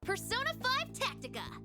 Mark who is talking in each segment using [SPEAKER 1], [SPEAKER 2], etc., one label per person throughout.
[SPEAKER 1] Persona 5 Tactica!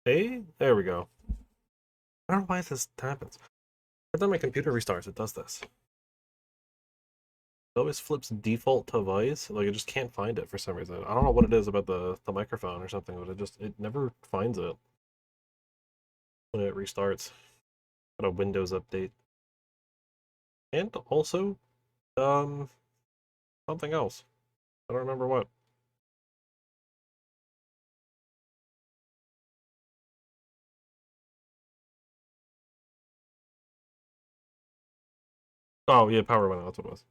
[SPEAKER 2] Hey, there we go. I don't know why this happens. Every time my computer restarts, it does this. It always flips default to voice. Like, I just can't find it for some reason. I don't know what it is about the microphone or something, but it never finds it when it restarts. Got a Windows update. And also, um, something else. I don't remember what. Oh, yeah, power went out. That's what it was.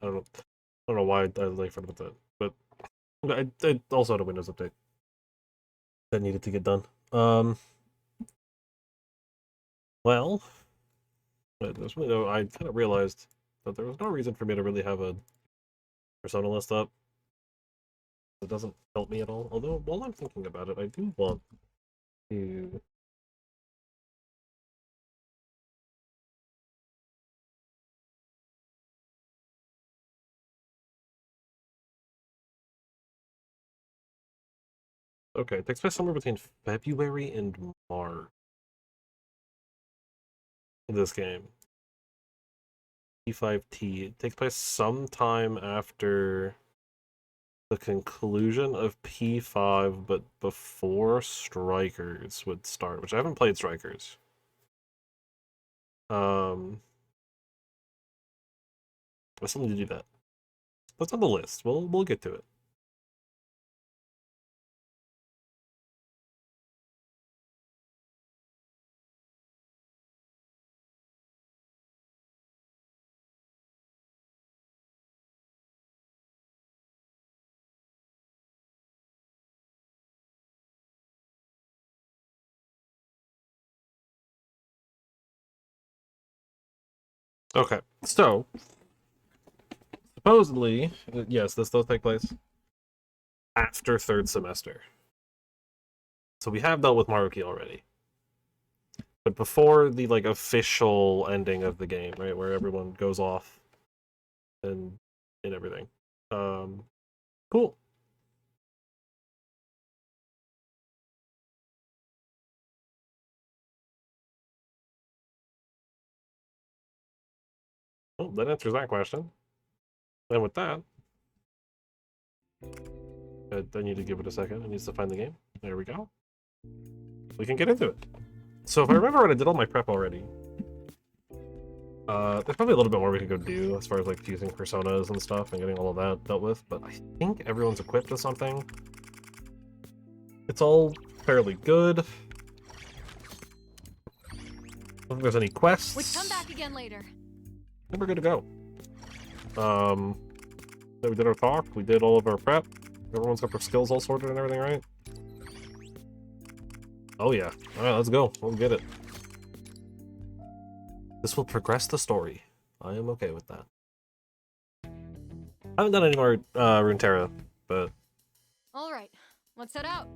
[SPEAKER 2] I don't know why I like forgot about that. But I also had a Windows update that needed to get done. Well, there's really no. I kind of realized that there was no reason for me to really have a persona list up. It doesn't help me at all. Although, while I'm thinking about it, I do want to. Okay, it takes place somewhere between February and March. This game, P5T, it takes place sometime after the conclusion of P5, but before Strikers would start, which I haven't played Strikers. I still need to do that. That's on the list. We'll get to it. Okay, so supposedly, yes, this does take place after third semester. So we have dealt with Maruki already. But before the like official ending of the game, right, where everyone goes off and everything. Cool. Well, that answers that question. And with that, I need to give it a second. It needs to find the game. There we go. We can get into it. So if I remember right, I did all my prep already. There's probably a little bit more we could go do as far as like using personas and stuff and getting all of that dealt with, but I think everyone's equipped with something. It's all fairly good. I don't think there's any quests.
[SPEAKER 1] We come back again later.
[SPEAKER 2] Then we're good to go. So we did our talk, we did all of our prep. Everyone's got their skills all sorted and everything, right? Oh yeah. Alright, let's go. We'll get it. This will progress the story. I am okay with that. I haven't done any more Runeterra, but
[SPEAKER 1] All right, let's head out.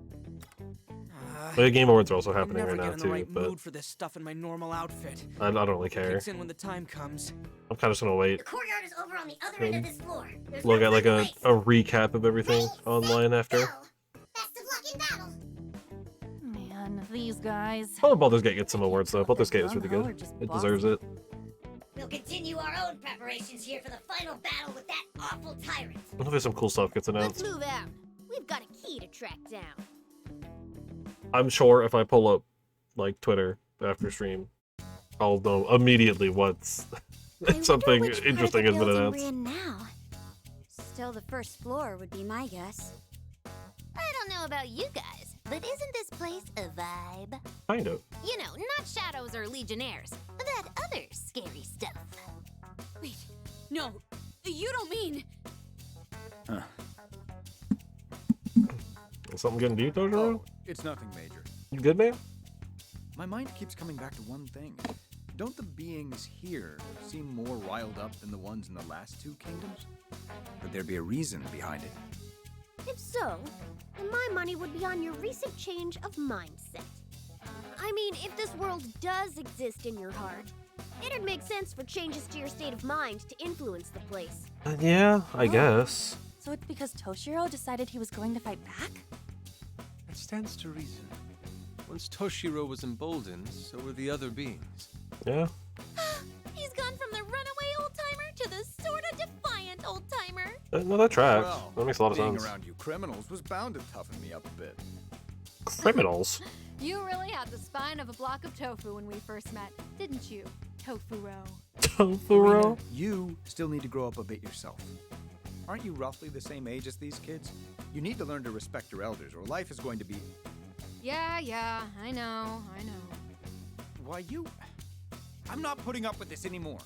[SPEAKER 2] the Game Awards are also happening
[SPEAKER 3] never
[SPEAKER 2] right now
[SPEAKER 3] get in the
[SPEAKER 2] too,
[SPEAKER 3] right
[SPEAKER 2] but
[SPEAKER 3] mood for this stuff in my normal outfit.
[SPEAKER 2] I don't really care.
[SPEAKER 3] Kicks in when the time comes.
[SPEAKER 2] I'm kind of just gonna wait.
[SPEAKER 1] The courtyard is over on the other end of this floor. There's
[SPEAKER 2] Look
[SPEAKER 1] no
[SPEAKER 2] at like
[SPEAKER 1] further
[SPEAKER 2] a
[SPEAKER 1] ways.
[SPEAKER 2] recap of everything online after.
[SPEAKER 1] Best of luck in battle.
[SPEAKER 4] Man, these guys.
[SPEAKER 2] Oh, Baldur's Gate gets some awards though. Baldur's Gate is really
[SPEAKER 4] Gung-ho
[SPEAKER 2] good.
[SPEAKER 4] or just
[SPEAKER 2] It
[SPEAKER 4] bossy?
[SPEAKER 2] deserves it.
[SPEAKER 1] We'll continue our own preparations here for the final battle with that awful tyrant.
[SPEAKER 2] Hopefully some cool stuff gets
[SPEAKER 1] Let's
[SPEAKER 2] announced.
[SPEAKER 1] move out. We've got a key to track down.
[SPEAKER 2] I'm sure if I pull up like Twitter after stream, I'll know immediately what's something interesting has been announced.
[SPEAKER 1] Now. Still, the first floor would be my guess. I don't know about you guys, but isn't this place a vibe?
[SPEAKER 2] Kind of.
[SPEAKER 1] You know, not shadows or legionnaires. That other scary stuff.
[SPEAKER 4] Wait, no, you don't mean.
[SPEAKER 2] Something getting to you, Toshiro?
[SPEAKER 5] Oh, it's nothing major.
[SPEAKER 2] You good, man?
[SPEAKER 5] My mind keeps coming back to one thing. Don't the beings here seem more riled up than the ones in the last two kingdoms? Would there be a reason behind it?
[SPEAKER 6] If so, then my money would be on your recent change of mindset. I mean, if this world does exist in your heart, it'd make sense for changes to your state of mind to influence the place.
[SPEAKER 2] Yeah, I guess.
[SPEAKER 4] So it's because Toshiro decided he was going to fight back?
[SPEAKER 7] That stands to reason. Once Toshiro was emboldened, so were the other beings.
[SPEAKER 2] Yeah.
[SPEAKER 1] He's gone from the runaway old-timer to the sorta defiant old-timer.
[SPEAKER 2] No, that tracks.
[SPEAKER 5] Well,
[SPEAKER 2] That makes a lot of
[SPEAKER 5] being
[SPEAKER 2] sense.
[SPEAKER 5] around you criminals was bound to toughen me up a bit.
[SPEAKER 2] Criminals?
[SPEAKER 1] You really had the spine of a block of tofu when we first met, didn't you, Tofuro?
[SPEAKER 2] Tofuro?
[SPEAKER 5] Rena, you still need to grow up a bit yourself. Aren't you roughly the same age as these kids? You need to learn to respect your elders, or life is going to be...
[SPEAKER 1] Yeah, I know.
[SPEAKER 5] Why, you... I'm not putting up with this anymore.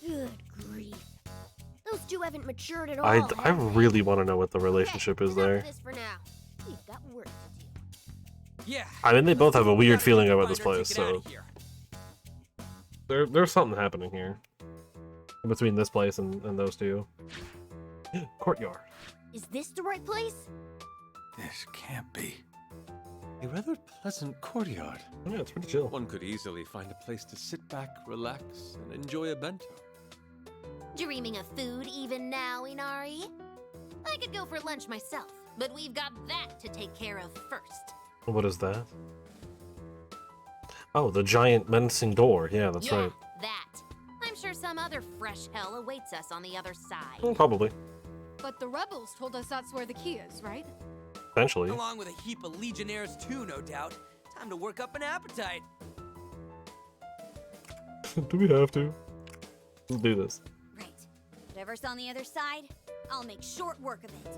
[SPEAKER 6] Good grief. Those two haven't matured at all.
[SPEAKER 2] I
[SPEAKER 6] have they?
[SPEAKER 2] really want to know what the relationship is
[SPEAKER 6] Enough
[SPEAKER 2] there.
[SPEAKER 6] of this for now. We've got work to do.
[SPEAKER 3] Yeah.
[SPEAKER 2] I mean, they both have a weird feeling about this
[SPEAKER 3] Find her,
[SPEAKER 2] place,
[SPEAKER 3] take it
[SPEAKER 2] so
[SPEAKER 3] outta here.
[SPEAKER 2] there's something happening here between this place and those two. Courtyard.
[SPEAKER 6] Is this the right place?
[SPEAKER 5] This can't be.
[SPEAKER 7] A rather pleasant courtyard.
[SPEAKER 2] Yeah, it's pretty chill.
[SPEAKER 7] One could easily find a place to sit back, relax, and enjoy a bento.
[SPEAKER 1] Dreaming of food even now, Inari? I could go for lunch myself, but we've got that to take care of first.
[SPEAKER 2] What is that? Oh, the giant menacing door. Yeah, that's right.
[SPEAKER 1] That. I'm sure some other fresh hell awaits us on the other side.
[SPEAKER 2] Probably.
[SPEAKER 8] But the rebels told us that's where the key is, right?
[SPEAKER 2] Eventually.
[SPEAKER 3] Along with a heap of legionnaires too, no doubt. Time to work up an appetite.
[SPEAKER 2] Do we have to? Let's do this.
[SPEAKER 4] Right. Whatever's on the other side, I'll make short work of it.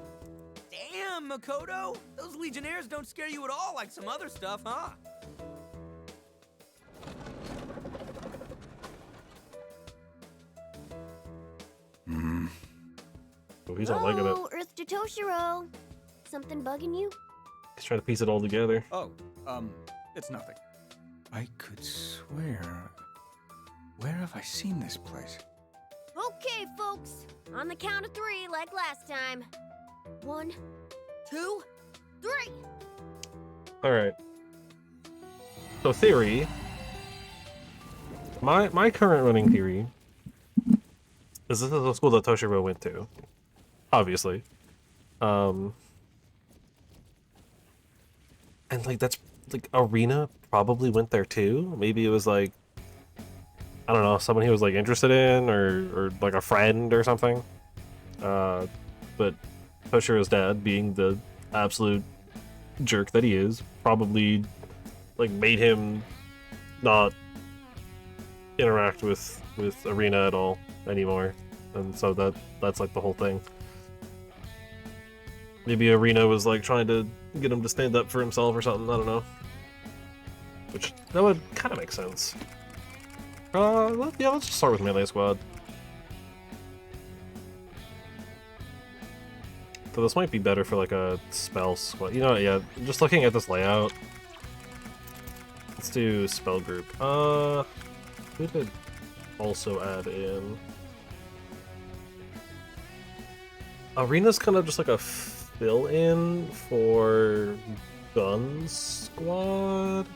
[SPEAKER 3] Damn, Makoto! Those Legionnaires don't scare you at all like some other stuff, huh?
[SPEAKER 2] Oh, he's not liking it.
[SPEAKER 6] Oh, Earth to Toshiro. Something bugging you?
[SPEAKER 2] He's trying to piece it all together.
[SPEAKER 5] Oh, it's nothing. I could swear. Where have I seen this place?
[SPEAKER 6] Okay, folks. On the count of 3, like last time. 1, 2, 3.
[SPEAKER 2] Alright. So theory. My current running theory is this is the school that Toshiro went to. Obviously. And like that's like Arena probably went there too. Maybe it was like I don't know, someone he was like interested in or like a friend or something. But Toshiro's dad, being the absolute jerk that he is, probably like made him not interact with Arena at all anymore. And so that's like the whole thing. Maybe Arena was like trying to get him to stand up for himself or something, I don't know. Which that would kind of make sense. Let's just start with Melee Squad. So this might be better for like a spell squad. You know what, yeah, just looking at this layout. Let's do spell group. Who did also add in? Arena's kind of just like a fill-in for Gun Squad.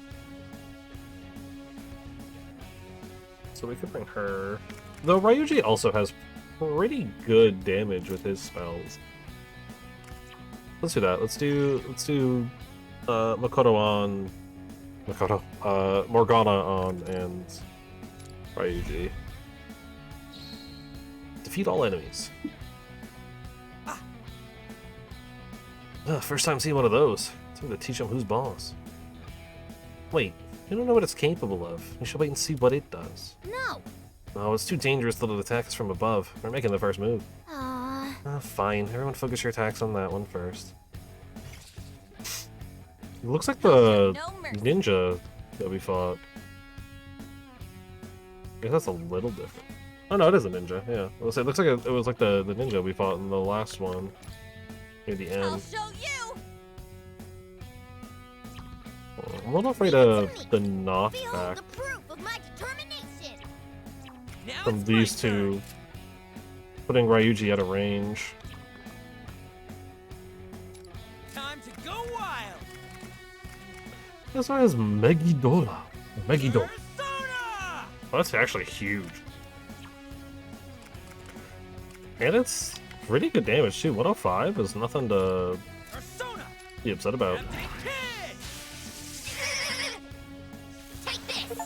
[SPEAKER 2] So we could bring her. Though Ryuji also has pretty good damage with his spells. Let's do that. Let's do Makoto on Morgana on and Ryuji. Defeat all enemies. First time seeing one of those. Time to teach him who's boss. Wait, you don't know what it's capable of. You should wait and see what it does.
[SPEAKER 6] No.
[SPEAKER 2] No, it's too dangerous to let it attack us from above. We're making the first move. Fine. Everyone focus your attacks on that one first. It looks like the ninja that we fought. I guess that's a little different. Oh no, it is a ninja, yeah. It looks like it was like the ninja we fought in the last one. Near the end.
[SPEAKER 4] I'll show you.
[SPEAKER 2] I'm a little afraid of the knockback
[SPEAKER 6] Behold the proof of my determination.
[SPEAKER 3] Now
[SPEAKER 2] from
[SPEAKER 3] it's my
[SPEAKER 2] these two. Putting Ryuji out of range.
[SPEAKER 3] Time to go wild.
[SPEAKER 2] This one is Megidora. Megidora.
[SPEAKER 3] Persona!
[SPEAKER 2] Oh, that's actually huge. And it's pretty good damage too. 105 is nothing to
[SPEAKER 3] Persona!
[SPEAKER 2] be upset about.
[SPEAKER 3] Empty kid!
[SPEAKER 6] Take this.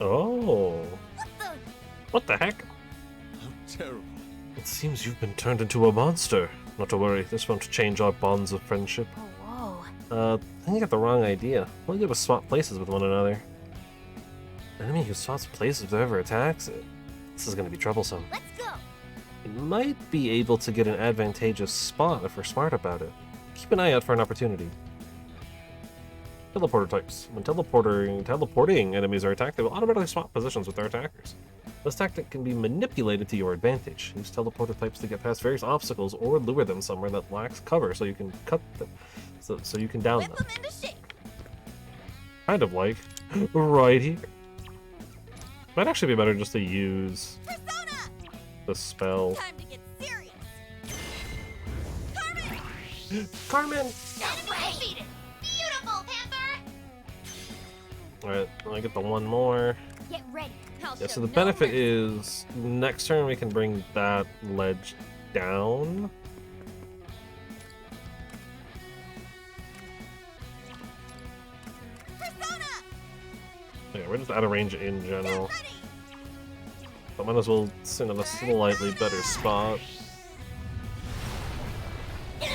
[SPEAKER 2] Oh.
[SPEAKER 6] What the?
[SPEAKER 2] What the heck?
[SPEAKER 5] How terrible.
[SPEAKER 2] It seems you've been turned into a monster. Not to worry, this won't change our bonds of friendship.
[SPEAKER 6] Oh, whoa.
[SPEAKER 2] I think you got the wrong idea. All you did was swap places with one another. An enemy who swaps places with whoever attacks it. This is going to be troublesome.
[SPEAKER 6] Let's go.
[SPEAKER 2] It might be able to get an advantageous spot if we're smart about it. Keep an eye out for an opportunity. Teleporter types. When teleporting enemies are attacked, they will automatically swap positions with their attackers. This tactic can be manipulated to your advantage. Use teleporter types to get past various obstacles or lure them somewhere that lacks cover so you can cut them. So you can down
[SPEAKER 4] Whip
[SPEAKER 2] them.
[SPEAKER 4] them into shape.
[SPEAKER 2] Kind of like right here. Might actually be better just to use
[SPEAKER 4] Persona!
[SPEAKER 2] the spell.
[SPEAKER 4] Time to get serious. Carmen!
[SPEAKER 2] Carmen!
[SPEAKER 6] Defeated. Beautiful, Panther.
[SPEAKER 2] Alright, I get the one more.
[SPEAKER 6] Get ready.
[SPEAKER 4] I'll
[SPEAKER 2] Yeah,
[SPEAKER 4] show
[SPEAKER 2] so the
[SPEAKER 4] no
[SPEAKER 2] benefit
[SPEAKER 4] mercy.
[SPEAKER 2] is next turn we can bring that ledge down.
[SPEAKER 4] Persona!
[SPEAKER 2] Yeah, we're just out of range in general.
[SPEAKER 4] Get ready!
[SPEAKER 2] But might as well sit in a slightly better spot. I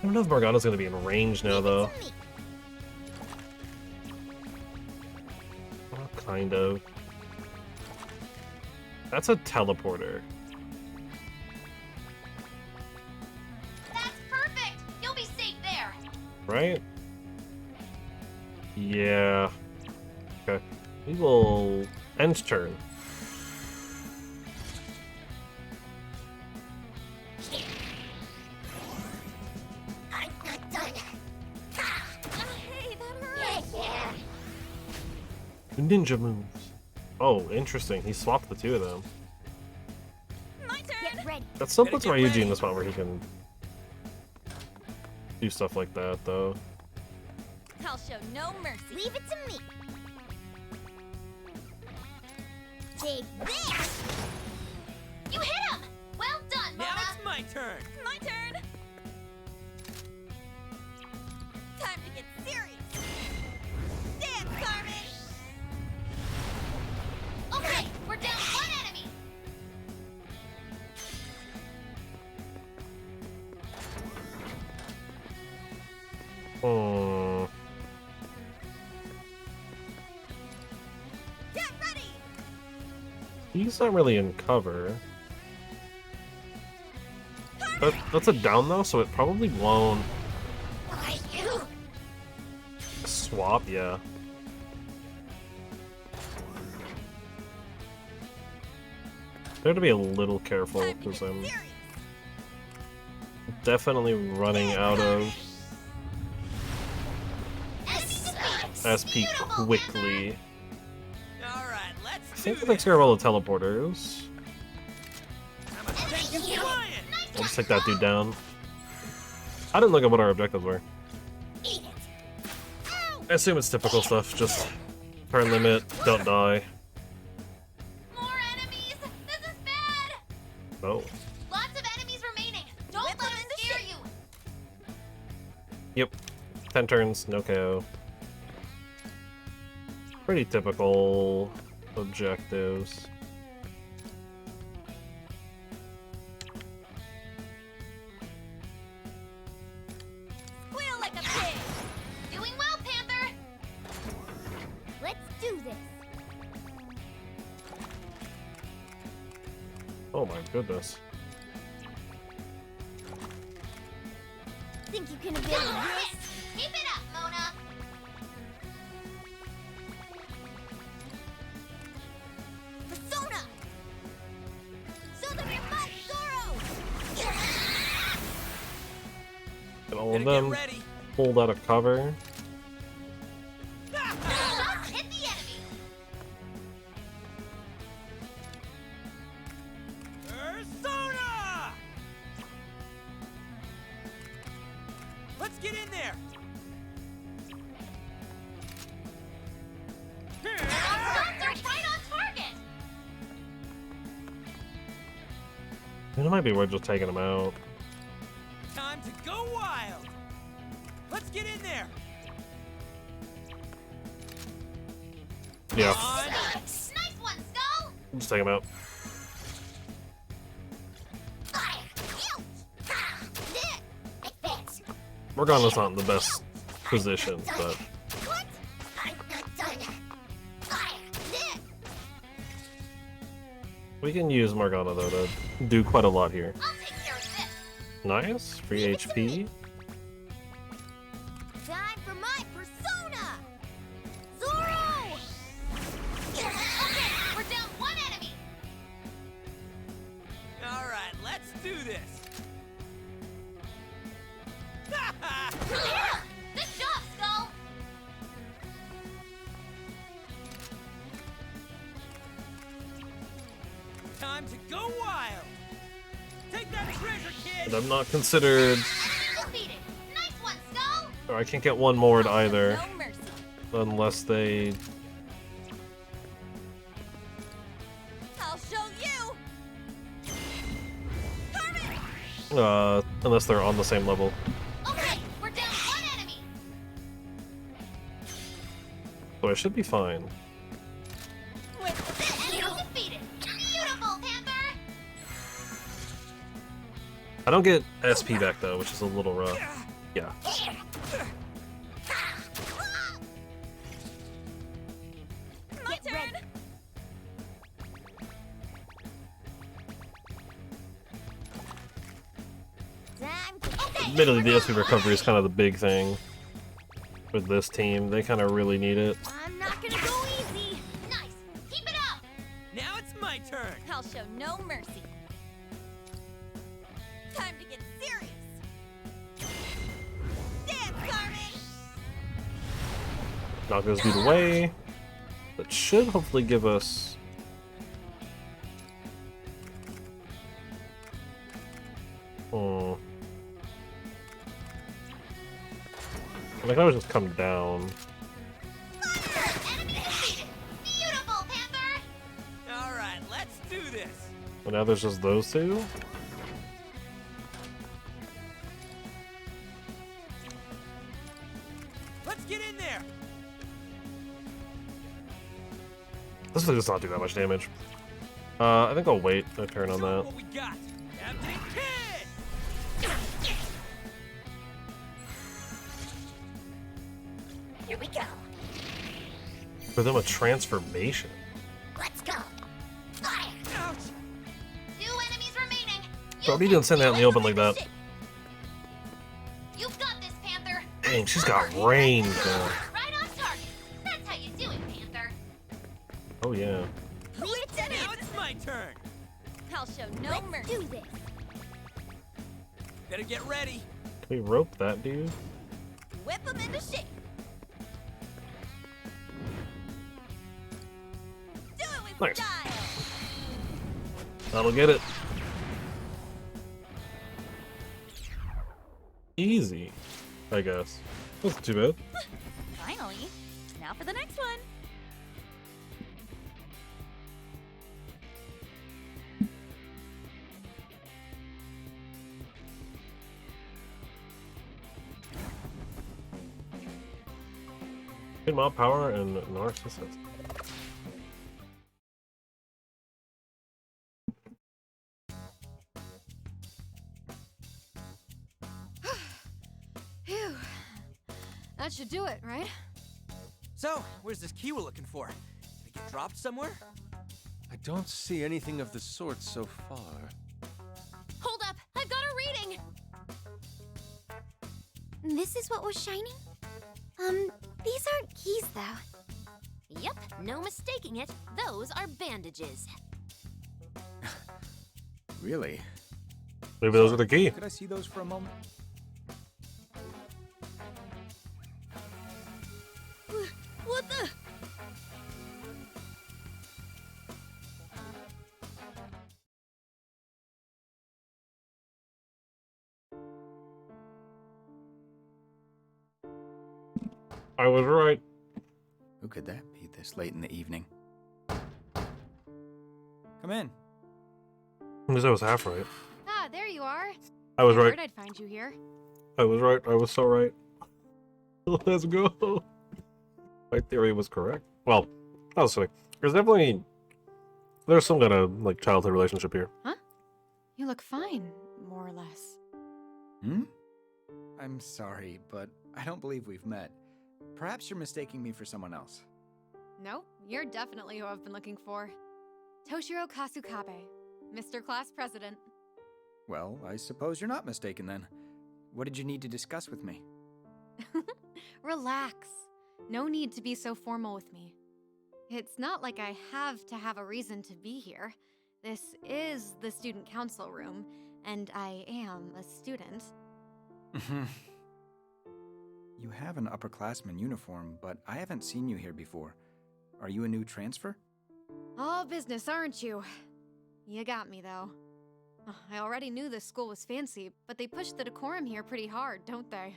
[SPEAKER 2] don't know if Morgana's gonna be in range now though. Well, kind of. That's a teleporter.
[SPEAKER 1] That's perfect! You'll be safe there!
[SPEAKER 2] Right? Yeah. Okay. We will end turn.
[SPEAKER 6] I'm not done.
[SPEAKER 4] Hey, that hurt.
[SPEAKER 2] Ninja moves. Oh, interesting. He swapped the two of them.
[SPEAKER 4] My turn.
[SPEAKER 6] Get ready.
[SPEAKER 2] That still
[SPEAKER 3] Better
[SPEAKER 2] puts
[SPEAKER 3] get
[SPEAKER 2] Ryuji
[SPEAKER 3] ready.
[SPEAKER 2] in the spot where he can do stuff like that, though.
[SPEAKER 4] I'll show no mercy.
[SPEAKER 6] Leave it to me. Take this.
[SPEAKER 1] You hit him! Well done,
[SPEAKER 3] Now
[SPEAKER 1] Mona!
[SPEAKER 3] it's my turn.
[SPEAKER 4] My turn. Time to get serious. Dance, Carmen.
[SPEAKER 1] Okay, we're down one enemy!
[SPEAKER 2] Hmm.
[SPEAKER 4] Get ready.
[SPEAKER 2] He's not really in cover. That's a down though, so it probably won't swap, yeah. I have to be a little careful
[SPEAKER 4] Time to
[SPEAKER 2] because
[SPEAKER 4] get
[SPEAKER 2] I'm
[SPEAKER 4] serious.
[SPEAKER 2] definitely running out of SP quickly.
[SPEAKER 3] All right, let's
[SPEAKER 2] I
[SPEAKER 3] do
[SPEAKER 2] think that
[SPEAKER 3] this.
[SPEAKER 2] takes care of all the teleporters.
[SPEAKER 3] I'm a tank and flying.
[SPEAKER 2] I'll just take that dude down. I didn't look at what our objectives were. I assume it's typical stuff, just turn limit, don't die.
[SPEAKER 1] More enemies! This is bad!
[SPEAKER 2] Oh.
[SPEAKER 1] Lots of enemies remaining! Don't
[SPEAKER 4] Whip
[SPEAKER 1] let
[SPEAKER 4] them
[SPEAKER 1] us
[SPEAKER 4] into
[SPEAKER 1] scare
[SPEAKER 4] shape.
[SPEAKER 1] you!
[SPEAKER 2] Yep. 10 turns, no KO. Pretty typical objectives.
[SPEAKER 4] Squeal like a pig.
[SPEAKER 1] Doing well, Panther!
[SPEAKER 6] Let's do this.
[SPEAKER 2] Oh my goodness.
[SPEAKER 6] Think you can build this?
[SPEAKER 1] Keep it up, Mona!
[SPEAKER 4] Persona. Show them your might, Zoro.
[SPEAKER 2] Get all
[SPEAKER 3] Better
[SPEAKER 2] of
[SPEAKER 3] get
[SPEAKER 2] them
[SPEAKER 3] ready.
[SPEAKER 2] pulled out of cover.
[SPEAKER 1] Shots hit the enemy!
[SPEAKER 3] Persona! Let's get in there.
[SPEAKER 1] Shots are right on target!
[SPEAKER 2] It might be worth just taking them out.
[SPEAKER 3] Time to go wild. Let's get in there.
[SPEAKER 2] Yeah,
[SPEAKER 3] On.
[SPEAKER 1] Nice one, Skull!
[SPEAKER 2] just take them out. Morgana's not in the best position, but
[SPEAKER 6] What? I'm not done.
[SPEAKER 2] we can use Morgana though to do quite a lot here.
[SPEAKER 1] I'll take care of this!
[SPEAKER 2] Nice, free HP.
[SPEAKER 6] Time for my persona! Zoro!
[SPEAKER 1] Okay, we're down one enemy!
[SPEAKER 3] All right, let's do this.
[SPEAKER 1] Yeah! Good job, Skull!
[SPEAKER 3] Time to go wild. Take that treasure, kid.
[SPEAKER 2] But I'm not considered.
[SPEAKER 1] Enemy defeated! Nice one, Skull!
[SPEAKER 2] Or I can't get one more either,
[SPEAKER 4] No mercy.
[SPEAKER 2] unless they.
[SPEAKER 4] I'll show you. Carmen.
[SPEAKER 2] Unless they're on the same level.
[SPEAKER 1] Okay, we're down one enemy!
[SPEAKER 2] So I should be fine.
[SPEAKER 1] Enemy defeated! Beautiful, Panther!
[SPEAKER 2] I don't get SP back though, which is a little rough. Yeah.
[SPEAKER 4] My turn.
[SPEAKER 2] admittedly, the SP recovery is kind of the big thing with this team. They kind of really need it.
[SPEAKER 6] I'm not gonna go easy.
[SPEAKER 1] Nice! Keep it up!
[SPEAKER 3] Now it's my turn.
[SPEAKER 4] I'll show no mercy. Time to get serious. Dance, Carmen!
[SPEAKER 2] Knock this dude away. That should hopefully give us... I think I would just come down.
[SPEAKER 1] Enemy defeated! Beautiful, Panther!
[SPEAKER 3] Alright, let's do this.
[SPEAKER 2] And now there's just those two.
[SPEAKER 3] Let's get in there.
[SPEAKER 2] This thing does not do that much damage. I think I'll wait a turn on
[SPEAKER 3] Show 'em
[SPEAKER 2] that.
[SPEAKER 3] what we got. Captain Kid!
[SPEAKER 1] Here we go.
[SPEAKER 2] For them, a transformation.
[SPEAKER 1] Let's go. Fire!
[SPEAKER 3] Ouch!
[SPEAKER 1] 2 enemies remaining.
[SPEAKER 2] Bro, you didn't send that in the open like that.
[SPEAKER 1] You've got this, Panther.
[SPEAKER 2] Dang, she's got range.
[SPEAKER 1] Right on target. That's how you do it, Panther.
[SPEAKER 2] Oh yeah.
[SPEAKER 4] We did
[SPEAKER 3] Now
[SPEAKER 4] it!
[SPEAKER 3] it's my turn.
[SPEAKER 4] I'll show no mercy.
[SPEAKER 6] Do this.
[SPEAKER 3] Better get ready.
[SPEAKER 2] Can we rope that dude?
[SPEAKER 4] Whip them into shape. Do it with
[SPEAKER 2] Nice.
[SPEAKER 4] style.
[SPEAKER 2] That'll get it. Easy, I guess. Wasn't too bad.
[SPEAKER 4] Finally. Now for the next one.
[SPEAKER 2] Good mob power and narcissist.
[SPEAKER 8] Phew. That should do it, right?
[SPEAKER 3] So, where's this key we're looking for? Did it get dropped somewhere?
[SPEAKER 7] I don't see anything of the sort so far.
[SPEAKER 1] Hold up. I've got a reading.
[SPEAKER 6] This is what was shining? These aren't keys, though.
[SPEAKER 1] Yep, no mistaking it. Those are bandages.
[SPEAKER 5] Really?
[SPEAKER 2] Maybe those are the key.
[SPEAKER 5] Could I see those for a moment?
[SPEAKER 6] What the?
[SPEAKER 2] I was right.
[SPEAKER 5] Who could that be this late in the evening? Come in.
[SPEAKER 2] At least I was half right.
[SPEAKER 8] Ah, there you are.
[SPEAKER 2] I was
[SPEAKER 8] I
[SPEAKER 2] right.
[SPEAKER 8] heard I'd find you here.
[SPEAKER 2] I was right. I was so right. Let's go. My theory was correct. Well, I was kidding. There's some kind of like childhood relationship here.
[SPEAKER 8] You look fine, more or less.
[SPEAKER 5] Hmm? I'm sorry, but I don't believe we've met. Perhaps you're mistaking me for someone else.
[SPEAKER 8] Nope, you're definitely who I've been looking for. Toshiro Kasukabe, Mr. Class President.
[SPEAKER 5] Well, I suppose you're not mistaken then. What did you need to discuss with me?
[SPEAKER 8] Relax. No need to be so formal with me. It's not like I have to have a reason to be here. This is the student council room, and I am a student.
[SPEAKER 5] You have an upperclassman uniform, but I haven't seen you here before. Are you a new transfer?
[SPEAKER 8] All business, aren't you? You got me, though. I already knew this school was fancy, but they push the decorum here pretty hard, don't they?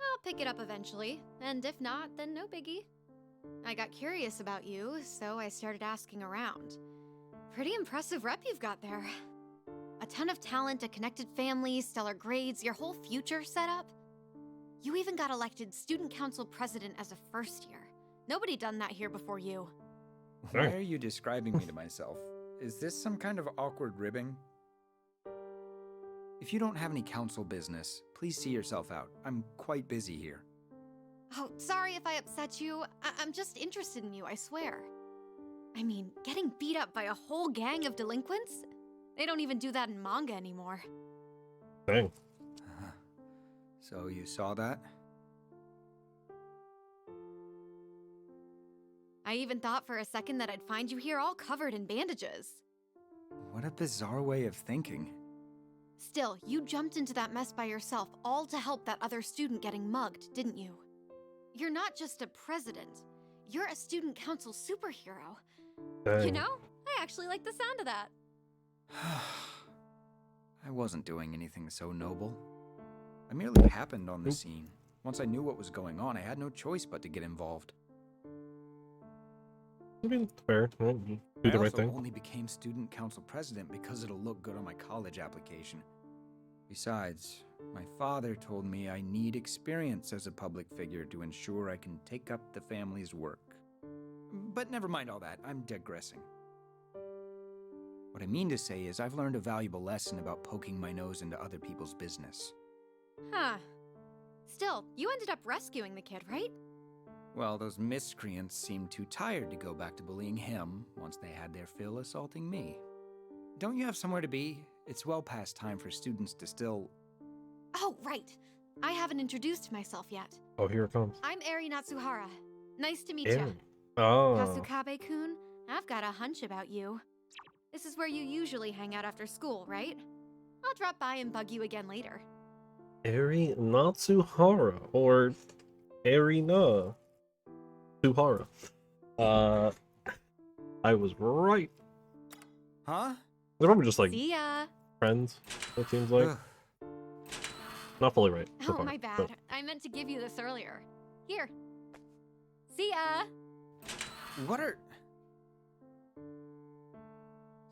[SPEAKER 8] I'll pick it up eventually, and if not, then no biggie. I got curious about you, so I started asking around. Pretty impressive rep you've got there. A ton of talent, a connected family, stellar grades, your whole future set up. You even got elected student council president as a first year. Nobody done that here before you.
[SPEAKER 5] Why are you describing me to myself? Is this some kind of awkward ribbing? If you don't have any council business, please see yourself out. I'm quite busy here.
[SPEAKER 8] Oh, sorry if I upset you. I'm just interested in you, I swear. I mean, getting beat up by a whole gang of delinquents? They don't even do that in manga anymore.
[SPEAKER 2] Dang.
[SPEAKER 5] So you saw that?
[SPEAKER 8] I even thought for a second that I'd find you here all covered in bandages.
[SPEAKER 5] What a bizarre way of thinking.
[SPEAKER 8] Still, you jumped into that mess by yourself, all to help that other student getting mugged, didn't you? You're not just a president. You're a student council superhero.
[SPEAKER 2] Dang.
[SPEAKER 8] You know, I actually like the sound of that.
[SPEAKER 5] I wasn't doing anything so noble. I merely happened on the
[SPEAKER 2] Nope.
[SPEAKER 5] scene. Once I knew what was going on, I had no choice but to get involved.
[SPEAKER 2] I mean, it's fair. Right? You do
[SPEAKER 5] I
[SPEAKER 2] the right
[SPEAKER 5] also
[SPEAKER 2] thing.
[SPEAKER 5] only became student council president because it'll look good on my college application. Besides, my father told me I need experience as a public figure to ensure I can take up the family's work. But never mind all that, I'm digressing. What I mean to say is I've learned a valuable lesson about poking my nose into other people's business.
[SPEAKER 8] Huh. Still, you ended up rescuing the kid, right?
[SPEAKER 5] Well, those miscreants seemed too tired to go back to bullying him once they had their fill assaulting me. Don't you have somewhere to be? It's well past time for students to still...
[SPEAKER 8] Oh, right. I haven't introduced myself yet.
[SPEAKER 2] Oh, here it comes.
[SPEAKER 8] I'm Eri Natsuhara. Nice to meet
[SPEAKER 2] Eri.
[SPEAKER 8] ya.
[SPEAKER 2] Oh.
[SPEAKER 8] Kasukabe-kun, I've got a hunch about you. This is where you usually hang out after school, right? I'll drop by and bug you again later.
[SPEAKER 2] Eri Natsuhara, or Erina Tsuhara. I was right.
[SPEAKER 5] Huh?
[SPEAKER 2] They're probably just like
[SPEAKER 8] See ya!
[SPEAKER 2] friends, it seems like.
[SPEAKER 5] Ugh.
[SPEAKER 2] Not fully right. so
[SPEAKER 8] Oh,
[SPEAKER 2] far,
[SPEAKER 8] my
[SPEAKER 2] but-
[SPEAKER 8] bad. I meant to give you this earlier. Here. See ya!
[SPEAKER 5] What are...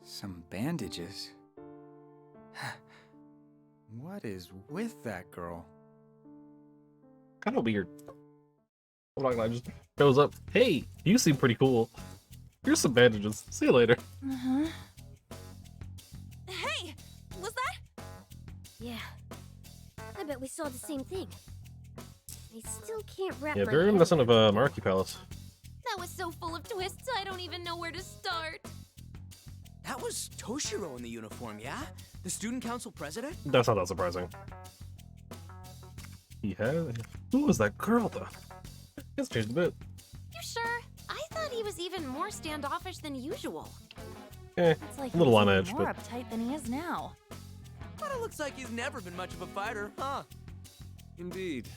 [SPEAKER 5] Some bandages? What is with that girl?
[SPEAKER 2] Kind of weird. I'm not gonna lie, just shows up. Hey, you seem pretty cool. Here's some bandages. See you later.
[SPEAKER 4] Uh-huh. Hey! Was that?
[SPEAKER 6] Yeah. I bet we saw the same thing. I still can't wrap
[SPEAKER 2] Yeah,
[SPEAKER 6] my
[SPEAKER 2] very
[SPEAKER 6] head
[SPEAKER 2] reminiscent of
[SPEAKER 6] around it.
[SPEAKER 2] Monarchy Palace.
[SPEAKER 1] That was so full of twists, I don't even know where to start.
[SPEAKER 3] That was Toshiro in the uniform, yeah? The student council president?
[SPEAKER 2] That's not that surprising. He had. Who was that girl though? It's changed a bit.
[SPEAKER 1] You sure? I thought he was even more standoffish than usual.
[SPEAKER 2] Eh,
[SPEAKER 9] It's like
[SPEAKER 2] a little
[SPEAKER 9] he's
[SPEAKER 2] on
[SPEAKER 9] even
[SPEAKER 2] edge,
[SPEAKER 9] more
[SPEAKER 2] but
[SPEAKER 9] uptight than he is now.
[SPEAKER 3] But it looks like he's never been much of a fighter, huh?
[SPEAKER 7] Indeed.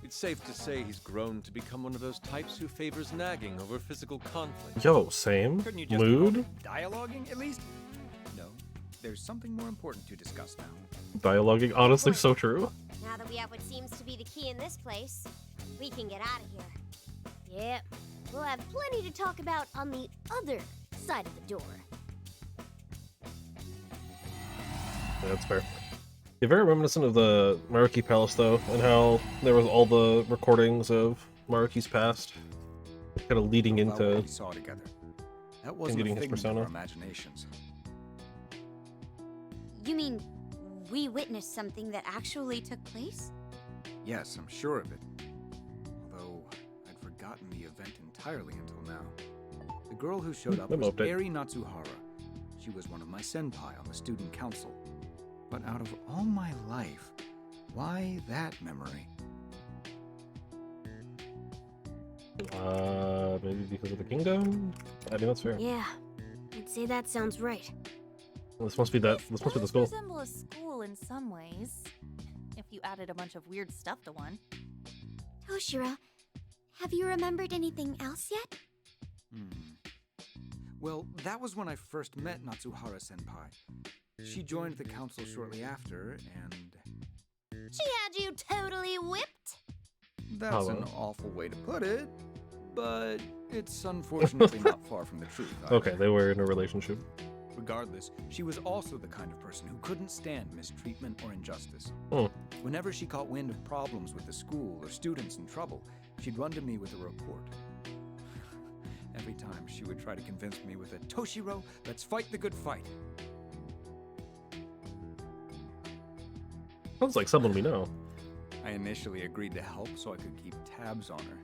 [SPEAKER 7] It's safe to say he's grown to become one of those types who favors nagging over physical conflict.
[SPEAKER 2] yo, same
[SPEAKER 5] Couldn't you just
[SPEAKER 2] mood.
[SPEAKER 5] dialoguing, at least? No. There's something more important to discuss now.
[SPEAKER 2] Dialoguing, honestly, so true.
[SPEAKER 6] Now that we have what seems to be the key in this place, we can get out of here. Yep. We'll have plenty to talk about on the other side of the door.
[SPEAKER 2] Yeah, that's fair. Yeah, very reminiscent of the Monarchy Palace, though, and how there was all the recordings of Monarchy's past, kind of leading
[SPEAKER 5] About what
[SPEAKER 2] into.
[SPEAKER 5] we saw together. That wasn't a
[SPEAKER 2] getting his
[SPEAKER 5] figment of our
[SPEAKER 2] persona.
[SPEAKER 5] imaginations.
[SPEAKER 4] You mean we witnessed something that actually took place?
[SPEAKER 5] Yes, I'm sure of it. Although, I'd forgotten the event entirely until now. The girl who showed up
[SPEAKER 2] Memo
[SPEAKER 5] was
[SPEAKER 2] update.
[SPEAKER 5] Eri Natsuhara. She was one of my senpai on the student council. But out of all my life, why that memory?
[SPEAKER 2] Maybe because of the kingdom? I mean, that's fair.
[SPEAKER 6] Yeah, I'd say that sounds right.
[SPEAKER 2] This must be that. This must be the
[SPEAKER 9] does
[SPEAKER 2] school.
[SPEAKER 9] resemble a school in some ways, if you added a bunch of weird stuff to one.
[SPEAKER 6] Toshiro, have you remembered anything else yet?
[SPEAKER 5] Well, that was when I first met Natsuhara-senpai. She joined the council shortly after, and
[SPEAKER 1] She had you totally whipped?
[SPEAKER 5] that's an
[SPEAKER 2] Hello.
[SPEAKER 5] awful way to put it, but it's unfortunately not far from the truth. either.
[SPEAKER 2] Okay, they were in a relationship.
[SPEAKER 5] Regardless, she was also the kind of person who couldn't stand mistreatment or injustice.
[SPEAKER 2] Hmm.
[SPEAKER 5] Whenever she caught wind of problems with the school or students in trouble, she'd run to me with a report. Every time, she would try to convince me with a, "Toshiro, let's fight the good fight."
[SPEAKER 2] Sounds like someone we know.
[SPEAKER 5] I initially agreed to help so I could keep tabs on her.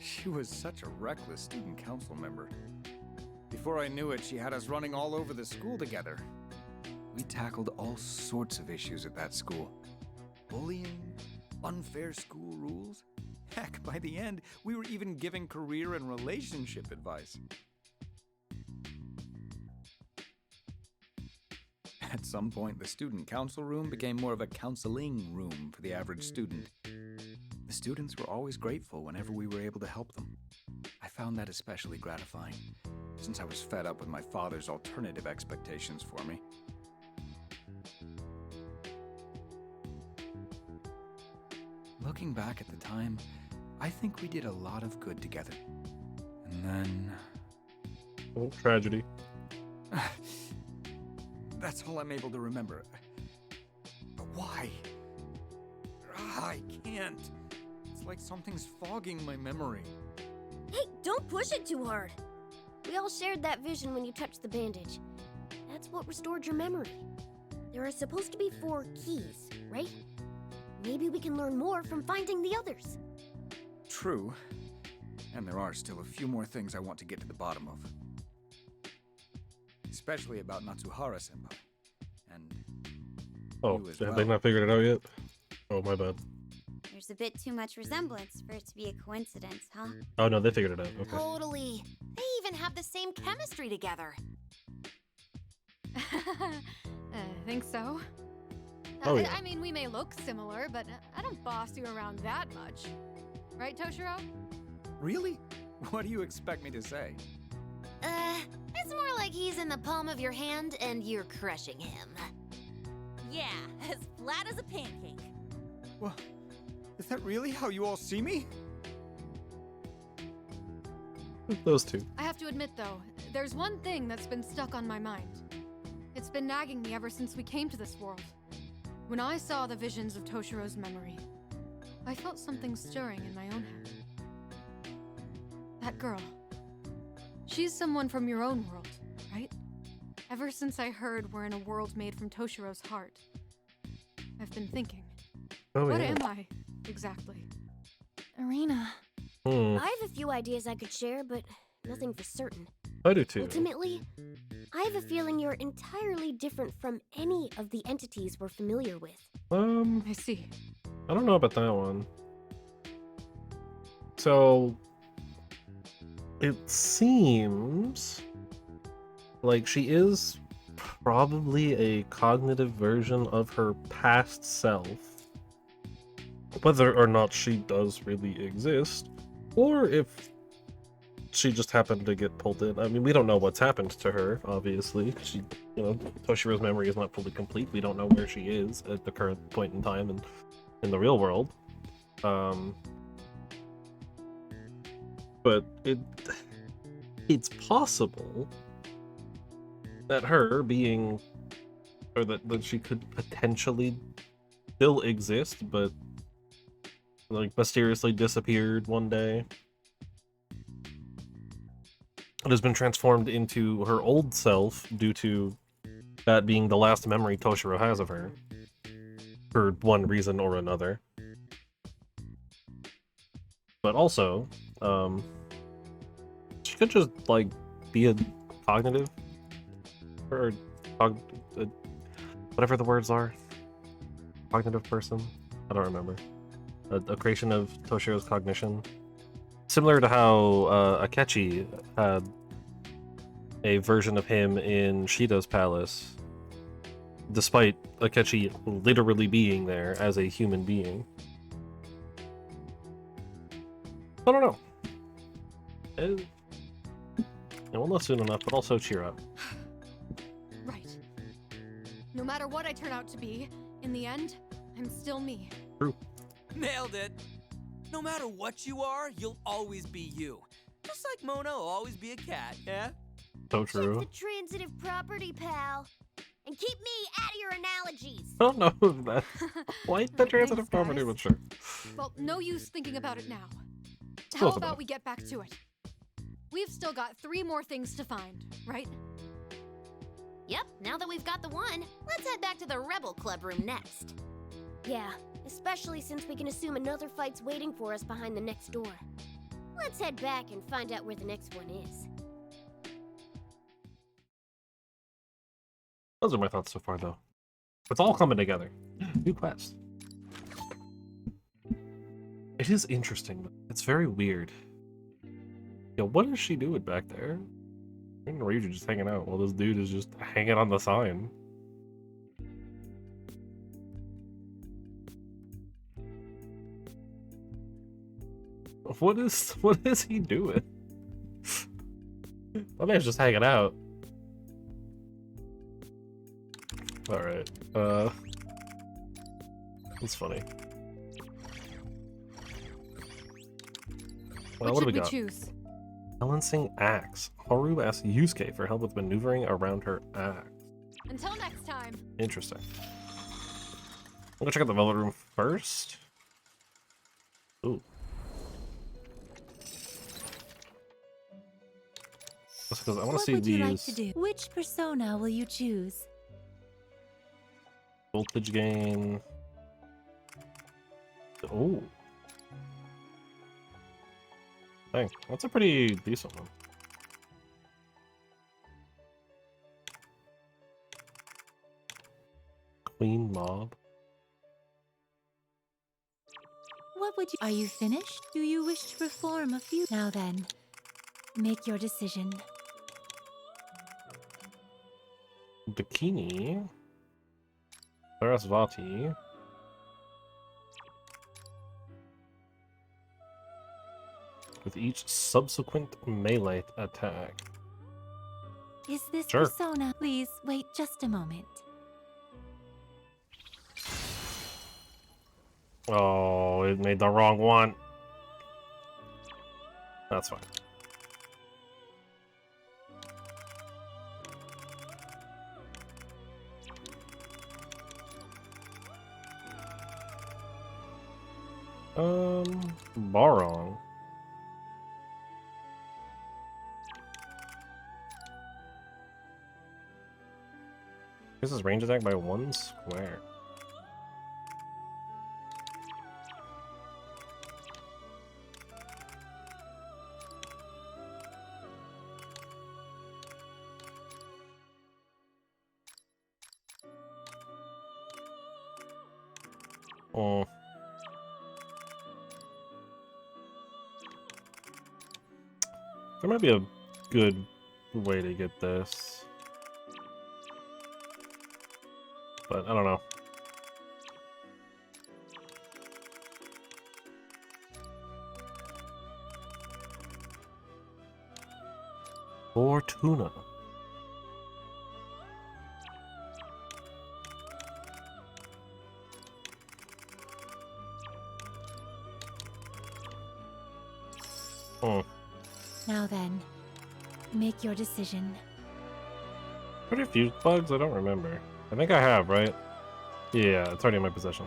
[SPEAKER 5] She was such a reckless student council member. Before I knew it, she had us running all over the school together. We tackled all sorts of issues at that school. bullying, unfair school rules. Heck, by the end, we were even giving career and relationship advice. At some point, the student council room became more of a counseling room for the average student. The students were always grateful whenever we were able to help them. I found that especially gratifying, since I was fed up with my father's alternative expectations for me. Looking back at the time, I think we did a lot of good together. And then...
[SPEAKER 2] Oh, tragedy.
[SPEAKER 5] That's all I'm able to remember. But why? I can't. It's like something's fogging my memory.
[SPEAKER 6] Hey, don't push it too hard. We all shared that vision when you touched the bandage. That's what restored your memory. There are supposed to be 4 keys, right? Maybe we can learn more from finding the others.
[SPEAKER 5] True. And there are still a few more things I want to get to the bottom of. Especially about Natsuhara-senpai. And
[SPEAKER 2] Oh,
[SPEAKER 5] you as
[SPEAKER 2] have
[SPEAKER 5] well.
[SPEAKER 2] they not figured it out yet? Oh, my bad.
[SPEAKER 4] There's a bit too much resemblance for it to be a coincidence, huh?
[SPEAKER 2] Oh, no, they figured it out. Okay.
[SPEAKER 1] Totally. They even have the same chemistry together.
[SPEAKER 8] Think so?
[SPEAKER 2] Oh, yeah.
[SPEAKER 8] I mean, we may look similar, but I don't boss you around that much. Right, Toshiro?
[SPEAKER 5] Really? What do you expect me to say?
[SPEAKER 1] It's more like he's in the palm of your hand and you're crushing him.
[SPEAKER 9] Yeah, as flat as a pancake.
[SPEAKER 5] Well, is that really how you all see me?
[SPEAKER 2] Those two.
[SPEAKER 8] I have to admit, though, there's one thing that's been stuck on my mind. It's been nagging me ever since we came to this world. When I saw the visions of Toshiro's memory, I felt something stirring in my own head. That girl. She's someone from your own world, right? Ever since I heard we're in a world made from Toshiro's heart, I've been thinking,
[SPEAKER 2] Oh,
[SPEAKER 8] what
[SPEAKER 2] yeah.
[SPEAKER 8] am I, exactly?
[SPEAKER 9] Arena.
[SPEAKER 6] I have a few ideas I could share, but nothing for certain.
[SPEAKER 2] I do too.
[SPEAKER 6] Ultimately, I have a feeling you're entirely different from any of the entities we're familiar with.
[SPEAKER 8] I see.
[SPEAKER 2] I don't know about that one. So, it seems like she is probably a cognitive version of her past self. Whether or not she does really exist, or if she just happened to get pulled in. I mean, we don't know what's happened to her, obviously. She, Toshiro's memory is not fully complete. We don't know where she is at the current point in time and in the real world. But it's possible that her being, or that she could potentially still exist, but like mysteriously disappeared one day. It has been transformed into her old self due to that being the last memory Toshiro has of her, for one reason or another. But also, she could just like be a cognitive, or whatever the words are, cognitive person. I don't remember. A creation of Toshiro's cognition. Similar to how Akechi had a version of him in Shido's palace, despite Akechi literally being there as a human being. I don't know. And we'll know soon enough, but also cheer up.
[SPEAKER 8] Right. No matter what I turn out to be, in the end, I'm still me.
[SPEAKER 2] True.
[SPEAKER 3] Nailed it. No matter what you are, you'll always be you. Just like Mona will always be a cat, yeah?
[SPEAKER 2] So
[SPEAKER 6] It's
[SPEAKER 2] true.
[SPEAKER 6] the transitive property, pal. And keep me out of your analogies.
[SPEAKER 2] I don't know if that's quite the transitive
[SPEAKER 8] Thanks,
[SPEAKER 2] property,
[SPEAKER 8] guys.
[SPEAKER 2] but sure.
[SPEAKER 8] Well, no use thinking about it now. How
[SPEAKER 2] Close
[SPEAKER 8] about
[SPEAKER 2] enough.
[SPEAKER 8] we get back to it? We've still got 3 more things to find, right?
[SPEAKER 1] Yep, now that we've got the one, let's head back to the Rebel Club room next.
[SPEAKER 6] Yeah, especially since we can assume another fight's waiting for us behind the next door. Let's head back and find out where the next one is.
[SPEAKER 2] Those are my thoughts so far, though. It's all coming together. New quest. It is interesting, but it's very weird. Yo, what is she doing back there? In Ryuji just hanging out while this dude is just hanging on the sign. What is he doing? My man's just hanging out. Alright, that's funny. Well, what do we got?
[SPEAKER 8] Choose?
[SPEAKER 2] Balancing axe. Haru asks Yusuke for help with maneuvering around her axe.
[SPEAKER 8] Until next time.
[SPEAKER 2] Interesting. I'm gonna check out the velvet room first. Ooh. Just because I want to see
[SPEAKER 9] What would you like
[SPEAKER 2] these
[SPEAKER 9] to do? Which persona will you choose?
[SPEAKER 2] voltage gain. Oh. Dang, that's a pretty decent one. Queen Mob.
[SPEAKER 9] What would you... Are you finished? Do you wish to perform a few... Now then, make your decision.
[SPEAKER 2] Bikini. Sarasvati. With each subsequent melee attack.
[SPEAKER 9] Is this
[SPEAKER 2] Sure.
[SPEAKER 9] persona? Please wait just a moment.
[SPEAKER 2] Oh, it made the wrong one. That's fine. Barong. This is range attack by 1 square. Oh. There might be a good way to get this. But I don't know. Fortuna. Oh.
[SPEAKER 9] Now then, make your decision.
[SPEAKER 2] Pretty few bugs? I don't remember. I think I have, right? Yeah, it's already in my possession.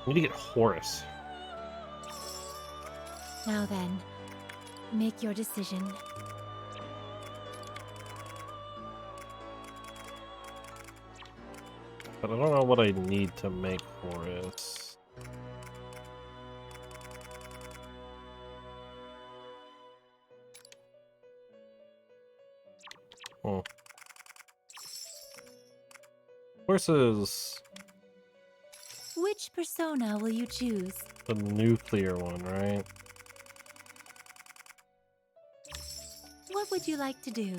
[SPEAKER 2] I need to get Horus.
[SPEAKER 9] Now then, make your decision.
[SPEAKER 2] But I don't know what I need to make Horus. Oh. Horses.
[SPEAKER 9] Which persona will you choose?
[SPEAKER 2] The nuclear one, right?
[SPEAKER 9] What would you like to do?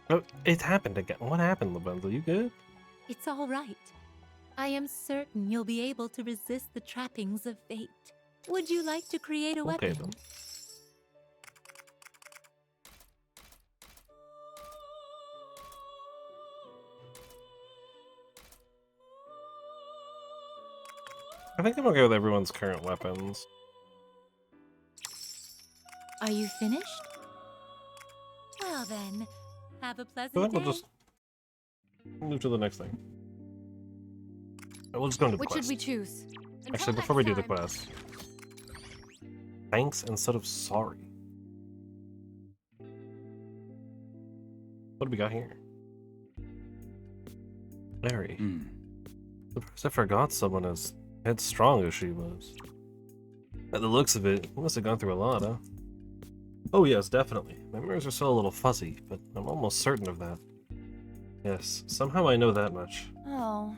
[SPEAKER 2] Oh, it happened again. What happened, Lavenza? You good?
[SPEAKER 9] It's all right. I am certain you'll be able to resist the trappings of fate. Would you like to create a
[SPEAKER 2] Okay,
[SPEAKER 9] weapon?
[SPEAKER 2] then. I think I'm okay with everyone's current weapons.
[SPEAKER 9] Are you finished? Well then, have a pleasant
[SPEAKER 2] So then
[SPEAKER 9] day.
[SPEAKER 2] we'll just move to the next thing. We'll just go into the
[SPEAKER 8] Which
[SPEAKER 2] quest.
[SPEAKER 8] should we choose? Until
[SPEAKER 2] Actually, before we
[SPEAKER 8] next
[SPEAKER 2] do the
[SPEAKER 8] time.
[SPEAKER 2] quest. Thanks instead of sorry. What do we got here? Larry. Surprised I forgot someone as headstrong as she was. By the looks of it, you must have gone through a lot, huh? Oh yes, definitely. My memories are still a little fuzzy, but I'm almost certain of that. Yes, somehow I know that much.
[SPEAKER 9] Oh.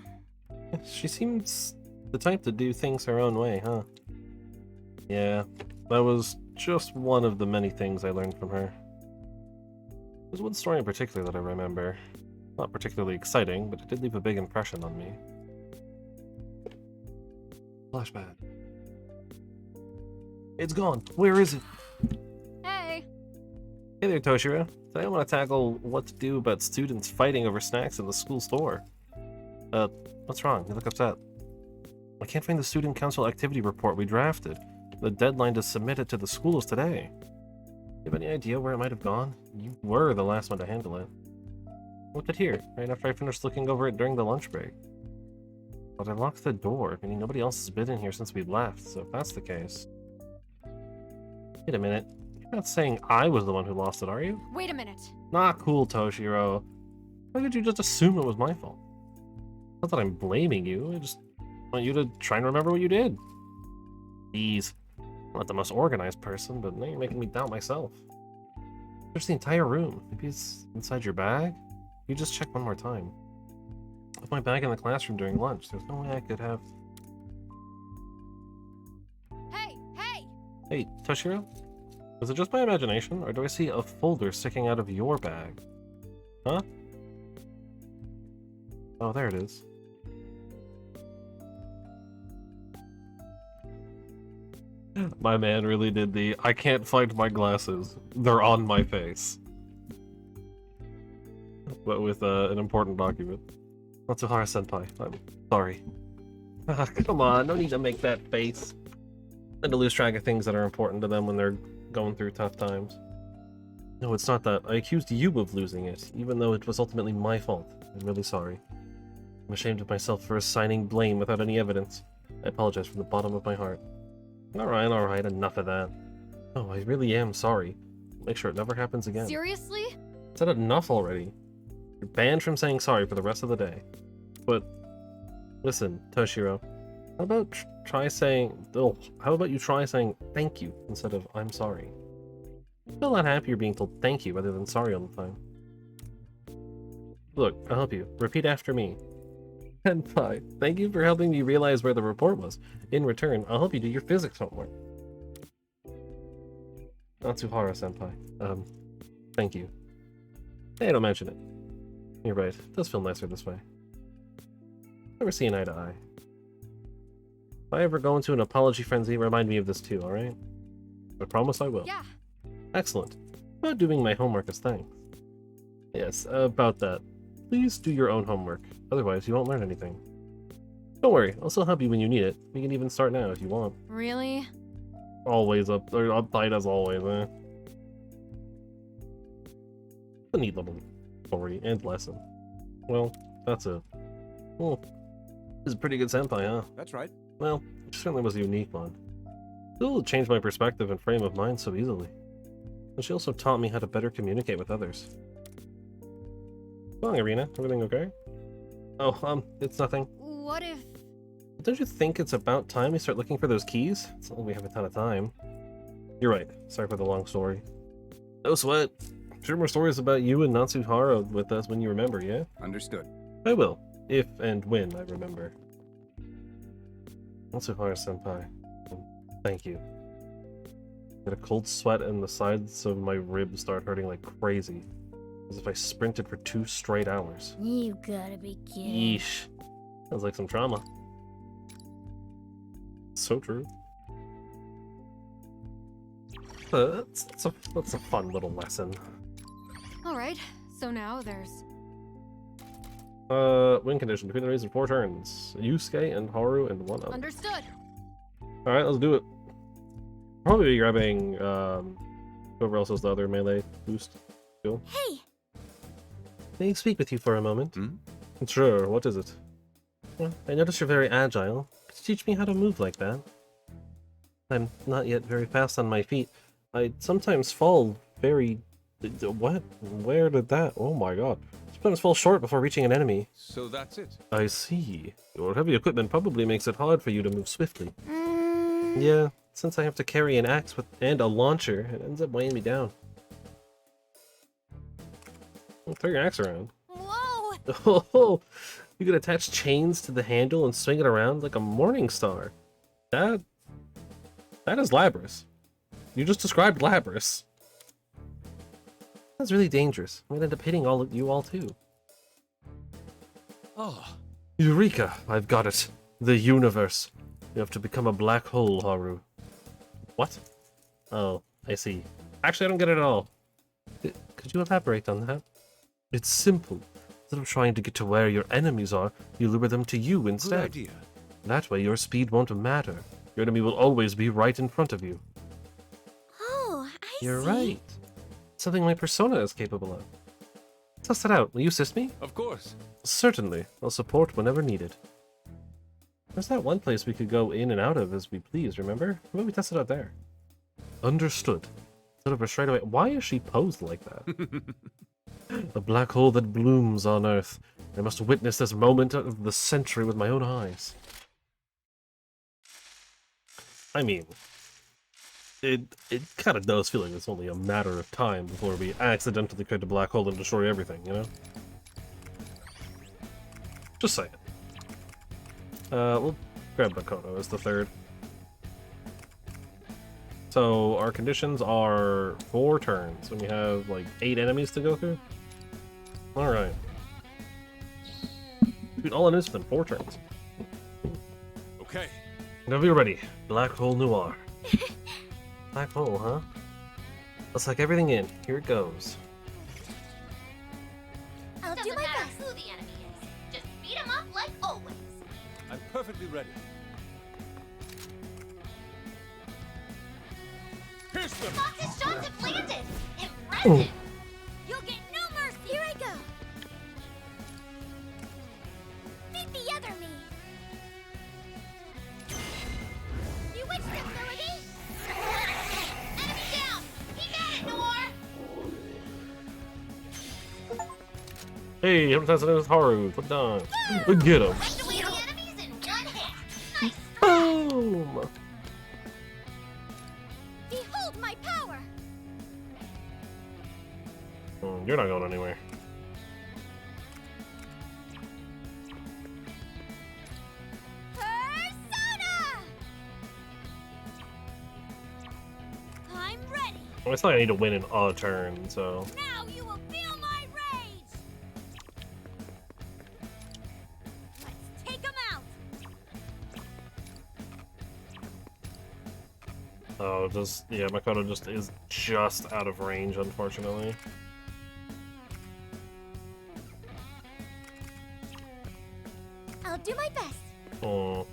[SPEAKER 2] She seems the type to do things her own way, huh? Yeah, that was just one of the many things I learned from her. There's one story in particular that I remember. Not particularly exciting, but it did leave a big impression on me. Flashback. It's gone. Where is it?
[SPEAKER 8] Hey!
[SPEAKER 2] Hey there, Toshiro. Today I want to tackle what to do about students fighting over snacks in the school store. What's wrong? You look upset. I can't find the student council activity report we drafted. The deadline to submit it to the school is today. You have any idea where it might have gone? You were the last one to handle it. I left it here, right after I finished looking over it during the lunch break. But I locked the door, meaning nobody else has been in here since we left, so if that's the case... Wait a minute. You're not saying I was the one who lost it, are you?
[SPEAKER 8] Wait a minute.
[SPEAKER 2] Not cool, Toshiro. Why could you just assume it was my fault? Not that I'm blaming you, I just want you to try and remember what you did. Jeez. I'm not the most organized person, but now you're making me doubt myself. There's the entire room. Maybe it's inside your bag? You just check one more time. I left my bag in the classroom during lunch. There's no way I could have...
[SPEAKER 8] Hey! Hey!
[SPEAKER 2] Hey, Toshiro? Is it just my imagination, or do I see a folder sticking out of your bag? Huh? Oh, there it is. My man really did the, I can't find my glasses. They're on my face. But with an important document. Natsuhara senpai, I'm sorry. Come on, no need to make that face. And to lose track of things that are important to them when they're going through tough times. No, it's not that. I accused you of losing it, even though it was ultimately my fault. I'm really sorry. I'm ashamed of myself for assigning blame without any evidence. I apologize from the bottom of my heart. Alright, enough of that. Oh, I really am sorry. Make sure it never happens again.
[SPEAKER 8] Seriously?
[SPEAKER 2] I said enough already. You're banned from saying sorry for the rest of the day. But, listen, Toshiro, how about you try saying thank you instead of I'm sorry? I feel a lot happier being told thank you rather than sorry all the time. Look, I'll help you. Repeat after me. Senpai, thank you for helping me realize where the report was. In return, I'll help you do your physics homework. Natsuhara senpai. Thank you. Hey, don't mention it. You're right. It does feel nicer this way. Never see an eye to eye. If I ever go into an apology frenzy, remind me of this too, alright? I promise I will.
[SPEAKER 8] Yeah.
[SPEAKER 2] Excellent. About doing my homework as thanks. Yes, about that. Please do your own homework. Otherwise, you won't learn anything. Don't worry, I'll still help you when you need it. We can even start now if you want.
[SPEAKER 8] Really?
[SPEAKER 2] Always uptight as always, eh? A neat little story and lesson. Well, that's it. Well, this is a pretty good senpai, huh?
[SPEAKER 5] That's right.
[SPEAKER 2] Well, it certainly was a unique one. Still changed my perspective and frame of mind so easily. And she also taught me how to better communicate with others. What's wrong, Irina? Everything okay? Oh, it's nothing.
[SPEAKER 8] What if...
[SPEAKER 2] Don't you think it's about time we start looking for those keys? It's not like we have a ton of time. You're right. Sorry for the long story. No sweat. Share more stories about you and Natsuhara with us when you remember, yeah?
[SPEAKER 5] Understood.
[SPEAKER 2] I will. If and when I remember. Natsuhara-senpai. Thank you. I get a cold sweat and the sides of my ribs start hurting like crazy. As if I sprinted for 2 straight hours.
[SPEAKER 6] You gotta be kidding.
[SPEAKER 2] Yeesh. Sounds like some trauma. So true. That's a fun little lesson.
[SPEAKER 8] Alright, so now there's...
[SPEAKER 2] Win condition. Between the race in 4 turns. Yusuke and Haru and 1 other.
[SPEAKER 8] Understood!
[SPEAKER 2] Alright, let's do it. Probably be grabbing, whoever else has the other melee boost. Cool.
[SPEAKER 6] Hey!
[SPEAKER 2] May I speak with you for a moment?
[SPEAKER 5] Hmm?
[SPEAKER 2] Sure, what is it? Well, I notice you're very agile. Could you teach me how to move like that? I'm not yet very fast on my feet. I sometimes fall very... What? Where did that? Oh my god. Sometimes fall short before reaching an enemy.
[SPEAKER 7] So that's it.
[SPEAKER 2] I see. Your heavy equipment probably makes it hard for you to move swiftly. Yeah, since I have to carry an axe and a launcher, it ends up weighing me down. Well, throw your axe around.
[SPEAKER 8] Whoa!
[SPEAKER 2] Oh, you could attach chains to the handle and swing it around like a morning star. That That is Labrys. You just described Labrys. That's really dangerous. I might end up hitting you all too.
[SPEAKER 7] Oh,
[SPEAKER 2] Eureka! I've got it. The universe. You have to become a black hole, Haru. What? Oh, I see. Actually, I don't get it at all. Could you elaborate on that? It's simple. Instead of trying to get to where your enemies are, you lure them to you
[SPEAKER 7] good
[SPEAKER 2] instead.
[SPEAKER 7] idea.
[SPEAKER 2] That way your speed won't matter. Your enemy will always be right in front of you.
[SPEAKER 6] Oh, I
[SPEAKER 2] You're
[SPEAKER 6] see.
[SPEAKER 2] right. Something my persona is capable of. Test it out. Will you assist me?
[SPEAKER 7] Of course.
[SPEAKER 2] Certainly. I'll support whenever needed. There's that one place we could go in and out of as we please, remember? How about we test it out there? Understood. Instead of her straight away. Why is she posed like that? A black hole that blooms on Earth. I must witness this moment of the century with my own eyes. I mean, it kind of does feel like it's only a matter of time before we accidentally create a black hole and destroy everything, you know? Just saying. We'll grab Makoto as the third. So our conditions are 4 turns, and we have like 8 enemies to go through. All right. Dude, all it is within 4 turns.
[SPEAKER 7] Okay.
[SPEAKER 2] Whenever you're ready, Black Hole Noir. Black hole, huh? Let's suck everything in. Here it goes.
[SPEAKER 6] I'll do
[SPEAKER 1] Doesn't
[SPEAKER 6] my
[SPEAKER 1] matter
[SPEAKER 6] best.
[SPEAKER 1] who the enemy is. Just beat him up like always.
[SPEAKER 7] I'm perfectly ready. Pierce them!
[SPEAKER 1] Fox's shots have landed. Impressive.
[SPEAKER 6] You'll get no mercy. Here I go. Meet the other me. You witched them, Melody.
[SPEAKER 1] Enemy down. Keep at it, Noir.
[SPEAKER 2] Hey, hypnotize with Haru. Put it down. Get him.
[SPEAKER 1] Wiped away the enemies in one hit. Nice.
[SPEAKER 2] Boom.
[SPEAKER 6] Behold my power.
[SPEAKER 2] You're not going anywhere.
[SPEAKER 6] Persona. I'm ready.
[SPEAKER 2] Well, it's not like I need to win in a turn, so.
[SPEAKER 6] Now you will feel my rage. Let's take him out.
[SPEAKER 2] Oh, yeah, Makoto just is just out of range, unfortunately.
[SPEAKER 6] I'll do my best.
[SPEAKER 2] Oh.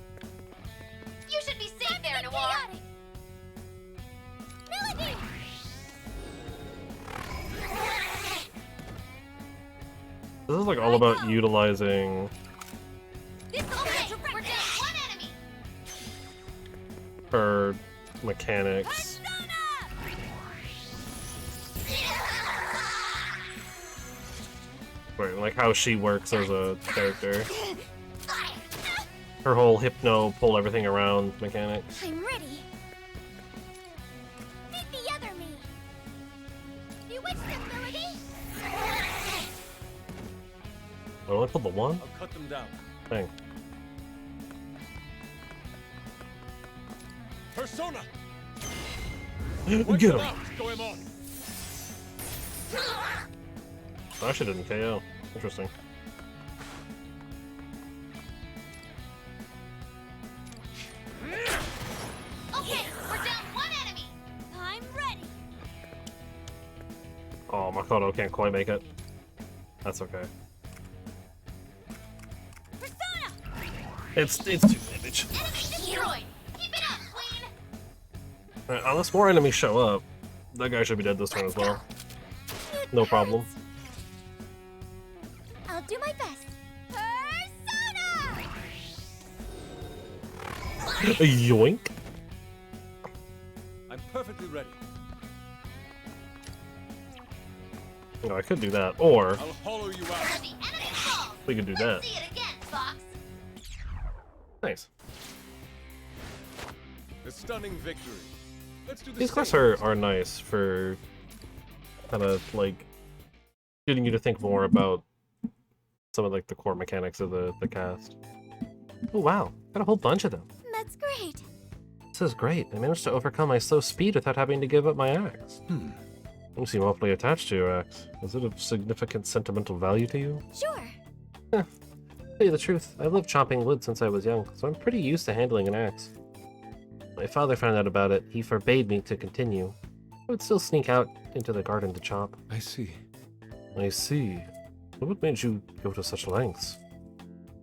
[SPEAKER 1] You should be safe there, Noir.
[SPEAKER 6] Chaotic. Melody.
[SPEAKER 2] This is like all about utilizing
[SPEAKER 6] This will
[SPEAKER 1] Okay, we're down one enemy.
[SPEAKER 2] her mechanics. Right, like how she works as a character. Her whole hypno, pull everything around mechanics.
[SPEAKER 6] I'm ready. Meet the other me. Bewitch them, Melody.
[SPEAKER 2] Oh, I pulled the one?
[SPEAKER 7] I'll cut them down.
[SPEAKER 2] Dang.
[SPEAKER 7] Persona!
[SPEAKER 2] Get
[SPEAKER 7] Wipe
[SPEAKER 2] him!
[SPEAKER 7] them out. Go him on.
[SPEAKER 2] I actually didn't KO. Interesting.
[SPEAKER 1] Okay, we're down one enemy.
[SPEAKER 6] I'm ready.
[SPEAKER 2] Oh, Makoto can't quite make it. That's okay.
[SPEAKER 6] Persona.
[SPEAKER 2] It's 2 damage.
[SPEAKER 1] Enemy destroyed. Keep it up, Queen.
[SPEAKER 2] Alright, unless more enemies show up, that guy should be dead this turn as well. No problem.
[SPEAKER 6] I'll do my best. Persona.
[SPEAKER 2] Yoink.
[SPEAKER 7] I'm perfectly ready.
[SPEAKER 2] No, I could do that, or
[SPEAKER 7] I'll hollow you out.
[SPEAKER 1] The enemy falls.
[SPEAKER 2] we could do
[SPEAKER 1] Let's
[SPEAKER 2] that.
[SPEAKER 1] see it again, Fox.
[SPEAKER 2] Nice.
[SPEAKER 7] A stunning victory. Let's do the
[SPEAKER 2] These
[SPEAKER 7] same.
[SPEAKER 2] quests are nice for kind of like getting you to think more about some of like the core mechanics of the cast. Oh wow, got a whole bunch of them.
[SPEAKER 6] That's great.
[SPEAKER 2] This is great. I managed to overcome my slow speed without having to give up my axe. You seem awfully attached to your axe. Is it of significant sentimental value to you?
[SPEAKER 6] Sure.
[SPEAKER 2] To tell you the truth, I've lived chopping wood since I was young, so I'm pretty used to handling an axe. My father found out about it. He forbade me to continue. I would still sneak out into the garden to chop.
[SPEAKER 7] I see.
[SPEAKER 2] I see. What made you go to such lengths?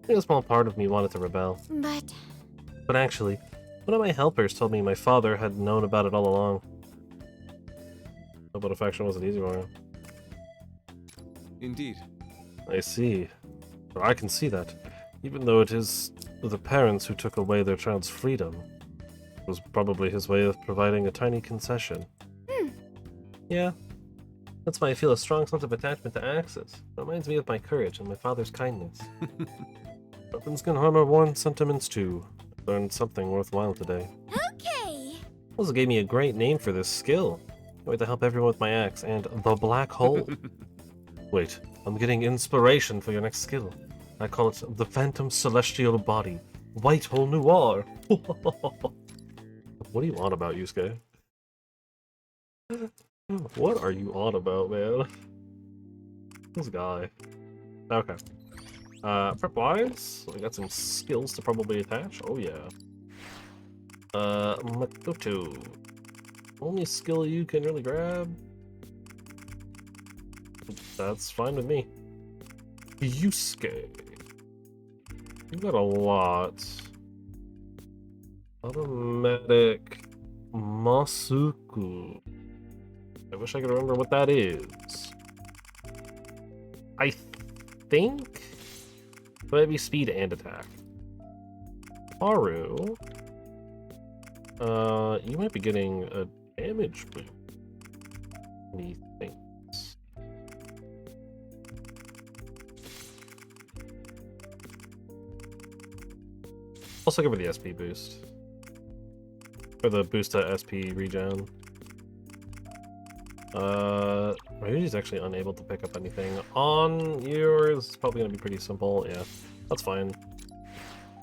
[SPEAKER 2] I think a small part of me wanted to rebel. But actually, one of my helpers told me my father had known about it all along. But affection wasn't easy for him.
[SPEAKER 7] Indeed.
[SPEAKER 2] I see. Well, I can see that. Even though it is the parents who took away their child's freedom, it was probably his way of providing a tiny concession. Yeah. That's why I feel a strong sense of attachment to axes. It reminds me of my courage and my father's kindness. Weapons can harbor warm sentiments too. I learned something worthwhile today.
[SPEAKER 6] Okay.
[SPEAKER 2] Also gave me a great name for this skill. Can't wait to help everyone with my axe and the black hole. Wait, I'm getting inspiration for your next skill. I call it the Phantom Celestial Body. White Hole Noir. What are you on about, Yusuke? What are you on about, man? This guy. Okay. Prep-wise, we got some skills to probably attach. Oh, yeah. Makoto. Only skill you can really grab. That's fine with me. Yusuke. You got a lot. Automatic Masuku. I wish I could remember what that is. I think it might be speed and attack. Haru. You might be getting a damage boost. Methinks. Also give her the SP boost. Or the boost to SP regen. Ryuji's actually unable to pick up anything. On yours, it's probably gonna be pretty simple. Yeah, that's fine.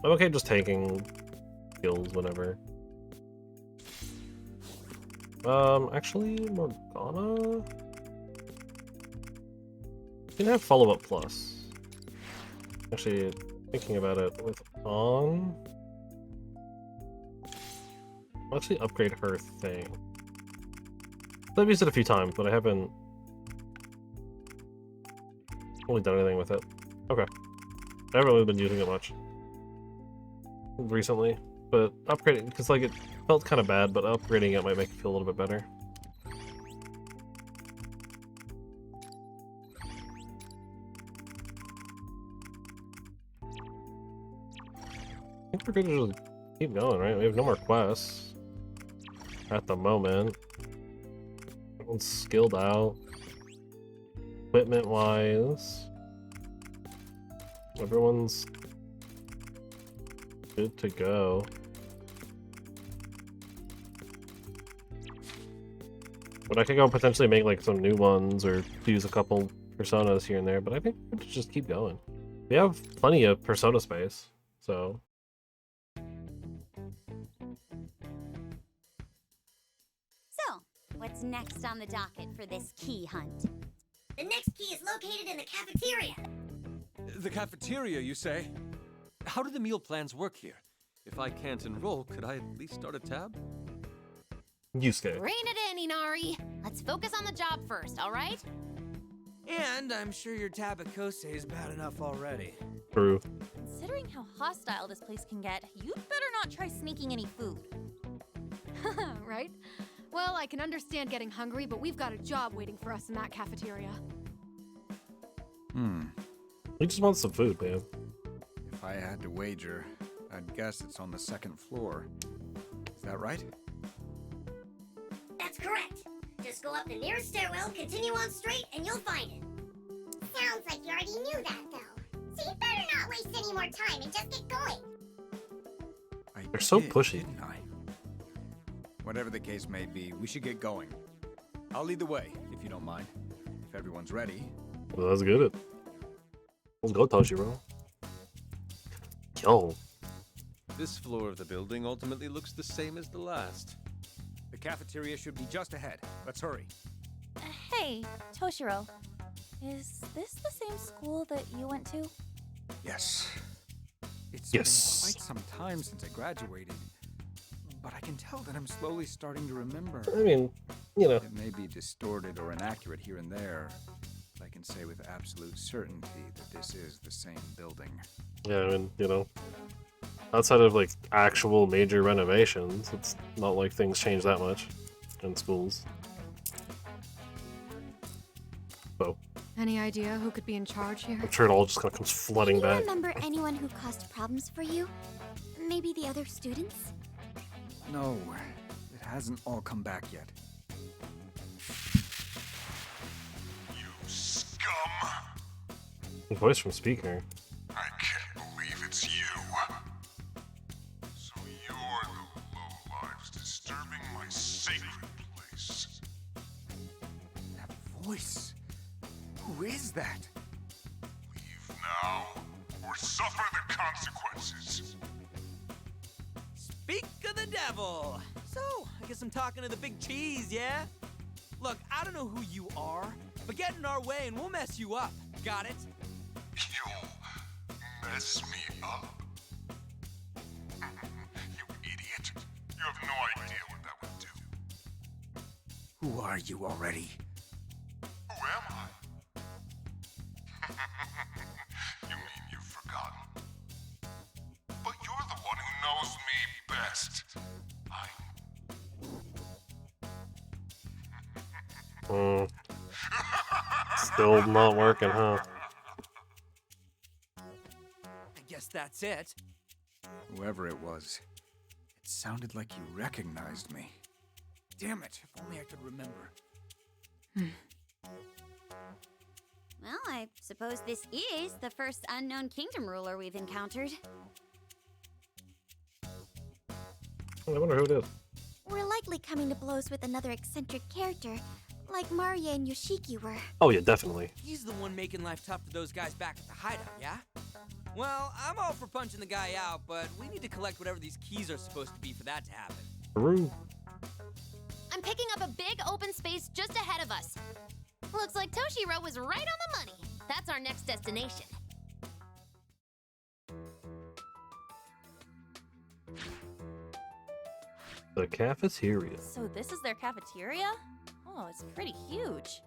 [SPEAKER 2] I'm okay just taking skills whenever. Actually, Morgana? You can have follow-up plus. Actually, thinking about it, with On... I'll actually upgrade her thing. I've used it a few times, but I haven't really done anything with it. Okay. I haven't really been using it much recently, but upgrading, because like it felt kind of bad, but upgrading it might make it feel a little bit better. I think we're good to just keep going, right? We have no more quests at the moment. Everyone's skilled out. Equipment wise, everyone's good to go. But I could go potentially make like some new ones or use a couple personas here and there, but I think we should just keep going. We have plenty of persona space, so.
[SPEAKER 4] So, what's next on the docket for this key hunt?
[SPEAKER 6] The next key is located in the cafeteria.
[SPEAKER 7] The cafeteria, you say? How do the meal plans work here? If I can't enroll, could I at least start a tab?
[SPEAKER 2] Yusuke.
[SPEAKER 1] Rein it in, Inari. Let's focus on the job first, all right?
[SPEAKER 3] And I'm sure your tabakose is bad enough already.
[SPEAKER 2] True.
[SPEAKER 10] Considering how hostile this place can get, you'd better not try sneaking any food.
[SPEAKER 8] Right? Well, I can understand getting hungry, but we've got a job waiting for us in that cafeteria.
[SPEAKER 2] We just want some food, man.
[SPEAKER 5] If I had to wager, I'd guess it's on the second floor. Is that right?
[SPEAKER 6] That's correct. Just go up the nearest stairwell, continue on straight, and you'll find it. Sounds like you already knew that, though. So you better not waste any more time and just get going.
[SPEAKER 2] They're so pushy.
[SPEAKER 5] Didn't I? Whatever the case may be, we should get going. I'll lead the way, if you don't mind. If everyone's ready.
[SPEAKER 2] Well, let's get it. Let's go, Toshiro. Yo.
[SPEAKER 7] This floor of the building ultimately looks the same as the last.
[SPEAKER 5] The cafeteria should be just ahead. Let's hurry.
[SPEAKER 10] Hey, Toshiro. Is this the same school that you went to?
[SPEAKER 5] Yes. It's
[SPEAKER 2] Yes.
[SPEAKER 5] been quite some time since I graduated, but I can tell that I'm slowly starting to remember.
[SPEAKER 2] I mean, you know,
[SPEAKER 5] It may be distorted or inaccurate here and there, but I can say with absolute certainty that this is the same building.
[SPEAKER 2] yeah, I mean, you know, outside of like actual major renovations, it's not like things change that much in schools. So
[SPEAKER 8] Any idea who could be in charge here?
[SPEAKER 2] I'm sure it all just kind of comes flooding
[SPEAKER 6] Do you
[SPEAKER 2] back.
[SPEAKER 6] remember anyone who caused problems for you? Maybe the other students?
[SPEAKER 5] No, it hasn't all come back yet.
[SPEAKER 11] You scum!
[SPEAKER 2] Voice from speaker.
[SPEAKER 11] I can't believe it's you. So you're the lowlifes disturbing my sacred place.
[SPEAKER 5] That voice. Who is that?
[SPEAKER 11] Leave now, or suffer the consequences.
[SPEAKER 3] Speak of the devil! So, I guess I'm talking to the big cheese, yeah? Look, I don't know who you are, but get in our way and we'll mess you up. Got it?
[SPEAKER 11] You'll mess me up. You idiot. You have no idea what that would do.
[SPEAKER 5] Who are you already?
[SPEAKER 11] Who am I? You mean you've forgotten? But you're the one who knows me best.
[SPEAKER 2] Still not working, huh?
[SPEAKER 3] I guess that's it.
[SPEAKER 5] Whoever it was, it sounded like you recognized me. Damn it, if only I could remember.
[SPEAKER 4] Well, I suppose this is the first unknown kingdom ruler we've encountered.
[SPEAKER 2] I wonder who it is.
[SPEAKER 6] We're likely coming to blows with another eccentric character, like Maria and Yoshiki were.
[SPEAKER 2] Oh yeah, definitely.
[SPEAKER 3] He's the one making life tough for those guys back at the hideout, yeah? Well, I'm all for punching the guy out, but we need to collect whatever these keys are supposed to be for that to happen.
[SPEAKER 2] True.
[SPEAKER 1] I'm picking up a big open space just ahead of us. Looks like Toshiro was right on the money. That's our next destination.
[SPEAKER 2] The cafeteria.
[SPEAKER 10] So this is their cafeteria? Oh, it's pretty huge.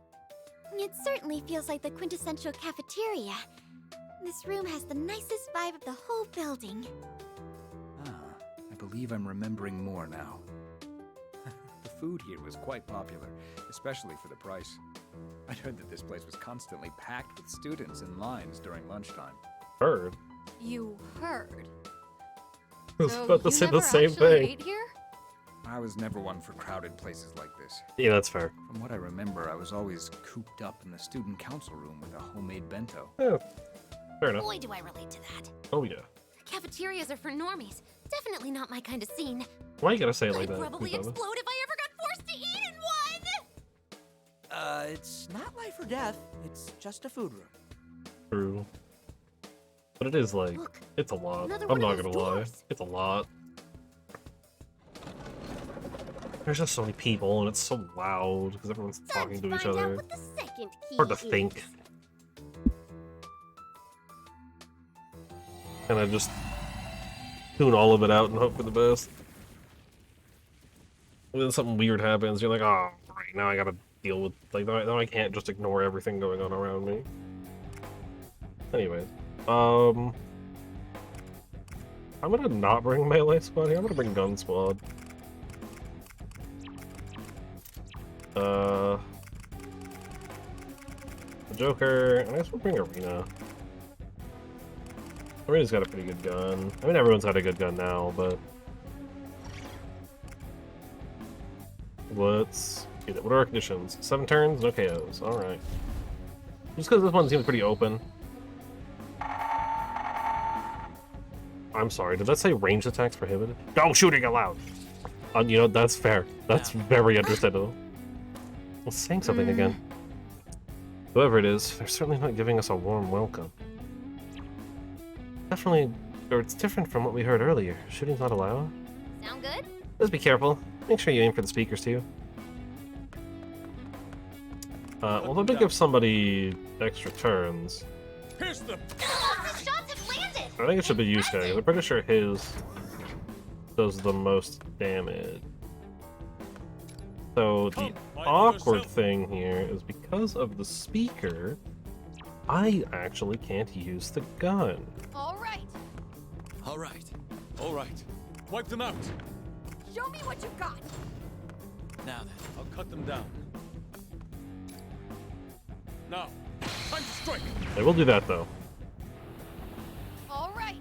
[SPEAKER 6] It certainly feels like the quintessential cafeteria. This room has the nicest vibe of the whole building.
[SPEAKER 5] Ah, I believe I'm remembering more now. The food here was quite popular, especially for the price. I'd heard that this place was constantly packed with students in lines during lunchtime.
[SPEAKER 2] Heard.
[SPEAKER 8] You heard.
[SPEAKER 2] I was
[SPEAKER 8] So
[SPEAKER 2] about to
[SPEAKER 8] you
[SPEAKER 2] say the
[SPEAKER 8] never
[SPEAKER 2] same
[SPEAKER 8] actually
[SPEAKER 2] thing.
[SPEAKER 8] ate here?
[SPEAKER 5] I was never one for crowded places like this.
[SPEAKER 2] Yeah, that's fair.
[SPEAKER 5] From what I remember, I was always cooped up in the student council room with a homemade bento.
[SPEAKER 2] Yeah, fair enough.
[SPEAKER 1] Boy, do I relate to that.
[SPEAKER 2] Oh yeah.
[SPEAKER 1] Cafeterias are for normies. Definitely not my kind of scene.
[SPEAKER 2] Why you gotta say it like
[SPEAKER 1] I'd
[SPEAKER 2] that?
[SPEAKER 1] probably
[SPEAKER 2] Isabella?
[SPEAKER 1] explode if I ever got forced to eat in one!
[SPEAKER 3] It's not life or death. It's just a food room.
[SPEAKER 2] True. But it is like,
[SPEAKER 6] Look,
[SPEAKER 2] it's a lot.
[SPEAKER 6] another
[SPEAKER 2] I'm
[SPEAKER 6] one of
[SPEAKER 2] not
[SPEAKER 6] those
[SPEAKER 2] gonna lie.
[SPEAKER 6] doors.
[SPEAKER 2] It's a lot. There's just so many people and it's so loud because everyone's
[SPEAKER 6] Time
[SPEAKER 2] talking
[SPEAKER 6] to
[SPEAKER 2] to each
[SPEAKER 6] find out
[SPEAKER 2] other.
[SPEAKER 6] what the second key
[SPEAKER 2] Hard to
[SPEAKER 6] is.
[SPEAKER 2] think. And I just tune all of it out and hope for the best. And then something weird happens, you're like, oh, right, now I gotta deal with, like, now I can't just ignore everything going on around me. Anyways, I'm gonna not bring melee squad here, I'm gonna bring gun squad. The Joker, and I guess we'll bring Arena. Arena's got a pretty good gun. I mean, everyone's got a good gun now, but let's get it. What are our conditions? 7 turns, no KOs. All right. Just because this one seems pretty open. I'm sorry. Did that say ranged attacks prohibited? Don't shooting aloud. You know, that's fair. That's very understandable. Well, saying something again. Whoever it is, they're certainly not giving us a warm welcome. Definitely Or it's different from what we heard earlier. Shooting's not allowed.
[SPEAKER 6] Sound good?
[SPEAKER 2] Just be careful. Make sure you aim for the speakers too. Well, if I give somebody extra turns,
[SPEAKER 11] Here's the.
[SPEAKER 6] Lots of shots have landed!
[SPEAKER 2] I think it should be Yusuke. I'm pretty sure his does the most damage. So the awkward thing here is because of the speaker, I actually can't use the gun.
[SPEAKER 8] All right.
[SPEAKER 7] All right. All right. Wipe them out.
[SPEAKER 8] Show me what you got.
[SPEAKER 7] Now then, I'll cut them down. Now, time to strike.
[SPEAKER 2] I will do that though.
[SPEAKER 8] All right.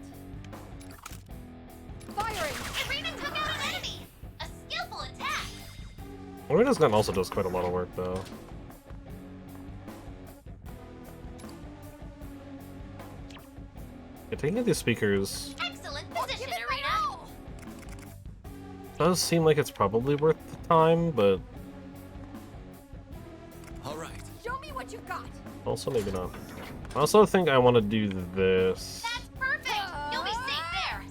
[SPEAKER 8] Firing.
[SPEAKER 6] Irina took out an enemy! A skillful attack!
[SPEAKER 2] Marina's gun also does quite a lot of work though. Yeah, taking out these speakers
[SPEAKER 6] Excellent position, Irina!
[SPEAKER 2] does seem like it's probably worth the time, but
[SPEAKER 7] All right.
[SPEAKER 8] Show me what you got.
[SPEAKER 2] also maybe not. I also think I want to do this.
[SPEAKER 6] That's perfect! You'll be safe there!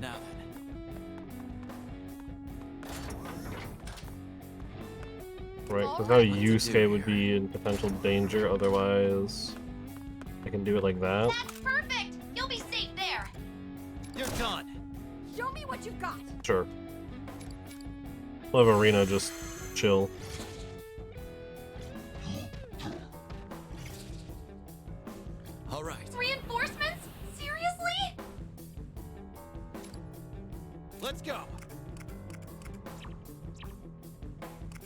[SPEAKER 7] Now then.
[SPEAKER 2] Right, because now Yusuke would be in potential danger otherwise. I can do it like that.
[SPEAKER 6] That's perfect! You'll be safe there!
[SPEAKER 3] You're done.
[SPEAKER 8] Show me what you got.
[SPEAKER 2] Sure. We'll have Arena just chill.
[SPEAKER 7] All right.
[SPEAKER 6] Reinforcements? Seriously?
[SPEAKER 3] Let's go.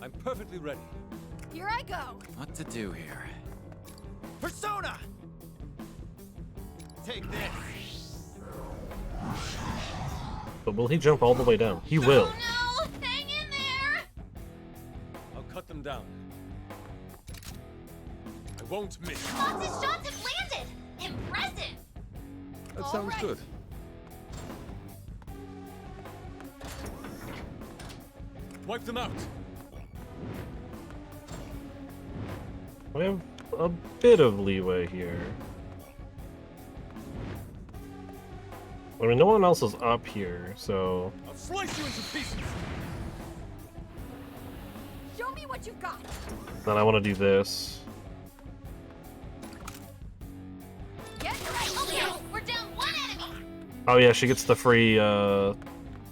[SPEAKER 7] I'm perfectly ready.
[SPEAKER 8] Here I go.
[SPEAKER 3] What to do here? Persona! Take this.
[SPEAKER 2] But will he jump all the way down? He will.
[SPEAKER 6] Oh no! Hang in there!
[SPEAKER 7] I'll cut them down. I won't miss.
[SPEAKER 6] Lots of shots have landed! Impressive!
[SPEAKER 7] That
[SPEAKER 8] All
[SPEAKER 7] sounds
[SPEAKER 8] right.
[SPEAKER 7] good. Wipe them out.
[SPEAKER 2] We have a bit of leeway here. I mean, no one else is up here, so...
[SPEAKER 7] I'll slice you into pieces.
[SPEAKER 8] Show me what you got.
[SPEAKER 2] Then I want to do this.
[SPEAKER 8] Get ready.
[SPEAKER 6] Okay, we're down one enemy!
[SPEAKER 2] Oh yeah, she gets the free,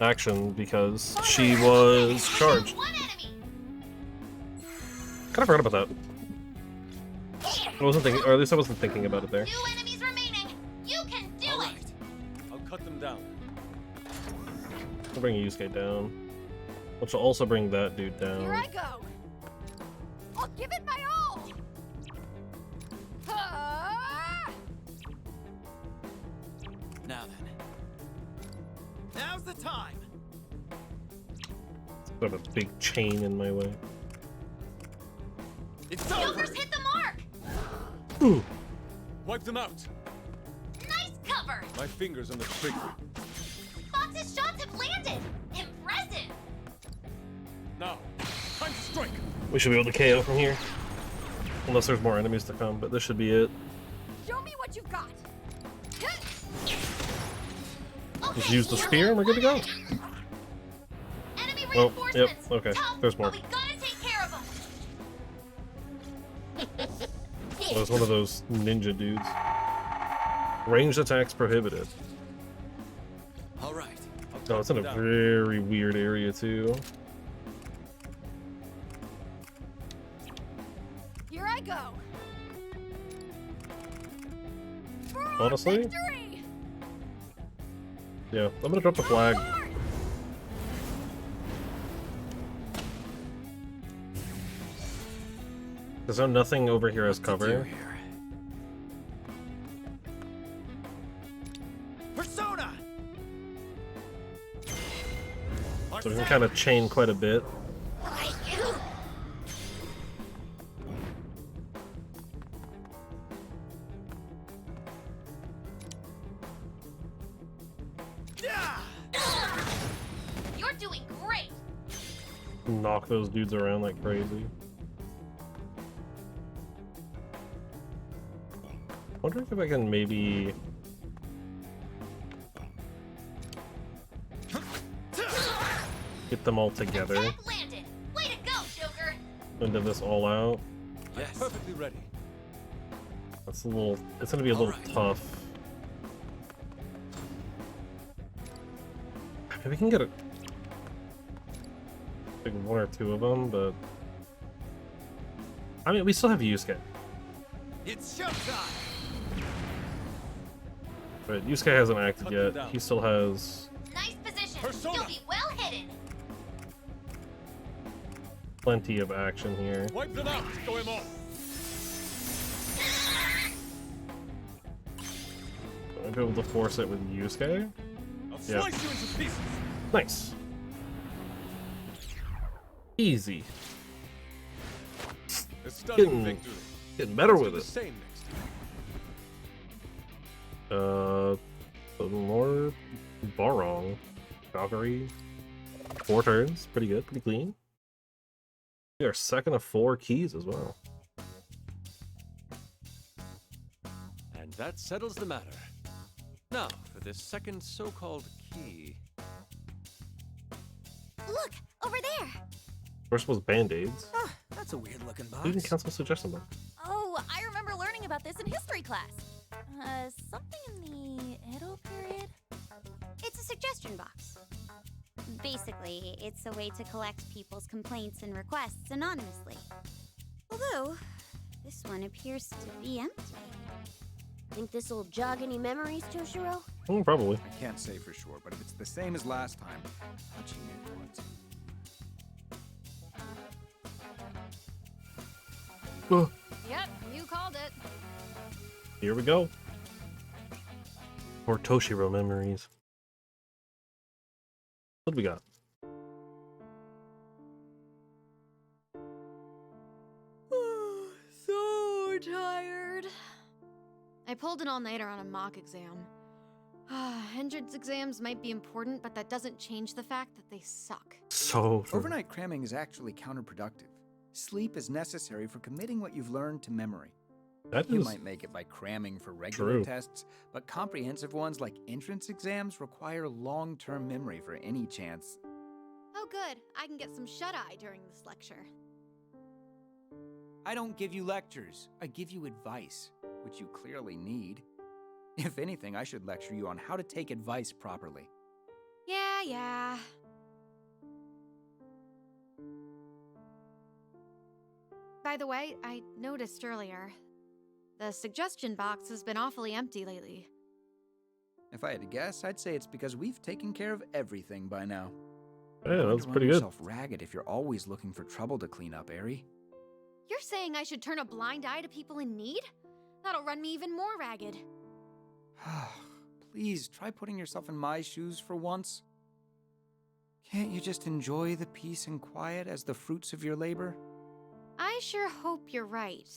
[SPEAKER 2] action because she was charged.
[SPEAKER 6] One enemy!
[SPEAKER 2] Kind of forgot about that. I wasn't thinking, or at least I wasn't thinking about it there.
[SPEAKER 6] 2 enemies remaining! You can do
[SPEAKER 7] All
[SPEAKER 6] it!
[SPEAKER 7] right. I'll cut them down.
[SPEAKER 2] We'll bring Yusuke down. Which will also bring that dude
[SPEAKER 8] Here
[SPEAKER 2] down.
[SPEAKER 8] I go. I'll give it my all.
[SPEAKER 3] Now then. Now's the time.
[SPEAKER 2] I have a big chain in my way.
[SPEAKER 3] It's over.
[SPEAKER 6] Joker's hit the mark!
[SPEAKER 2] Ooh.
[SPEAKER 7] Wipe them out.
[SPEAKER 6] Nice cover!
[SPEAKER 7] My fingers on the trigger.
[SPEAKER 6] Lots of shots have landed! Impressive!
[SPEAKER 7] Now, time to strike.
[SPEAKER 2] We should be able to KO from here. Unless there's more enemies to come, but this should be it.
[SPEAKER 8] Show me what you've got.
[SPEAKER 2] Just use the spear and we're good to go.
[SPEAKER 6] Enemy
[SPEAKER 2] Oh, yep,
[SPEAKER 6] reinforcements!
[SPEAKER 2] okay,
[SPEAKER 6] Tough,
[SPEAKER 2] there's more.
[SPEAKER 6] but we gotta take care of them!
[SPEAKER 2] Well, it's one of those ninja dudes. Ranged attacks prohibited.
[SPEAKER 7] All right. I'll
[SPEAKER 2] No,
[SPEAKER 7] cut
[SPEAKER 2] it's in a
[SPEAKER 7] them down.
[SPEAKER 2] very weird area too.
[SPEAKER 8] Here I go. For our
[SPEAKER 2] Honestly?
[SPEAKER 8] victory!
[SPEAKER 2] Yeah, I'm gonna drop the flag.
[SPEAKER 8] Forward!
[SPEAKER 2] There's nothing over here as
[SPEAKER 3] What to do
[SPEAKER 2] cover.
[SPEAKER 3] here? Persona!
[SPEAKER 2] So we can kind of chain quite a bit.
[SPEAKER 6] You're doing great!
[SPEAKER 2] Knock those dudes around like crazy. Wondering if I can maybe Get them all together.
[SPEAKER 1] Attack landed. Way to go, Joker.
[SPEAKER 2] Into this all out.
[SPEAKER 7] Yes. Perfectly ready.
[SPEAKER 2] That's a little. It's gonna be a little tough. Maybe we can get a like one or two of them, but I mean, we still have Yusuke.
[SPEAKER 3] It's showtime.
[SPEAKER 2] But Yusuke hasn't acted
[SPEAKER 7] Cut them
[SPEAKER 2] yet.
[SPEAKER 7] down.
[SPEAKER 2] He still has
[SPEAKER 1] Nice position.
[SPEAKER 7] Persona.
[SPEAKER 1] You'll be well hidden.
[SPEAKER 2] plenty of action here.
[SPEAKER 7] Wipe them out. Throw him off.
[SPEAKER 2] I'll be able to force it with Yusuke.
[SPEAKER 7] I'll
[SPEAKER 2] Yeah.
[SPEAKER 7] slice you into pieces.
[SPEAKER 2] Nice. Easy.
[SPEAKER 7] A stunning
[SPEAKER 2] Getting-
[SPEAKER 7] victory.
[SPEAKER 2] Getting better
[SPEAKER 7] Let's do
[SPEAKER 2] with
[SPEAKER 7] the
[SPEAKER 2] it.
[SPEAKER 7] same next time.
[SPEAKER 2] Some more Barong. Valkyrie. 4 turns. Pretty good. Pretty clean. We are second of 4 keys as well.
[SPEAKER 7] And that settles the matter. Now, for this second so-called key.
[SPEAKER 4] Look, over there.
[SPEAKER 2] First was Band-Aids.
[SPEAKER 3] Ah, that's a weird looking box.
[SPEAKER 2] You can cancel suggestion box.
[SPEAKER 10] Oh, I remember learning about this in history class. Something in the Edo period?
[SPEAKER 4] It's a suggestion box. Basically, it's a way to collect people's complaints and requests anonymously. Although, this one appears to be empty.
[SPEAKER 6] Think this'll jog any memories, Toshiro?
[SPEAKER 2] Probably.
[SPEAKER 5] I can't say for sure, but if it's the same as last time, touching it once.
[SPEAKER 8] Yep, you called it.
[SPEAKER 2] Here we go. More Toshiro memories. What do we got?
[SPEAKER 8] So tired. I pulled an all-nighter on a mock exam. Entrance exams might be important, but that doesn't change the fact that they suck.
[SPEAKER 2] So
[SPEAKER 5] Overnight cramming is actually counterproductive. Sleep is necessary for committing what you've learned to memory.
[SPEAKER 2] that
[SPEAKER 5] You
[SPEAKER 2] is
[SPEAKER 5] might make it by cramming for regular
[SPEAKER 2] true.
[SPEAKER 5] tests, but comprehensive ones like entrance exams require long-term memory for any chance.
[SPEAKER 8] Oh good, I can get some shut-eye during this lecture.
[SPEAKER 5] I don't give you lectures. I give you advice, which you clearly need. If anything, I should lecture you on how to take advice properly.
[SPEAKER 8] Yeah. By the way, I noticed earlier, the suggestion box has been awfully empty lately.
[SPEAKER 5] If I had to guess, I'd say it's because we've taken care of everything by now.
[SPEAKER 2] Yeah,
[SPEAKER 5] You're going
[SPEAKER 2] that's
[SPEAKER 5] to run
[SPEAKER 2] pretty good.
[SPEAKER 5] yourself ragged if you're always looking for trouble to clean up, Aerie.
[SPEAKER 8] You're saying I should turn a blind eye to people in need? That'll run me even more ragged.
[SPEAKER 5] Please, try putting yourself in my shoes for once. Can't you just enjoy the peace and quiet as the fruits of your labor?
[SPEAKER 8] I sure hope you're right.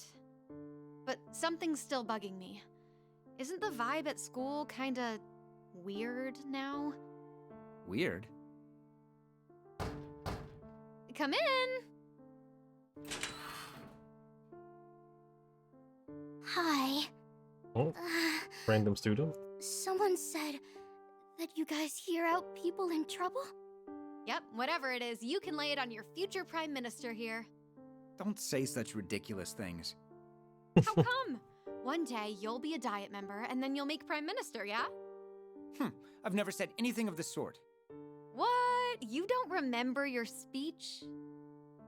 [SPEAKER 8] But something's still bugging me. Isn't the vibe at school kinda weird now?
[SPEAKER 5] Weird.
[SPEAKER 8] Come in!
[SPEAKER 6] Hi.
[SPEAKER 2] Oh, random student.
[SPEAKER 6] Someone said that you guys hear out people in trouble?
[SPEAKER 8] Yep, whatever it is, you can lay it on your future prime minister here.
[SPEAKER 5] Don't say such ridiculous things.
[SPEAKER 8] How come? One day you'll be a Diet member, and then you'll make prime minister, yeah?
[SPEAKER 5] I've never said anything of the sort.
[SPEAKER 8] What? You don't remember your speech?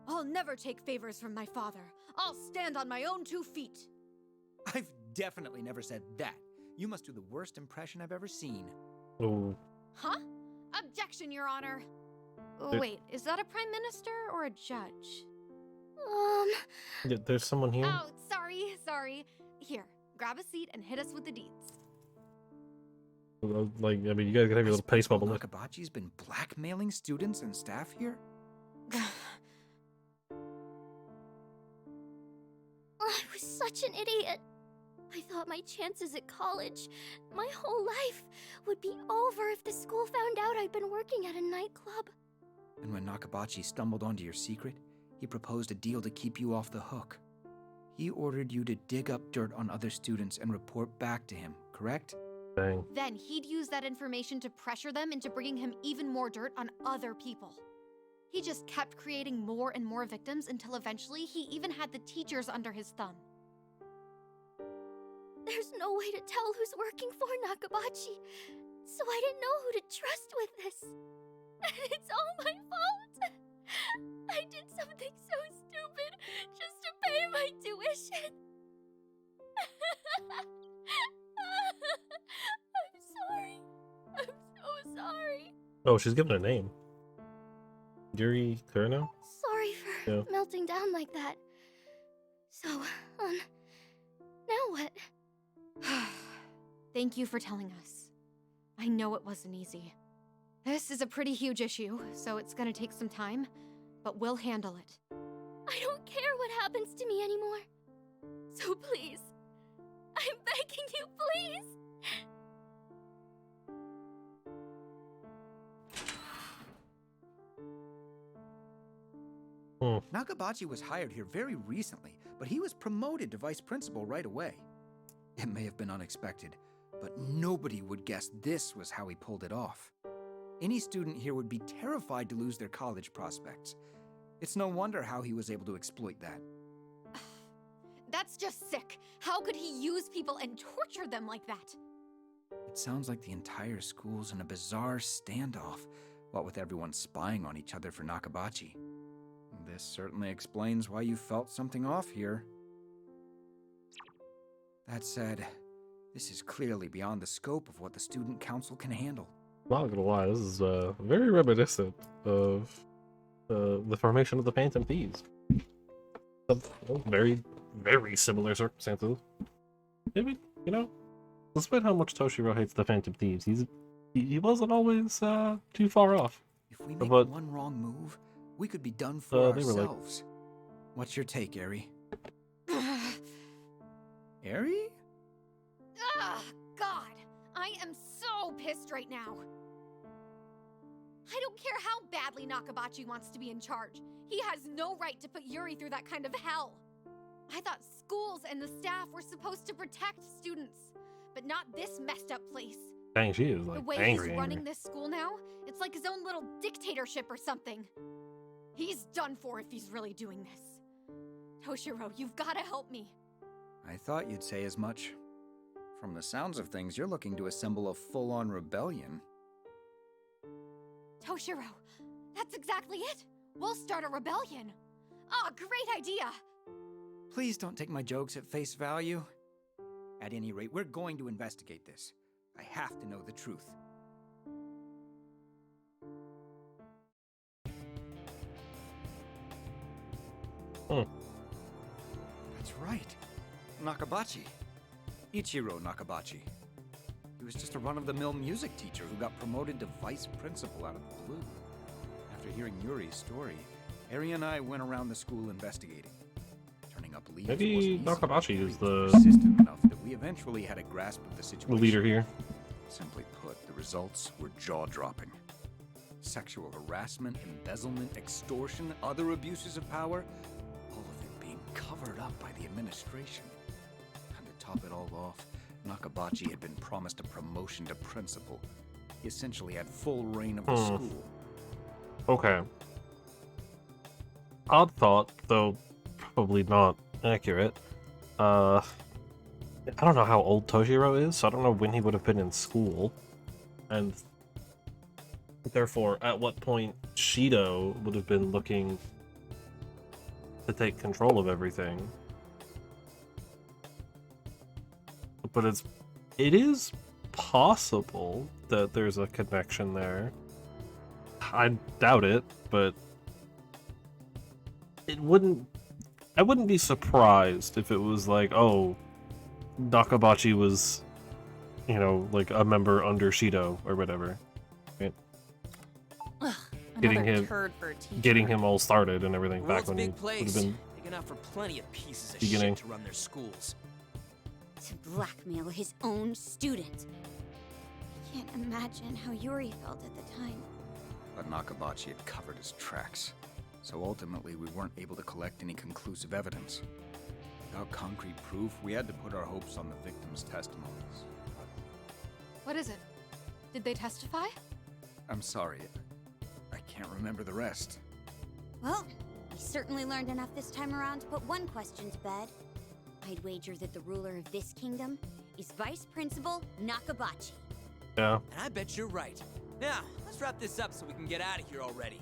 [SPEAKER 8] I'll never take favors from my father. I'll stand on my own 2 feet.
[SPEAKER 5] I've definitely never said that. You must do the worst impression I've ever seen.
[SPEAKER 2] Oh,
[SPEAKER 8] Huh? Objection, Your Honor.
[SPEAKER 2] There-
[SPEAKER 8] Wait, is that a prime minister or a judge?
[SPEAKER 2] there's someone here.
[SPEAKER 8] Oh, sorry. Here, grab a seat and hit us with the deeds.
[SPEAKER 2] Like, I mean, you guys gotta have your little pace bubble.
[SPEAKER 5] Nakabachi's been blackmailing students and staff here?
[SPEAKER 6] I was such an idiot. I thought my chances at college, my whole life, would be over if the school found out I'd been working at a nightclub.
[SPEAKER 5] And when Nakabachi stumbled onto your secret, he proposed a deal to keep you off the hook. He ordered you to dig up dirt on other students and report back to him, correct?
[SPEAKER 2] Dang.
[SPEAKER 8] Then he'd use that information to pressure them into bringing him even more dirt on other people. He just kept creating more and more victims until eventually he even had the teachers under his thumb.
[SPEAKER 6] There's no way to tell who's working for Nakabachi, so I didn't know who to trust with this. It's all my fault. I did something so stupid just to pay my tuition. I'm sorry. I'm so sorry.
[SPEAKER 2] Oh, she's given a name. Yuri Kurno?
[SPEAKER 6] Sorry for melting down like that. So, now what?
[SPEAKER 8] Thank you for telling us. I know it wasn't easy. This is a pretty huge issue, so it's gonna take some time, but we'll handle it.
[SPEAKER 6] I don't care what happens to me anymore. So please, I'm begging you, please.
[SPEAKER 5] Nakabachi was hired here very recently, but he was promoted to vice principal right away. It may have been unexpected, but nobody would guess this was how he pulled it off. Any student here would be terrified to lose their college prospects. It's no wonder how he was able to exploit that.
[SPEAKER 8] That's just sick. How could he use people and torture them like that?
[SPEAKER 5] It sounds like the entire school's in a bizarre standoff, what with everyone spying on each other for Nakabachi. This certainly explains why you felt something off here. That said, this is clearly beyond the scope of what the student council can handle.
[SPEAKER 2] Not gonna lie, this is very reminiscent of the formation of the Phantom Thieves. Very, very similar circumstances. Maybe, despite how much Toshiro hates the Phantom Thieves, he wasn't always too far off.
[SPEAKER 5] If we make one wrong move, we could be done for ourselves. What's your take, Eri? Eri?
[SPEAKER 8] Ah, God! I am so pissed right now. I don't care how badly Nakabachi wants to be in charge. He has no right to put Yuri through that kind of hell. I thought schools and the staff were supposed to protect students, but not this messed up place.
[SPEAKER 2] Dang, she is like
[SPEAKER 8] the way
[SPEAKER 2] angry.
[SPEAKER 8] He's running this school now, it's like his own little dictatorship or something. He's done for if he's really doing this. Toshiro, you've got to help me.
[SPEAKER 5] I thought you'd say as much. From the sounds of things, you're looking to assemble a full-on rebellion.
[SPEAKER 8] Toshiro, that's exactly it. We'll start a rebellion. Ah, great idea.
[SPEAKER 5] Please don't take my jokes at face value. At any rate, we're going to investigate this. I have to know the truth. That's right. Nakabachi. Ichiro Nakabachi. He was just a run-of-the-mill music teacher who got promoted to vice principal out of the blue. After hearing Yuri's story, Eri and I went around the school investigating. Turning up leads
[SPEAKER 2] Maybe
[SPEAKER 5] wasn't easy.
[SPEAKER 2] Nakabachi is the
[SPEAKER 5] persistent enough that we eventually had a grasp of the situation.
[SPEAKER 2] leader here.
[SPEAKER 5] Simply put, the results were jaw-dropping. Sexual harassment, embezzlement, extortion, other abuses of power, all of it being covered up by the administration. And to top it all off, Nakabachi had been promised a promotion to principal. He essentially had full reign of the school.
[SPEAKER 2] Okay. Odd thought, though probably not accurate. I don't know how old Toshiro is, so I don't know when he would have been in school. And therefore, at what point Shido would have been looking to take control of everything. But it is possible that there's a connection there. I doubt it, but I wouldn't be surprised if it was like, oh, Nakabachi was, like a member under Shido or whatever. Right?
[SPEAKER 10] Ugh,
[SPEAKER 2] Getting him all started and everything back
[SPEAKER 3] World's
[SPEAKER 2] when he
[SPEAKER 3] big
[SPEAKER 2] would have
[SPEAKER 3] place.
[SPEAKER 2] been
[SPEAKER 3] Big enough for plenty of pieces of
[SPEAKER 2] beginning.
[SPEAKER 3] shit to run their schools.
[SPEAKER 4] To blackmail his own student. I can't imagine how Yuri felt at the time.
[SPEAKER 5] But Nakabachi had covered his tracks, so ultimately we weren't able to collect any conclusive evidence. Without concrete proof, we had to put our hopes on the victims' testimonies.
[SPEAKER 8] What is it? Did they testify?
[SPEAKER 5] I'm sorry, I can't remember the rest.
[SPEAKER 4] Well, we certainly learned enough this time around to put one question to bed. I'd wager that the ruler of this kingdom is Vice Principal Nakabachi.
[SPEAKER 2] Yeah.
[SPEAKER 3] And I bet you're right. Now, let's wrap this up so we can get out of here already.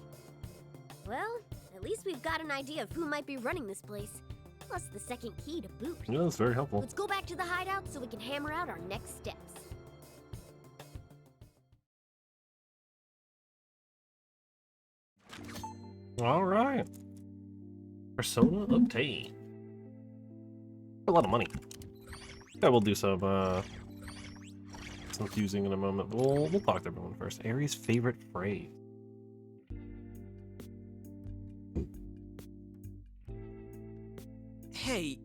[SPEAKER 6] Well, at least we've got an idea of who might be running this place. Plus the second key to boot.
[SPEAKER 2] Yeah, that's very helpful.
[SPEAKER 6] Let's go back to the hideout so we can hammer out our next steps.
[SPEAKER 2] All right. Persona obtained. A lot of money. Yeah, we'll do some fusing in a moment. We'll talk to everyone first. Aries' favorite phrase.
[SPEAKER 3] Hey,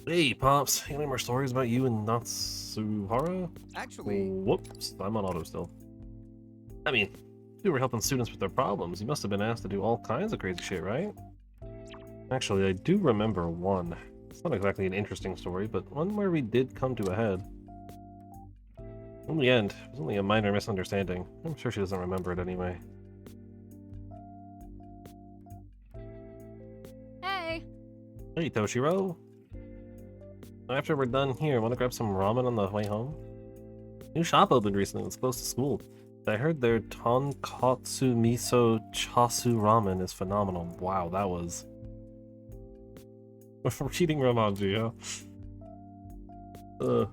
[SPEAKER 2] Hey, Pops. Any more stories about you and Natsuhara?
[SPEAKER 5] Actually,
[SPEAKER 2] Whoops. I'm on auto still. I mean, you were helping students with their problems. You must have been asked to do all kinds of crazy shit, right? Actually, I do remember one. It's not exactly an interesting story, but one where we did come to a head. In the end, it was only a minor misunderstanding. I'm sure she doesn't remember it anyway.
[SPEAKER 8] Hey!
[SPEAKER 2] Hey, Toshiro. After we're done here, want to grab some ramen on the way home? New shop opened recently that's close to school. I heard their tonkatsu miso chasu ramen is phenomenal. Wow, that was... We're reading Romanji, huh?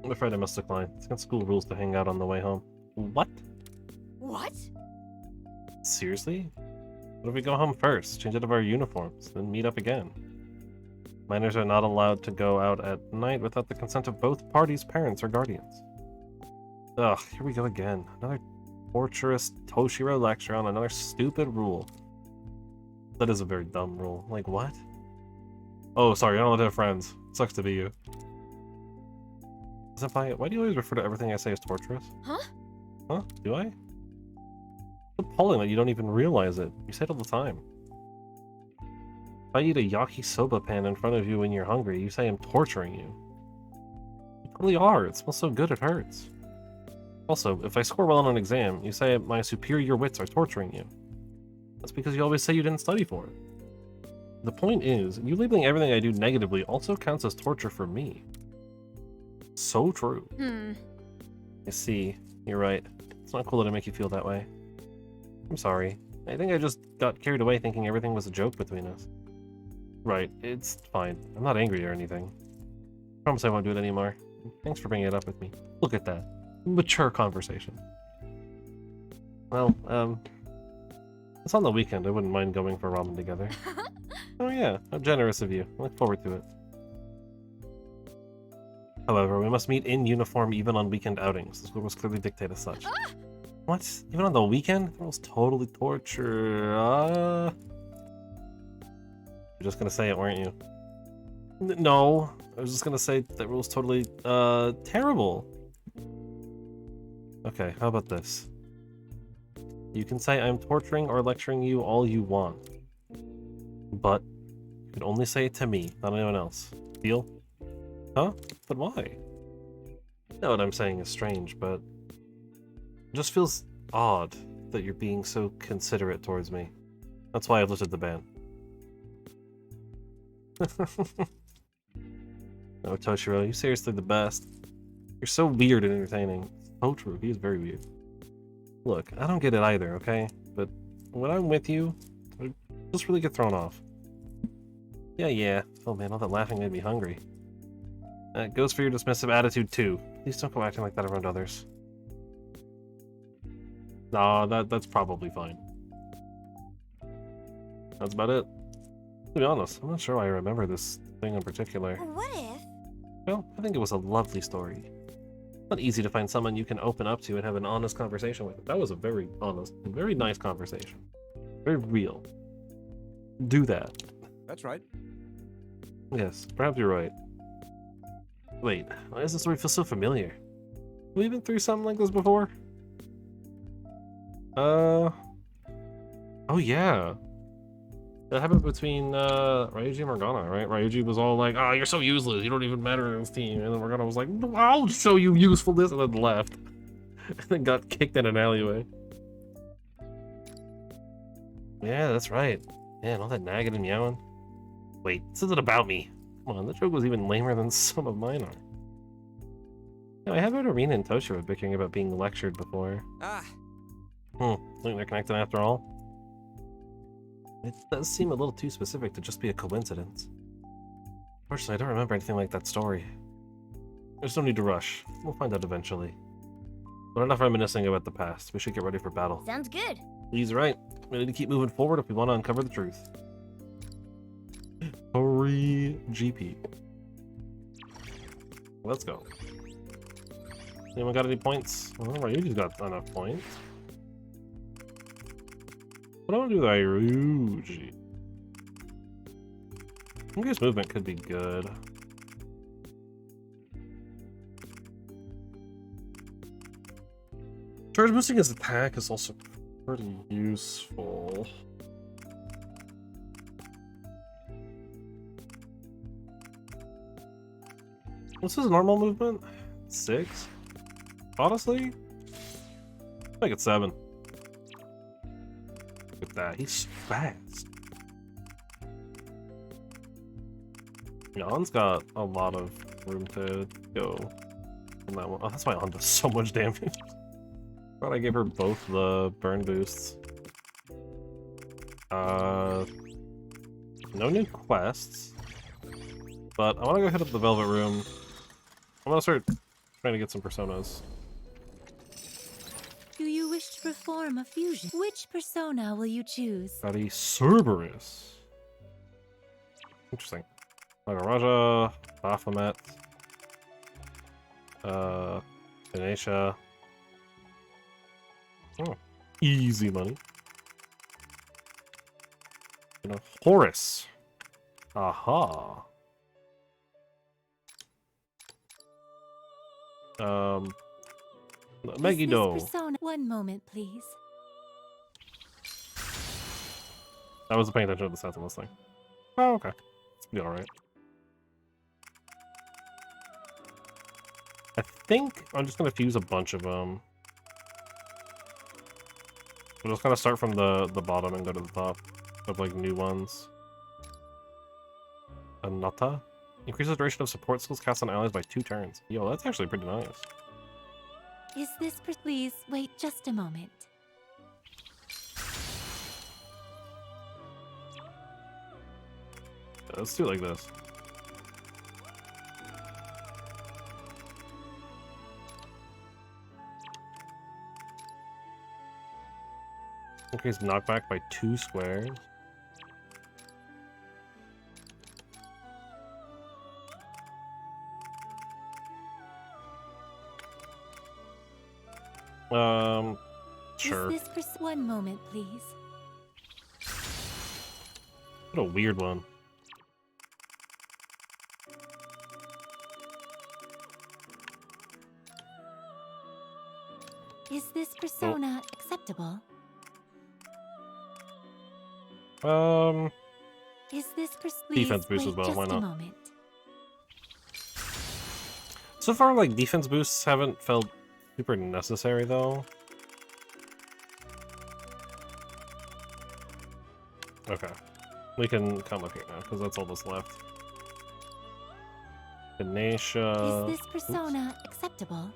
[SPEAKER 2] I'm afraid I must decline. It's against school rules to hang out on the way home. What?
[SPEAKER 3] what?
[SPEAKER 2] Seriously? What if we go home first, change out of our uniforms, then meet up again? Minors are not allowed to go out at night without the consent of both parties' parents or guardians. Ugh, here we go again. Another torturous Toshiro lecture on another stupid rule. That is a very dumb rule. Like, what? Oh, sorry, I don't want to have friends. Sucks to be you. Senpai, why do you always refer to everything I say as torturous?
[SPEAKER 8] Huh?
[SPEAKER 2] Huh? Do I? It's appalling that you don't even realize it. You say it all the time. If I eat a yakisoba pan in front of you when you're hungry, you say I'm torturing you. You probably are. It smells so good it hurts. Also, if I score well on an exam, you say my superior wits are torturing you. That's because you always say you didn't study for it. The point is, you labeling everything I do negatively also counts as torture for me. So true. I see. You're right. It's not cool that I make you feel that way. I'm sorry. I think I just got carried away thinking everything was a joke between us. Right. It's fine. I'm not angry or anything. I promise I won't do it anymore. Thanks for bringing it up with me. Look at that. Mature conversation. Well, it's on the weekend. I wouldn't mind going for ramen together. Oh yeah, how generous of you. I look forward to it. However, we must meet in uniform even on weekend outings. The school rules clearly dictate as such. What? Even on the weekend? The rules totally torture. You're just gonna say it, weren't you? No, I was just gonna say that rule's totally, terrible. Okay, how about this? You can say I'm torturing or lecturing you all you want. But you can only say it to me, not anyone else. Deal? Huh? But why? I know what I'm saying is strange, but it just feels odd that you're being so considerate towards me. That's why I've lifted the ban. Oh, Toshiro, you're seriously the best. You're so weird and entertaining. So true, he is very weird. Look, I don't get it either, okay? But when I'm with you, I just really get thrown off. Yeah. Oh man, all that laughing made me hungry. It goes for your dismissive attitude too. Please don't go acting like that around others. Nah, that's probably fine. That's about it. To be honest, I'm not sure why I remember this thing in particular.
[SPEAKER 4] What if?
[SPEAKER 2] Well, I think it was a lovely story. Not easy to find someone you can open up to and have an honest conversation with. That was a very honest and very nice conversation. Very real. Do that.
[SPEAKER 5] That's right.
[SPEAKER 2] Yes, perhaps you're right. Wait, why does this story feel so familiar? Have we been through something like this before? Oh yeah. That happened between Ryuji and Morgana, right? Ryuji was all like, "Oh, you're so useless. You don't even matter in this team." And then Morgana was like, "No, I'll show you usefulness," and then left. And then got kicked in an alleyway. Yeah, that's right. Man, all that nagging and meowing. Wait, this isn't about me. Come on, that joke was even lamer than some of mine are. Yeah, I have heard Arena and Toshiro bickering about being lectured before.
[SPEAKER 3] Ah,
[SPEAKER 2] Think they're connected after all? It does seem a little too specific to just be a coincidence. Unfortunately, I don't remember anything like that story. There's no need to rush. We'll find out eventually. But enough reminiscing about the past. We should get ready for battle.
[SPEAKER 6] Sounds good.
[SPEAKER 2] He's right. We need to keep moving forward if we want to uncover the truth. Hurry, GP. Let's go. Anyone got any points? Oh, Ryuji's got enough points. What do I want to do with Ryuji? I guess movement could be good. Charge boosting his attack is also pretty useful. What's his normal movement? 6? Honestly? I think it's 7. Look at that, he's fast. Jan's got a lot of room to go in that one. Oh, that's why An does so much damage. Thought I gave her both the burn boosts. No new quests. But I want to go hit up the Velvet Room. I'm gonna start trying to get some personas.
[SPEAKER 9] Do you wish to perform a fusion? Which persona will you choose?
[SPEAKER 2] Got a Cerberus. Interesting. Nagaraja, Baphomet, Ganesha. Oh, easy money. You know, Horus. Aha. Megiddo.
[SPEAKER 9] Persona. One moment, please.
[SPEAKER 2] I wasn't paying attention to the stats on this thing. Oh, okay. It's be alright. I think I'm just gonna fuse a bunch of them. I'm just gonna start from the bottom and go to the top of like new ones. Anata increases duration of support skills cast on allies by 2 turns. Yo, that's actually pretty nice.
[SPEAKER 9] Is this please wait just a moment.
[SPEAKER 2] Let's do it like this. Increase knockback by 2 squares. Sure.
[SPEAKER 9] Is this one moment, please.
[SPEAKER 2] What a weird one.
[SPEAKER 9] Is this persona acceptable? Is this
[SPEAKER 2] defense boost as well,
[SPEAKER 9] just
[SPEAKER 2] why not?
[SPEAKER 9] A moment.
[SPEAKER 2] So far, like, defense boosts haven't felt super necessary, though. Okay. We can come up here now, because that's all that's left. Ganesha...
[SPEAKER 9] Is this persona acceptable?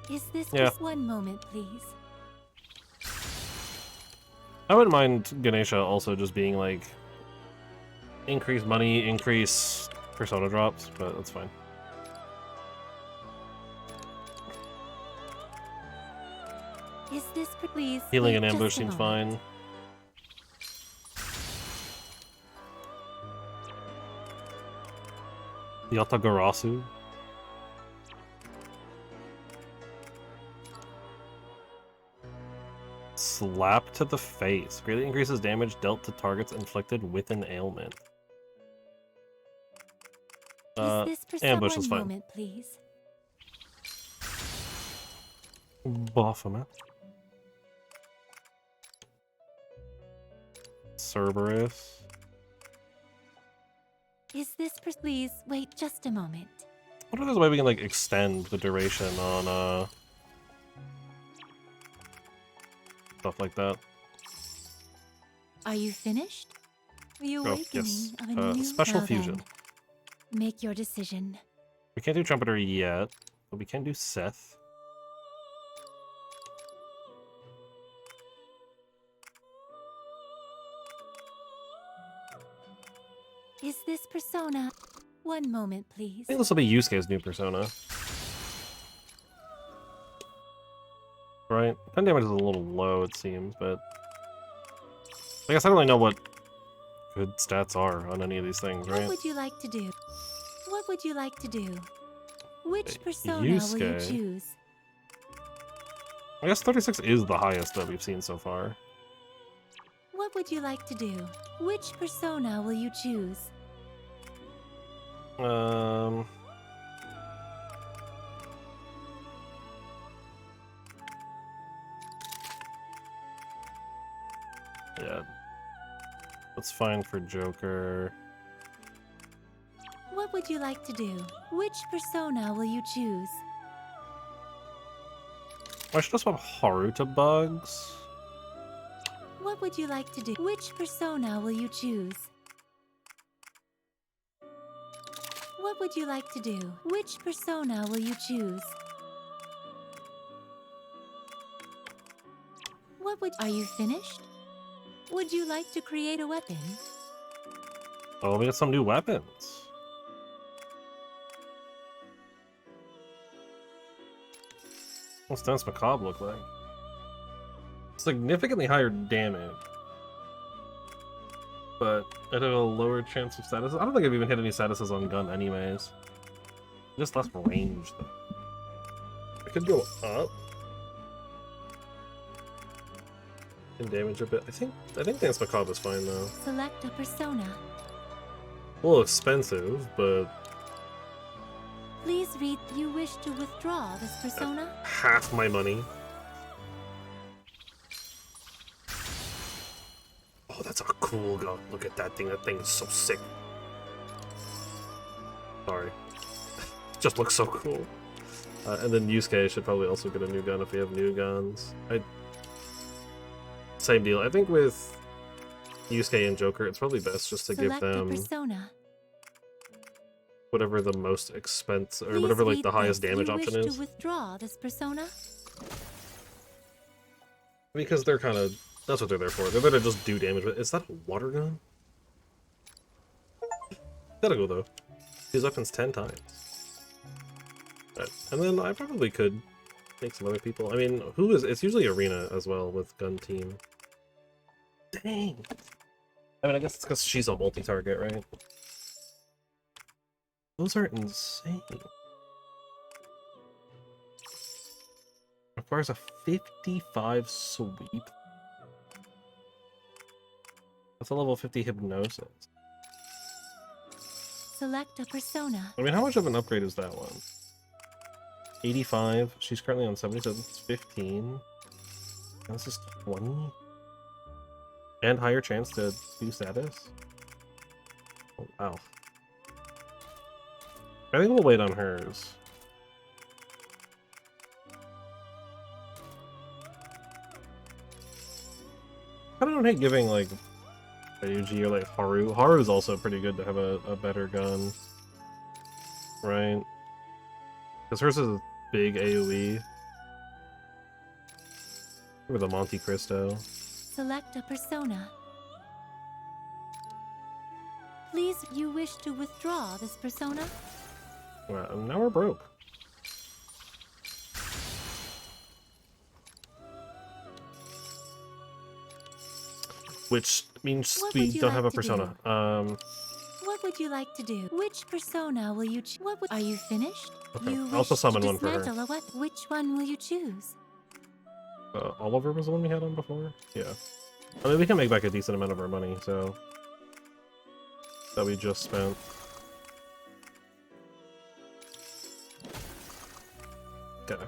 [SPEAKER 9] Is this just one moment, please?
[SPEAKER 2] I wouldn't mind Ganesha also just being, like, increase money, increase persona drops, but that's fine.
[SPEAKER 9] Is this please?
[SPEAKER 2] Healing and
[SPEAKER 9] wait
[SPEAKER 2] ambush
[SPEAKER 9] just a
[SPEAKER 2] seems
[SPEAKER 9] moment.
[SPEAKER 2] fine. Yatagarasu. Slap to the face. Greatly increases damage dealt to targets inflicted with an ailment.
[SPEAKER 9] Is this persona
[SPEAKER 2] ambush is
[SPEAKER 9] one
[SPEAKER 2] fine.
[SPEAKER 9] moment, please?
[SPEAKER 2] Baphomet. Cerberus.
[SPEAKER 9] Is this please wait just a moment?
[SPEAKER 2] What if there's a way we can, like, extend the duration on, stuff like that.
[SPEAKER 9] Are you finished? The
[SPEAKER 2] Oh,
[SPEAKER 9] awakening
[SPEAKER 2] yes.
[SPEAKER 9] of a new
[SPEAKER 2] Special
[SPEAKER 9] Well
[SPEAKER 2] fusion.
[SPEAKER 9] then, make your decision.
[SPEAKER 2] We can't do Trumpeter yet, but we can do Seth.
[SPEAKER 9] Is this persona? One moment, please.
[SPEAKER 2] I think this will be Yusuke's new persona. Right? 10 damage is a little low, it seems, but... I guess I don't really know what good stats are on any of these things, right?
[SPEAKER 9] What would you like to do? What would you like to do? Which persona will you
[SPEAKER 2] Yusuke.
[SPEAKER 9] choose?
[SPEAKER 2] I guess 36 is the highest that we've seen so far.
[SPEAKER 9] What would you like to do? Which persona will you choose?
[SPEAKER 2] Yeah. That's fine for Joker.
[SPEAKER 9] What would you like to do? Which persona will you choose?
[SPEAKER 2] I should have swapped Haru to Bugs.
[SPEAKER 9] What would you like to do? Which persona will you choose? What would you like to do? Which persona will you choose? Are you finished? Would you like to create a weapon?
[SPEAKER 2] Oh, we got some new weapons. What's Dance Macabre look like? Significantly higher damage, but it had a lower chance of status. I don't think I've even hit any statuses on gun anyways. Just less range though. It could go up in damage a bit. I think Dance Macabre is fine though.
[SPEAKER 9] Select a persona.
[SPEAKER 2] A little expensive, but
[SPEAKER 9] Please read. You wish to withdraw this persona?
[SPEAKER 2] half my money. Oh, that's a cool gun. Look at that thing. That thing is so sick. Sorry. Just looks so cool. And then Yusuke should probably also get a new gun if we have new guns. Same deal. I think with Yusuke and Joker, it's probably best just to give
[SPEAKER 9] Select a
[SPEAKER 2] them
[SPEAKER 9] persona.
[SPEAKER 2] whatever the most expense or
[SPEAKER 9] Please
[SPEAKER 2] whatever like
[SPEAKER 9] read
[SPEAKER 2] the highest
[SPEAKER 9] this.
[SPEAKER 2] damage
[SPEAKER 9] You
[SPEAKER 2] option
[SPEAKER 9] wish
[SPEAKER 2] is.
[SPEAKER 9] to withdraw this persona?
[SPEAKER 2] Because they're kind of that's what they're there for. They're there to just do damage. But is that a water gun? Gotta go though. Use weapons 10 times. Right. And then I probably could make some other people. I mean, who is? It's usually Arena as well with gun team. Dang. I mean, I guess it's because she's a multi-target, right? Those are insane. Requires a 55 sweep. That's a level 50 hypnosis.
[SPEAKER 9] Select a persona.
[SPEAKER 2] I mean, how much of an upgrade is that one? 85. She's currently on 70, so it's 15. And this is 20. And higher chance to do status. Oh, wow. I think we'll wait on hers. I don't hate giving, like, Ryuji or, like, Haru. Haru's also pretty good to have a better gun. Right? Because hers is a big AoE. Or the Monte Cristo.
[SPEAKER 9] Select a persona. Please, you wish to withdraw this persona?
[SPEAKER 2] Well, now we're broke. Which means
[SPEAKER 9] What
[SPEAKER 2] we
[SPEAKER 9] would you
[SPEAKER 2] don't
[SPEAKER 9] like
[SPEAKER 2] have a
[SPEAKER 9] to
[SPEAKER 2] persona.
[SPEAKER 9] What would you like to do? Which persona will you choose? Are you finished?
[SPEAKER 2] Okay,
[SPEAKER 9] You
[SPEAKER 2] I'll also
[SPEAKER 9] wish
[SPEAKER 2] summon
[SPEAKER 9] to
[SPEAKER 2] one for her.
[SPEAKER 9] dismantle a weapon. Which one will you choose?
[SPEAKER 2] Oliver was the one we had on before? Yeah. I mean, we can make back a decent amount of our money, so... that we just spent. Okay.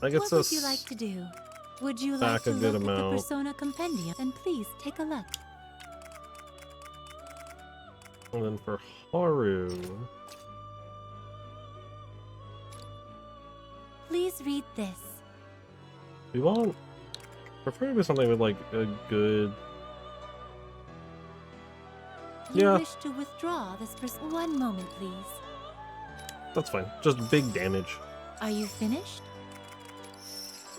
[SPEAKER 2] That gets
[SPEAKER 9] What
[SPEAKER 2] us...
[SPEAKER 9] would you like to do? Would you like
[SPEAKER 2] back
[SPEAKER 9] to
[SPEAKER 2] a good
[SPEAKER 9] look at the
[SPEAKER 2] amount.
[SPEAKER 9] persona compendium? Then please take a look.
[SPEAKER 2] And then for Haru...
[SPEAKER 9] Please read this.
[SPEAKER 2] we want Preferably something with like a good.
[SPEAKER 9] You
[SPEAKER 2] Yeah.
[SPEAKER 9] wish to withdraw this person? One moment, please.
[SPEAKER 2] That's fine. Just big damage.
[SPEAKER 9] Are you finished?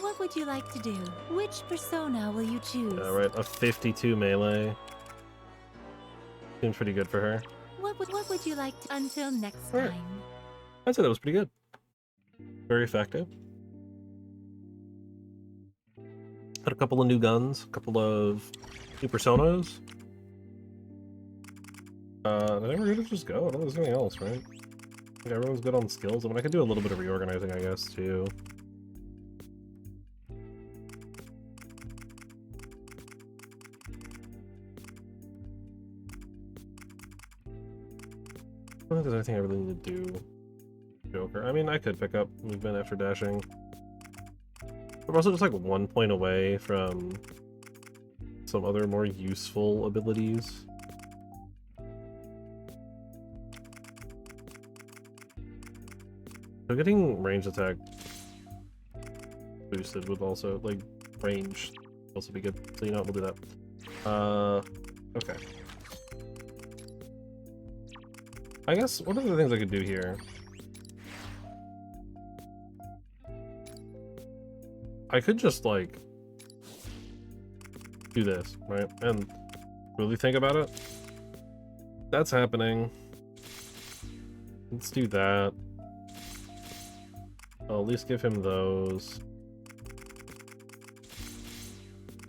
[SPEAKER 9] What would you like to do? Which persona will you choose?
[SPEAKER 2] Yeah, right. A 52 melee. Seems pretty good for her.
[SPEAKER 9] What would you like to... Until next
[SPEAKER 2] Alright.
[SPEAKER 9] time.
[SPEAKER 2] I'd say that was pretty good. Very effective. Had a couple of new guns, a couple of new personas. I think we're gonna just go. I don't think there's anything else, right? I think everyone's good on skills. I mean, I could do a little bit of reorganizing, I guess, too. I don't think there's anything I really need to do. Joker. I mean, I could pick up movement after dashing. We're also just like 1 point away from some other more useful abilities. So getting range attack boosted would also, like, range also be good. So you know what, we'll do that. Okay. I guess one of the things I could do here. I could just, like, do this, right? And really think about it. That's happening. Let's do that. I'll at least give him those.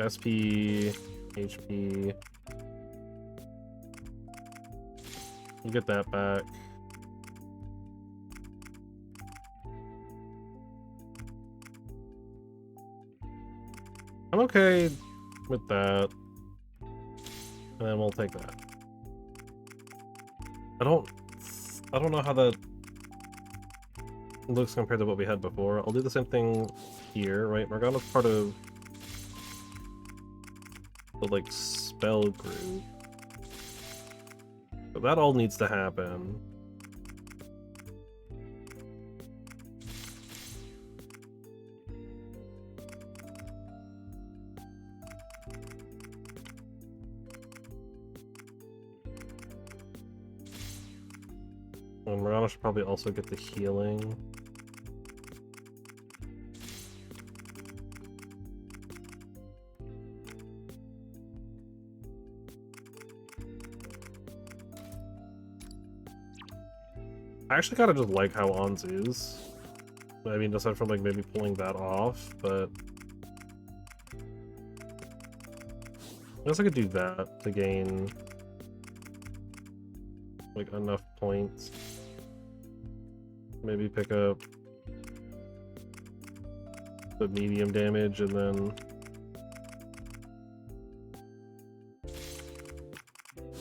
[SPEAKER 2] SP, HP. We'll get that back. I'm okay with that. And then we'll take that. I don't know how that looks compared to what we had before. I'll do the same thing here, right? Morgana's part of the, like, spell group. So that all needs to happen. And Morgana should probably also get the healing. I actually kind of just like how Ons is. I mean, aside from like maybe pulling that off, but I guess I could do that to gain like enough points. Maybe pick up the medium damage and then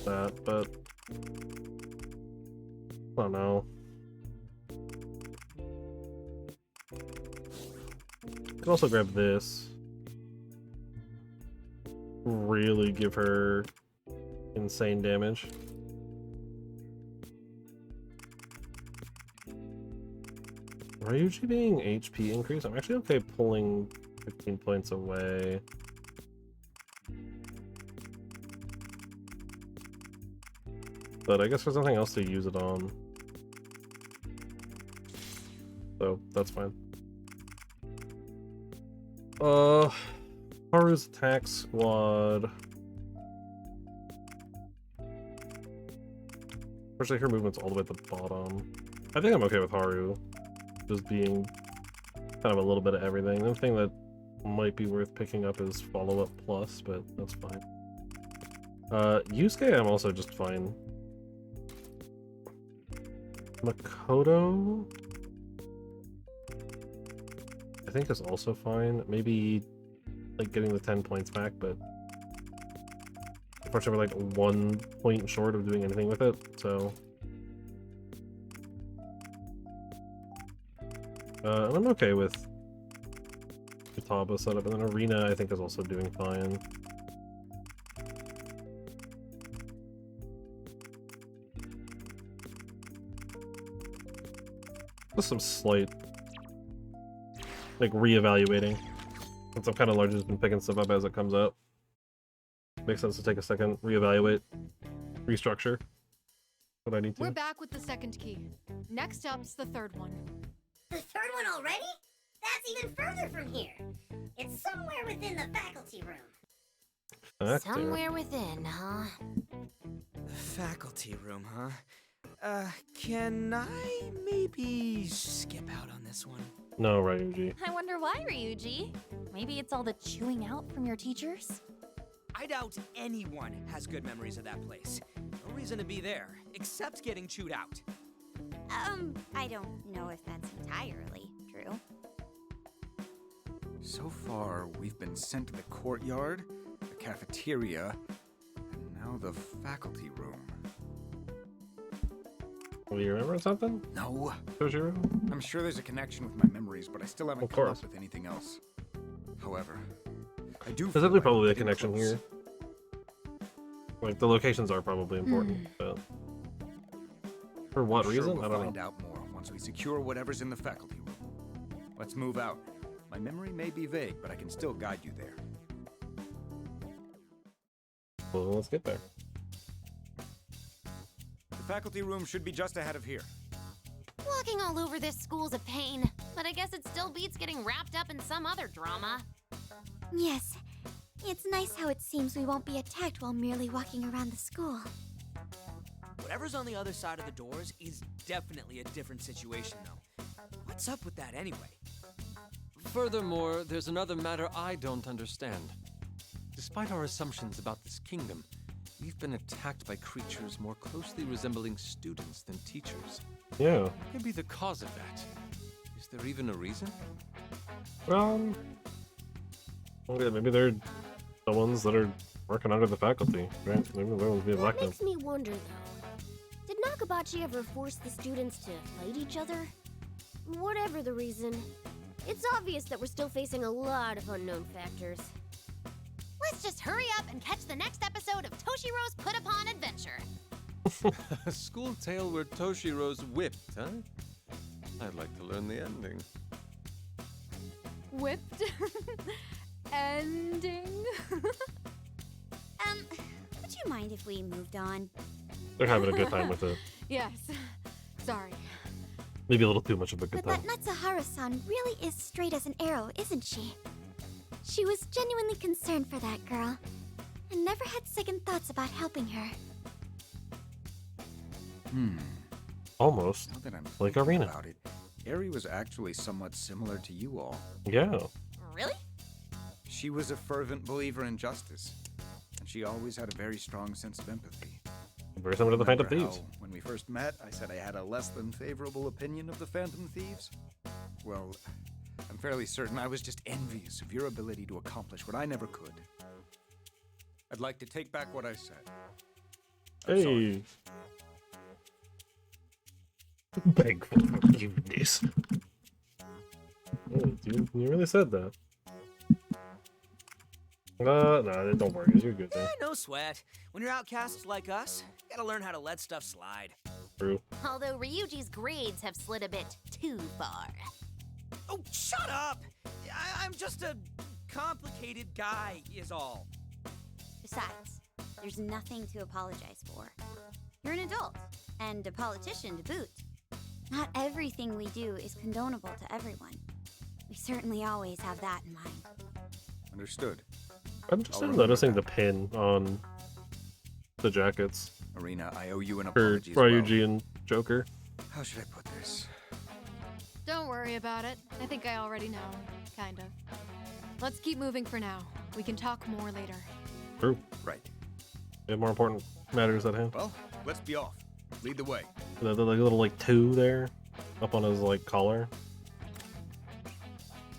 [SPEAKER 2] that, but I don't know. Could also grab this. Really give her insane damage. Ryuji being HP increase? I'm actually okay pulling 15 points away. But I guess there's nothing else to use it on. So, that's fine. Haru's attack squad. Especially her movement's all the way at the bottom. I think I'm okay with Haru just being kind of a little bit of everything. The thing that might be worth picking up is follow-up plus, but that's fine. Yusuke I'm also just fine. Makoto I think is also fine. Maybe like getting the 10 points back, but unfortunately we're like 1 point short of doing anything with it, so and I'm okay with Futaba setup, and then Arena I think is also doing fine. Just some slight like reevaluating. Since I've kind of largely been picking stuff up as it comes up. Makes sense to take a second, reevaluate, restructure what I need to.
[SPEAKER 8] We're back with the second key. Next up's the third one.
[SPEAKER 12] The third one already? That's even further from here. It's somewhere within the faculty room.
[SPEAKER 1] Somewhere within, huh?
[SPEAKER 3] Faculty room, huh? Can I maybe skip out on this one?
[SPEAKER 2] No, Ryuji.
[SPEAKER 10] I wonder why, Ryuji. Maybe it's all the chewing out from your teachers?
[SPEAKER 3] I doubt anyone has good memories of that place. No reason to be there, except getting chewed out.
[SPEAKER 4] I don't know if that's entirely true.
[SPEAKER 5] So far, we've been sent to the courtyard, the cafeteria, and now the faculty room.
[SPEAKER 2] Do you remember something?
[SPEAKER 5] No.
[SPEAKER 2] Toshiro?
[SPEAKER 5] I'm sure there's a connection with my memories, but I still haven't
[SPEAKER 2] Of
[SPEAKER 5] come
[SPEAKER 2] course.
[SPEAKER 5] up with anything else. However, I do.
[SPEAKER 2] There's
[SPEAKER 5] feel
[SPEAKER 2] definitely
[SPEAKER 5] like
[SPEAKER 2] probably
[SPEAKER 5] we're
[SPEAKER 2] a
[SPEAKER 5] getting
[SPEAKER 2] connection
[SPEAKER 5] close.
[SPEAKER 2] here. Like, the locations are probably important, but... For what
[SPEAKER 5] I'm
[SPEAKER 2] reason?
[SPEAKER 5] Sure
[SPEAKER 2] I
[SPEAKER 5] we'll
[SPEAKER 2] don't
[SPEAKER 5] find
[SPEAKER 2] know.
[SPEAKER 5] out more once we secure whatever's in the faculty room. Let's move out. My memory may be vague, but I can still guide you there.
[SPEAKER 2] Well, let's get there.
[SPEAKER 5] The faculty room should be just ahead of here.
[SPEAKER 1] Walking all over this school's a pain, but I guess it still beats getting wrapped up in some other drama.
[SPEAKER 4] Yes. It's nice how it seems we won't be attacked while merely walking around the school.
[SPEAKER 3] Whatever's on the other side of the doors is definitely a different situation, though. What's up with that anyway?
[SPEAKER 7] Furthermore, there's another matter I don't understand. Despite our assumptions about this kingdom, we've been attacked by creatures more closely resembling students than teachers.
[SPEAKER 2] Yeah.
[SPEAKER 7] What could be the cause of that? Is there even a reason?
[SPEAKER 2] Well, yeah, maybe they're the ones that are working under the faculty, right? Maybe they're ones being
[SPEAKER 6] That
[SPEAKER 2] elected.
[SPEAKER 6] makes me wonder, though. Did Nakabachi ever force the students to fight each other? Whatever the reason, it's obvious that we're still facing a lot of unknown factors.
[SPEAKER 1] Let's just hurry up and catch the next episode of Toshiro's Put Upon Adventure.
[SPEAKER 7] A school tale where Toshiro's whipped, huh? I'd like to learn the ending.
[SPEAKER 8] Whipped? Ending?
[SPEAKER 4] Would you mind if we moved on?
[SPEAKER 2] They're having a good time with it.
[SPEAKER 8] Yes. Sorry.
[SPEAKER 2] Maybe a little too much of a good
[SPEAKER 4] But
[SPEAKER 2] time.
[SPEAKER 4] that Natsuhara-san really is straight as an arrow, isn't she? She was genuinely concerned for that girl, and never had second thoughts about helping her.
[SPEAKER 2] Almost.
[SPEAKER 5] Now that I'm
[SPEAKER 2] Like
[SPEAKER 5] thinking
[SPEAKER 2] Arena.
[SPEAKER 5] about it, Eri was actually somewhat similar to you all.
[SPEAKER 2] Yeah.
[SPEAKER 1] Really?
[SPEAKER 5] She was a fervent believer in justice, and she always had a very strong sense of empathy.
[SPEAKER 2] Very similar to the Phantom
[SPEAKER 5] Remember
[SPEAKER 2] Thieves.
[SPEAKER 5] how, when we first met, I said I had a less than favorable opinion of the Phantom Thieves? Well, I'm fairly certain I was just envious of your ability to accomplish what I never could. I'd like to take back what I said. I'm sorry.
[SPEAKER 2] Hey. Beg for forgiveness. Oh, dude, you really said that. No, don't worry, you're good there.
[SPEAKER 3] No sweat. When you're outcasts like us, you gotta learn how to let stuff slide.
[SPEAKER 2] True.
[SPEAKER 1] Although Ryuji's grades have slid a bit too far.
[SPEAKER 3] Oh, shut up! I'm just a complicated guy, is all.
[SPEAKER 4] Besides, there's nothing to apologize for. You're an adult, and a politician to boot. Not everything we do is condonable to everyone. We certainly always have that in mind.
[SPEAKER 5] Understood.
[SPEAKER 2] I'm just
[SPEAKER 5] I'll
[SPEAKER 2] now
[SPEAKER 5] remember
[SPEAKER 2] noticing the
[SPEAKER 5] that.
[SPEAKER 2] pin on the jackets
[SPEAKER 5] Arena, I owe you an
[SPEAKER 2] for
[SPEAKER 5] apology as well.
[SPEAKER 2] Ryuji and Joker.
[SPEAKER 5] How should I put this?
[SPEAKER 8] Don't worry about it. I think I already know. Kind of. Let's keep moving for now. We can talk more later.
[SPEAKER 2] True.
[SPEAKER 5] Right.
[SPEAKER 2] We have more important matters at hand.
[SPEAKER 5] Well, let's be off. Lead the way.
[SPEAKER 2] The little like 2 there, up on his like collar.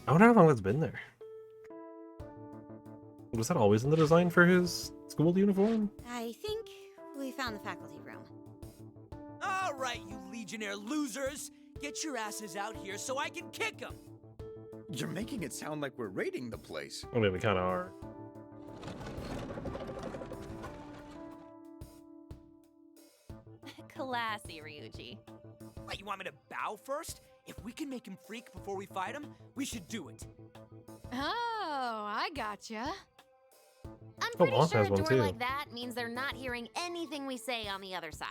[SPEAKER 2] I wonder how long that's been there. Was that always in the design for his school uniform?
[SPEAKER 4] I think we found the faculty room.
[SPEAKER 3] All right, you Legionnaire losers! Get your asses out here so I can kick them!
[SPEAKER 5] You're making it sound like we're raiding the place.
[SPEAKER 2] I mean, we kind of are.
[SPEAKER 10] Classy, Ryuji.
[SPEAKER 3] What, you want me to bow first? If we can make him freak before we fight him, we should do it.
[SPEAKER 8] Oh, I gotcha.
[SPEAKER 1] I'm
[SPEAKER 2] Oh,
[SPEAKER 1] pretty
[SPEAKER 2] Womp
[SPEAKER 1] sure
[SPEAKER 2] has
[SPEAKER 1] a
[SPEAKER 2] one
[SPEAKER 1] door
[SPEAKER 2] too.
[SPEAKER 1] like that means they're not hearing anything we say on the other side.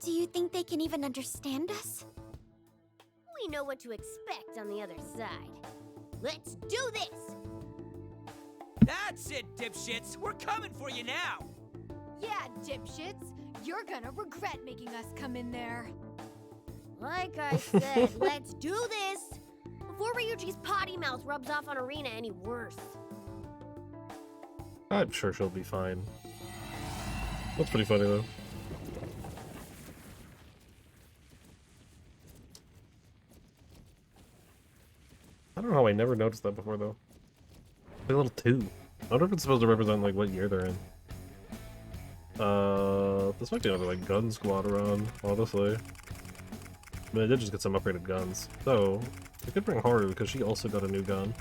[SPEAKER 4] Do you think they can even understand us?
[SPEAKER 6] We know what to expect on the other side. Let's do this!
[SPEAKER 3] That's it, dipshits. We're coming for you now.
[SPEAKER 8] Yeah, dipshits. You're gonna regret making us come in there.
[SPEAKER 6] Like I said, let's do this! Before Ryuji's potty mouth rubs off on Arena any worse.
[SPEAKER 2] I'm sure she'll be fine. That's pretty funny though. I don't know how I never noticed that before though. Like a little 2. I wonder if it's supposed to represent like what year they're in. This might be another like gun squad around, honestly. But I did just get some upgraded guns. So, I could bring Haru because she also got a new gun.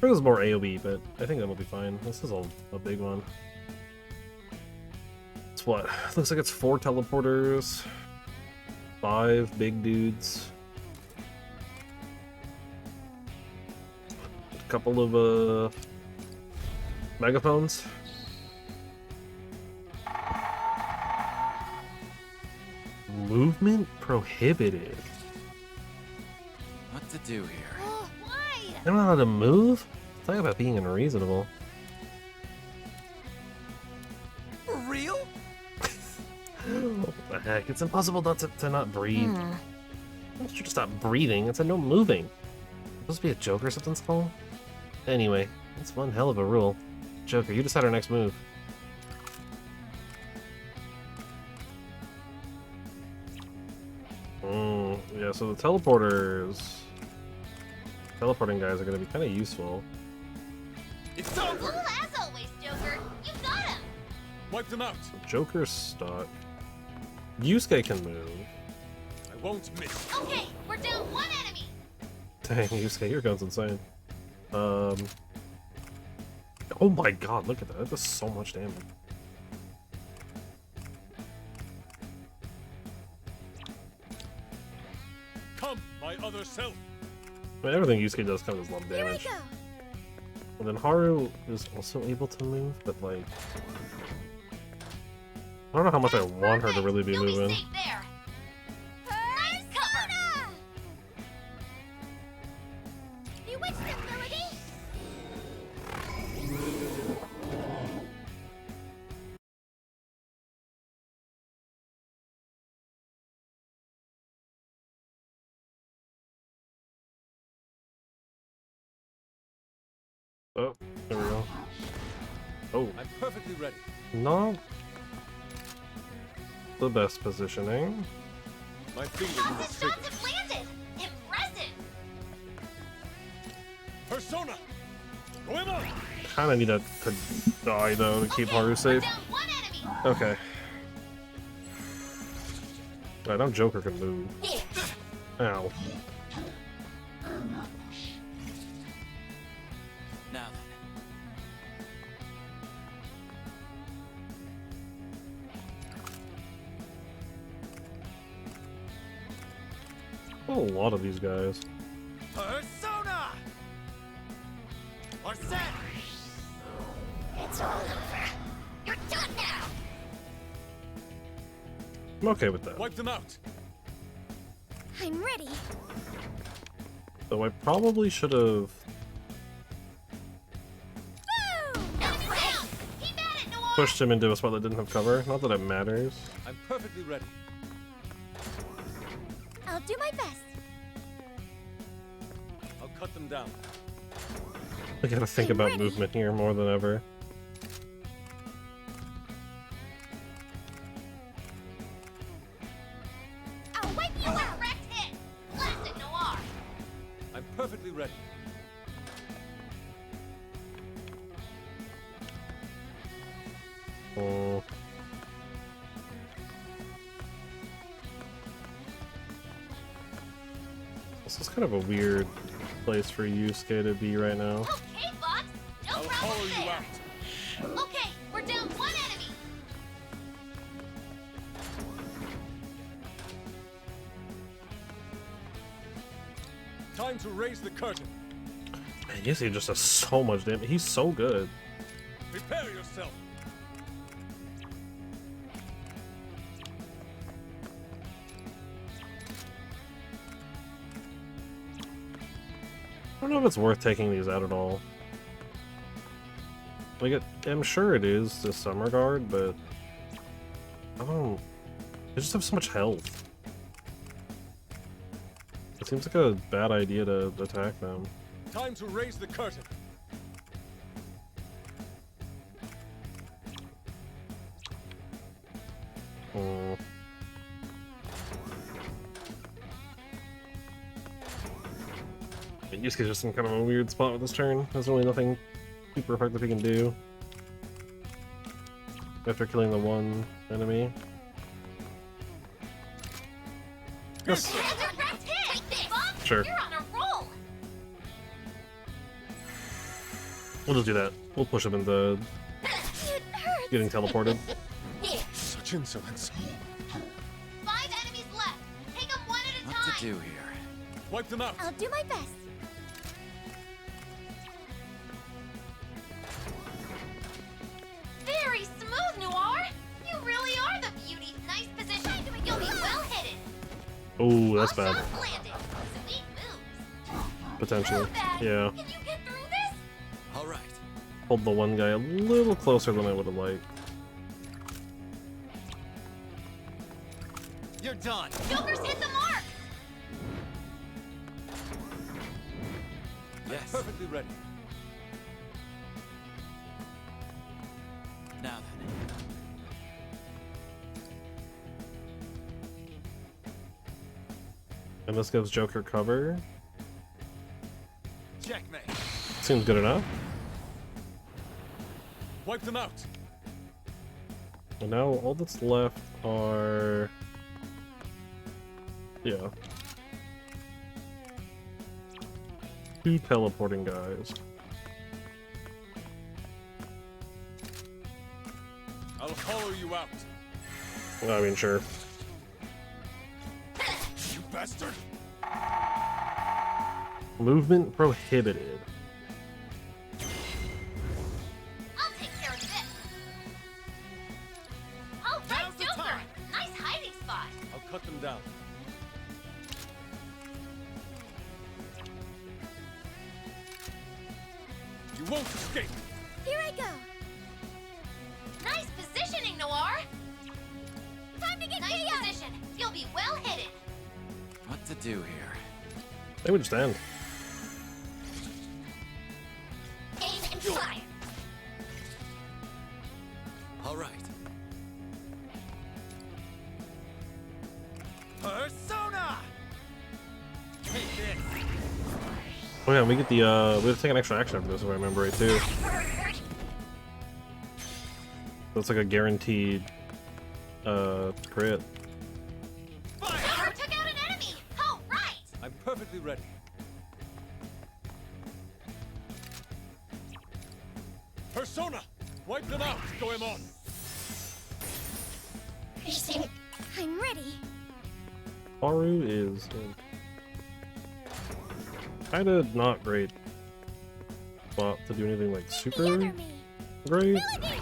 [SPEAKER 2] This is more AoE, but I think that'll be fine. This is a big one. It's what? Looks like it's 4 teleporters, 5 big dudes, a couple of megaphones. Movement prohibited.
[SPEAKER 7] What to do here?
[SPEAKER 1] Why?
[SPEAKER 2] I don't know how to move? Talk about being unreasonable.
[SPEAKER 3] For real?
[SPEAKER 2] What the heck? It's impossible not to not breathe. I want you to stop breathing. It said no moving. It's supposed to be a joke or something, Skull? Anyway, that's one hell of a rule. Joker, you decide our next move. Yeah, so the teleporting guys are going to be kind of useful.
[SPEAKER 3] It's over.
[SPEAKER 1] Cool as always, Joker. You got him.
[SPEAKER 7] Wipe them out.
[SPEAKER 2] Joker's stuck. Yusuke can move.
[SPEAKER 7] I won't miss.
[SPEAKER 1] Okay, we're down 1 enemy.
[SPEAKER 2] Dang, Yusuke, your gun's insane. Oh my god, look at that. That does so much damage.
[SPEAKER 7] Come, my other self.
[SPEAKER 2] I mean, everything Yusuke does kind of does a lot of damage.
[SPEAKER 6] Here I go!
[SPEAKER 2] And then Haru is also able to move, but like... I don't know how much I want her to really be
[SPEAKER 1] You'll
[SPEAKER 2] moving.
[SPEAKER 1] be safe there. Nice cover.
[SPEAKER 6] Bewitched them, Melody!
[SPEAKER 2] Oh, there we go. Oh,
[SPEAKER 7] I'm perfectly ready.
[SPEAKER 2] not the best positioning.
[SPEAKER 7] My fingers in the
[SPEAKER 1] Fastest
[SPEAKER 7] trigger.
[SPEAKER 1] shots have landed. Impressive.
[SPEAKER 7] Persona! Goemon!
[SPEAKER 2] Kinda need to die though to keep Haru
[SPEAKER 1] We're
[SPEAKER 2] safe.
[SPEAKER 1] down 1 enemy.
[SPEAKER 2] Okay. Alright, now Joker can move. Ow.
[SPEAKER 3] Now then.
[SPEAKER 2] A lot of these guys.
[SPEAKER 3] Persona! Or set!
[SPEAKER 12] It's all over. You're done now.
[SPEAKER 2] I'm okay with that.
[SPEAKER 7] Wipe them out.
[SPEAKER 6] I'm ready.
[SPEAKER 2] Though I probably should have...
[SPEAKER 1] Enemy down. Keep at it, Noir.
[SPEAKER 2] pushed him into a spot that didn't have cover. Not that it matters.
[SPEAKER 7] I'm perfectly ready.
[SPEAKER 4] I'll do my best.
[SPEAKER 7] I'll cut them down.
[SPEAKER 2] I gotta think about movement here more than ever.
[SPEAKER 1] I'll wipe you out. Direct hit. Classic Noir.
[SPEAKER 7] I'm perfectly ready.
[SPEAKER 2] Oh. This is kind of a weird place for Yusuke to be right now.
[SPEAKER 1] Okay, Fox. No
[SPEAKER 7] I'll
[SPEAKER 1] problem
[SPEAKER 7] hollow you
[SPEAKER 1] there.
[SPEAKER 7] out.
[SPEAKER 1] Okay, we're down 1 enemy.
[SPEAKER 7] Time to raise the curtain.
[SPEAKER 2] Man, Yusuke just does so much damage. He's so good.
[SPEAKER 7] Prepare yourself.
[SPEAKER 2] I don't know if it's worth taking these out at all. Like, I'm sure it is to some regard, but I don't. They just have so much health. It seems like a bad idea to attack them.
[SPEAKER 7] Time to raise the curtain.
[SPEAKER 2] Hmm. Yusuke's just in kind of a weird spot with this turn. There's really nothing super effective he can do after killing the one enemy. Yes. Sure.
[SPEAKER 1] You're on a roll.
[SPEAKER 2] We'll just do that. We'll push him into getting teleported.
[SPEAKER 7] Such insolence.
[SPEAKER 1] 5 enemies left. Take them one at a time.
[SPEAKER 3] What to do here?
[SPEAKER 7] Wipe them out.
[SPEAKER 4] I'll do my best.
[SPEAKER 1] Very smooth, Noir. You really are the beauty. Nice position. You'll be well hidden.
[SPEAKER 2] Oh, that's bad.
[SPEAKER 1] Soft landing. Sweet moves.
[SPEAKER 2] Potentially. Yeah.
[SPEAKER 1] Can you get through this?
[SPEAKER 3] All right.
[SPEAKER 2] Pulled the one guy a little closer than I would have liked.
[SPEAKER 3] You're done.
[SPEAKER 1] Joker's hit the mark.
[SPEAKER 3] Yes.
[SPEAKER 7] Perfectly ready.
[SPEAKER 3] Now then.
[SPEAKER 2] And this gives Joker cover.
[SPEAKER 3] Checkmate.
[SPEAKER 2] Seems good enough.
[SPEAKER 7] Wipe them out.
[SPEAKER 2] And now all that's left are... yeah. 2 teleporting guys.
[SPEAKER 7] I'll hollow you out.
[SPEAKER 2] I mean, sure.
[SPEAKER 7] You bastard.
[SPEAKER 2] Movement prohibited.
[SPEAKER 1] I'll take care of this. All right,
[SPEAKER 3] Now's the
[SPEAKER 1] Joker.
[SPEAKER 3] time.
[SPEAKER 1] Nice hiding spot.
[SPEAKER 7] I'll cut them down. You won't escape.
[SPEAKER 4] Here I go.
[SPEAKER 1] Nice positioning, Noir.
[SPEAKER 4] Time to get
[SPEAKER 1] Nice
[SPEAKER 4] chaos.
[SPEAKER 1] position. You'll be well hidden.
[SPEAKER 3] What to do here?
[SPEAKER 2] They would just end.
[SPEAKER 1] Aim and fire.
[SPEAKER 3] All right. Persona. Take this.
[SPEAKER 2] Oh yeah, we get the we have to take an extra action after this if I remember right too. That's like a guaranteed crit.
[SPEAKER 1] Joker took out an enemy. Oh, right.
[SPEAKER 7] I'm perfectly ready. Persona! Wipe them out, Goemon!
[SPEAKER 4] I'm ready.
[SPEAKER 2] Haru is kind of not great spot to do anything like
[SPEAKER 4] The
[SPEAKER 2] super
[SPEAKER 4] other me.
[SPEAKER 2] great.
[SPEAKER 4] Melody.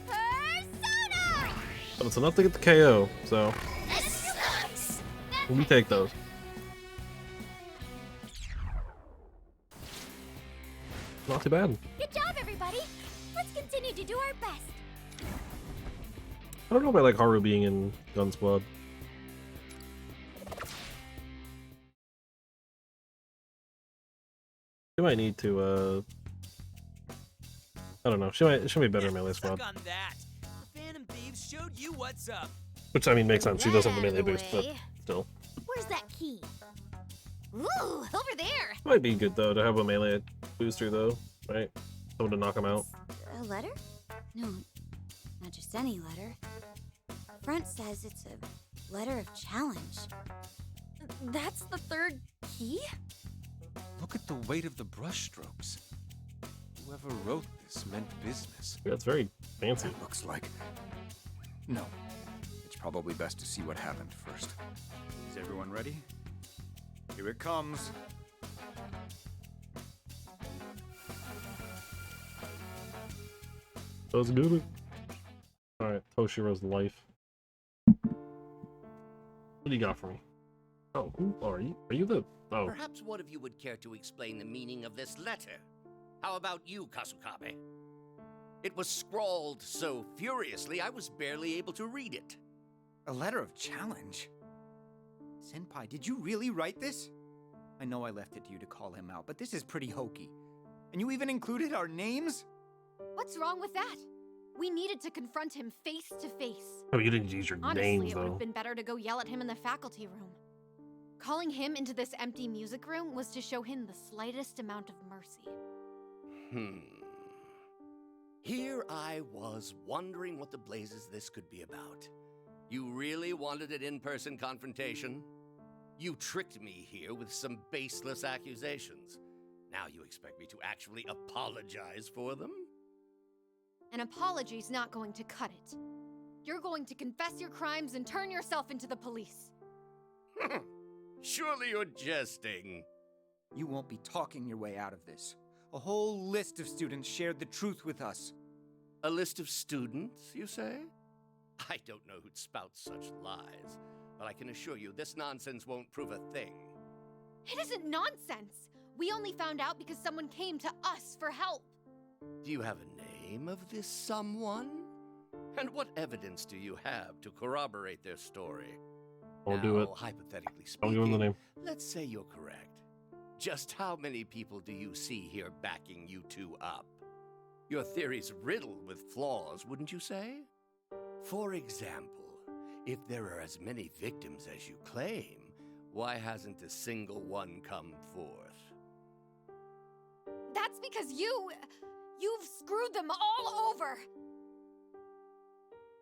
[SPEAKER 4] Persona!
[SPEAKER 2] But it's enough to get the KO, so
[SPEAKER 1] This sucks.
[SPEAKER 2] we take those. Not too bad.
[SPEAKER 4] Good job, everybody. Let's continue to do our best.
[SPEAKER 2] I don't know if I like Haru being in Gun Squad. She might need to, I don't know. She might be better in Melee Squad.
[SPEAKER 3] Stuck on that. The Phantom Thieves showed you what's up.
[SPEAKER 2] Which, I mean, makes sense. She does have the
[SPEAKER 6] That
[SPEAKER 2] melee
[SPEAKER 6] out of the
[SPEAKER 2] boost, but
[SPEAKER 6] way.
[SPEAKER 2] still.
[SPEAKER 6] Where's that key?
[SPEAKER 1] Ooh, over there.
[SPEAKER 2] Might be good, though, to have a melee booster, though, right? Someone to knock him out.
[SPEAKER 4] A letter? No, not just any letter. The front says it's a letter of challenge.
[SPEAKER 10] That's the third key?
[SPEAKER 7] Look at the weight of the brushstrokes. Whoever wrote this meant business.
[SPEAKER 2] Yeah, it's very fancy.
[SPEAKER 5] That looks like... No. It's probably best to see what happened first. Is everyone ready? Here it comes.
[SPEAKER 2] Let's get it. Alright, Toshiro's life. What do you got for me? Oh, who are you? Are you the... Oh,
[SPEAKER 13] Perhaps one of you would care to explain the meaning of this letter. How about you, Kasukabe? It was scrawled so furiously I was barely able to read it.
[SPEAKER 5] A letter of challenge? Senpai, did you really write this? I know I left it to you to call him out, but this is pretty hokey. And you even included our names?
[SPEAKER 8] What's wrong with that? We needed to confront him face to face.
[SPEAKER 2] oh, you didn't use your
[SPEAKER 8] Honestly,
[SPEAKER 2] names,
[SPEAKER 8] it would
[SPEAKER 2] though.
[SPEAKER 8] have been better to go yell at him in the faculty room. Calling him into this empty music room was to show him the slightest amount of mercy.
[SPEAKER 13] Here I was wondering what the blazes this could be about. You really wanted an in-person confrontation? You tricked me here with some baseless accusations. Now you expect me to actually apologize for them?
[SPEAKER 8] An apology's not going to cut it. You're going to confess your crimes and turn yourself into the police.
[SPEAKER 13] Surely you're jesting.
[SPEAKER 5] You won't be talking your way out of this. A whole list of students shared the truth with us.
[SPEAKER 13] A list of students, you say? I don't know who'd spout such lies, but I can assure you this nonsense won't prove a thing.
[SPEAKER 8] It isn't nonsense. We only found out because someone came to us for help.
[SPEAKER 13] Do you have a name of this someone? And what evidence do you have to corroborate their story?
[SPEAKER 2] I'll do it.
[SPEAKER 13] Hypothetically
[SPEAKER 2] I'll
[SPEAKER 13] speaking,
[SPEAKER 2] give him the name.
[SPEAKER 13] let's say you're correct. Just how many people do you see here backing you two up? Your theory's riddled with flaws, wouldn't you say? For example, if there are as many victims as you claim, why hasn't a single one come forth?
[SPEAKER 8] That's because you've screwed them all over.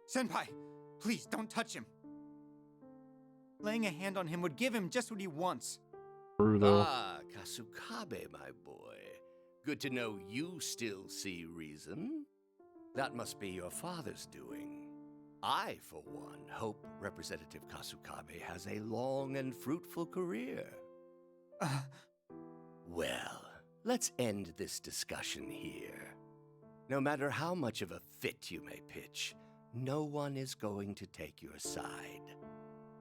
[SPEAKER 5] Senpai, please don't touch him. Laying a hand on him would give him just what he wants.
[SPEAKER 2] True, though.
[SPEAKER 13] Ah, Kasukabe, my boy. Good to know you still see reason. That must be your father's doing. I, for one, hope Representative Kasukabe has a long and fruitful career. Well, let's end this discussion here. No matter how much of a fit you may pitch, no one is going to take your side.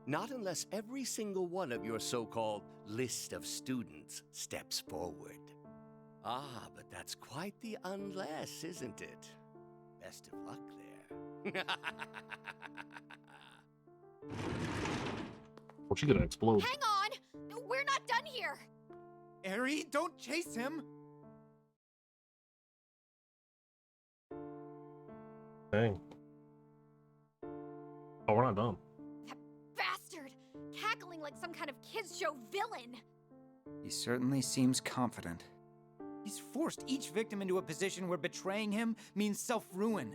[SPEAKER 13] Not unless every single one of your so-called list of students steps forward. Ah, but that's quite the unless, isn't it? Best of luck there.
[SPEAKER 2] Well, she's gonna explode.
[SPEAKER 8] Hang on! We're not done here!
[SPEAKER 5] Eri, don't chase him!
[SPEAKER 2] Dang. Oh, we're not done.
[SPEAKER 8] That bastard! Cackling like some kind of kids' show villain!
[SPEAKER 5] He certainly seems confident. He's forced each victim into a position where betraying him means self-ruin.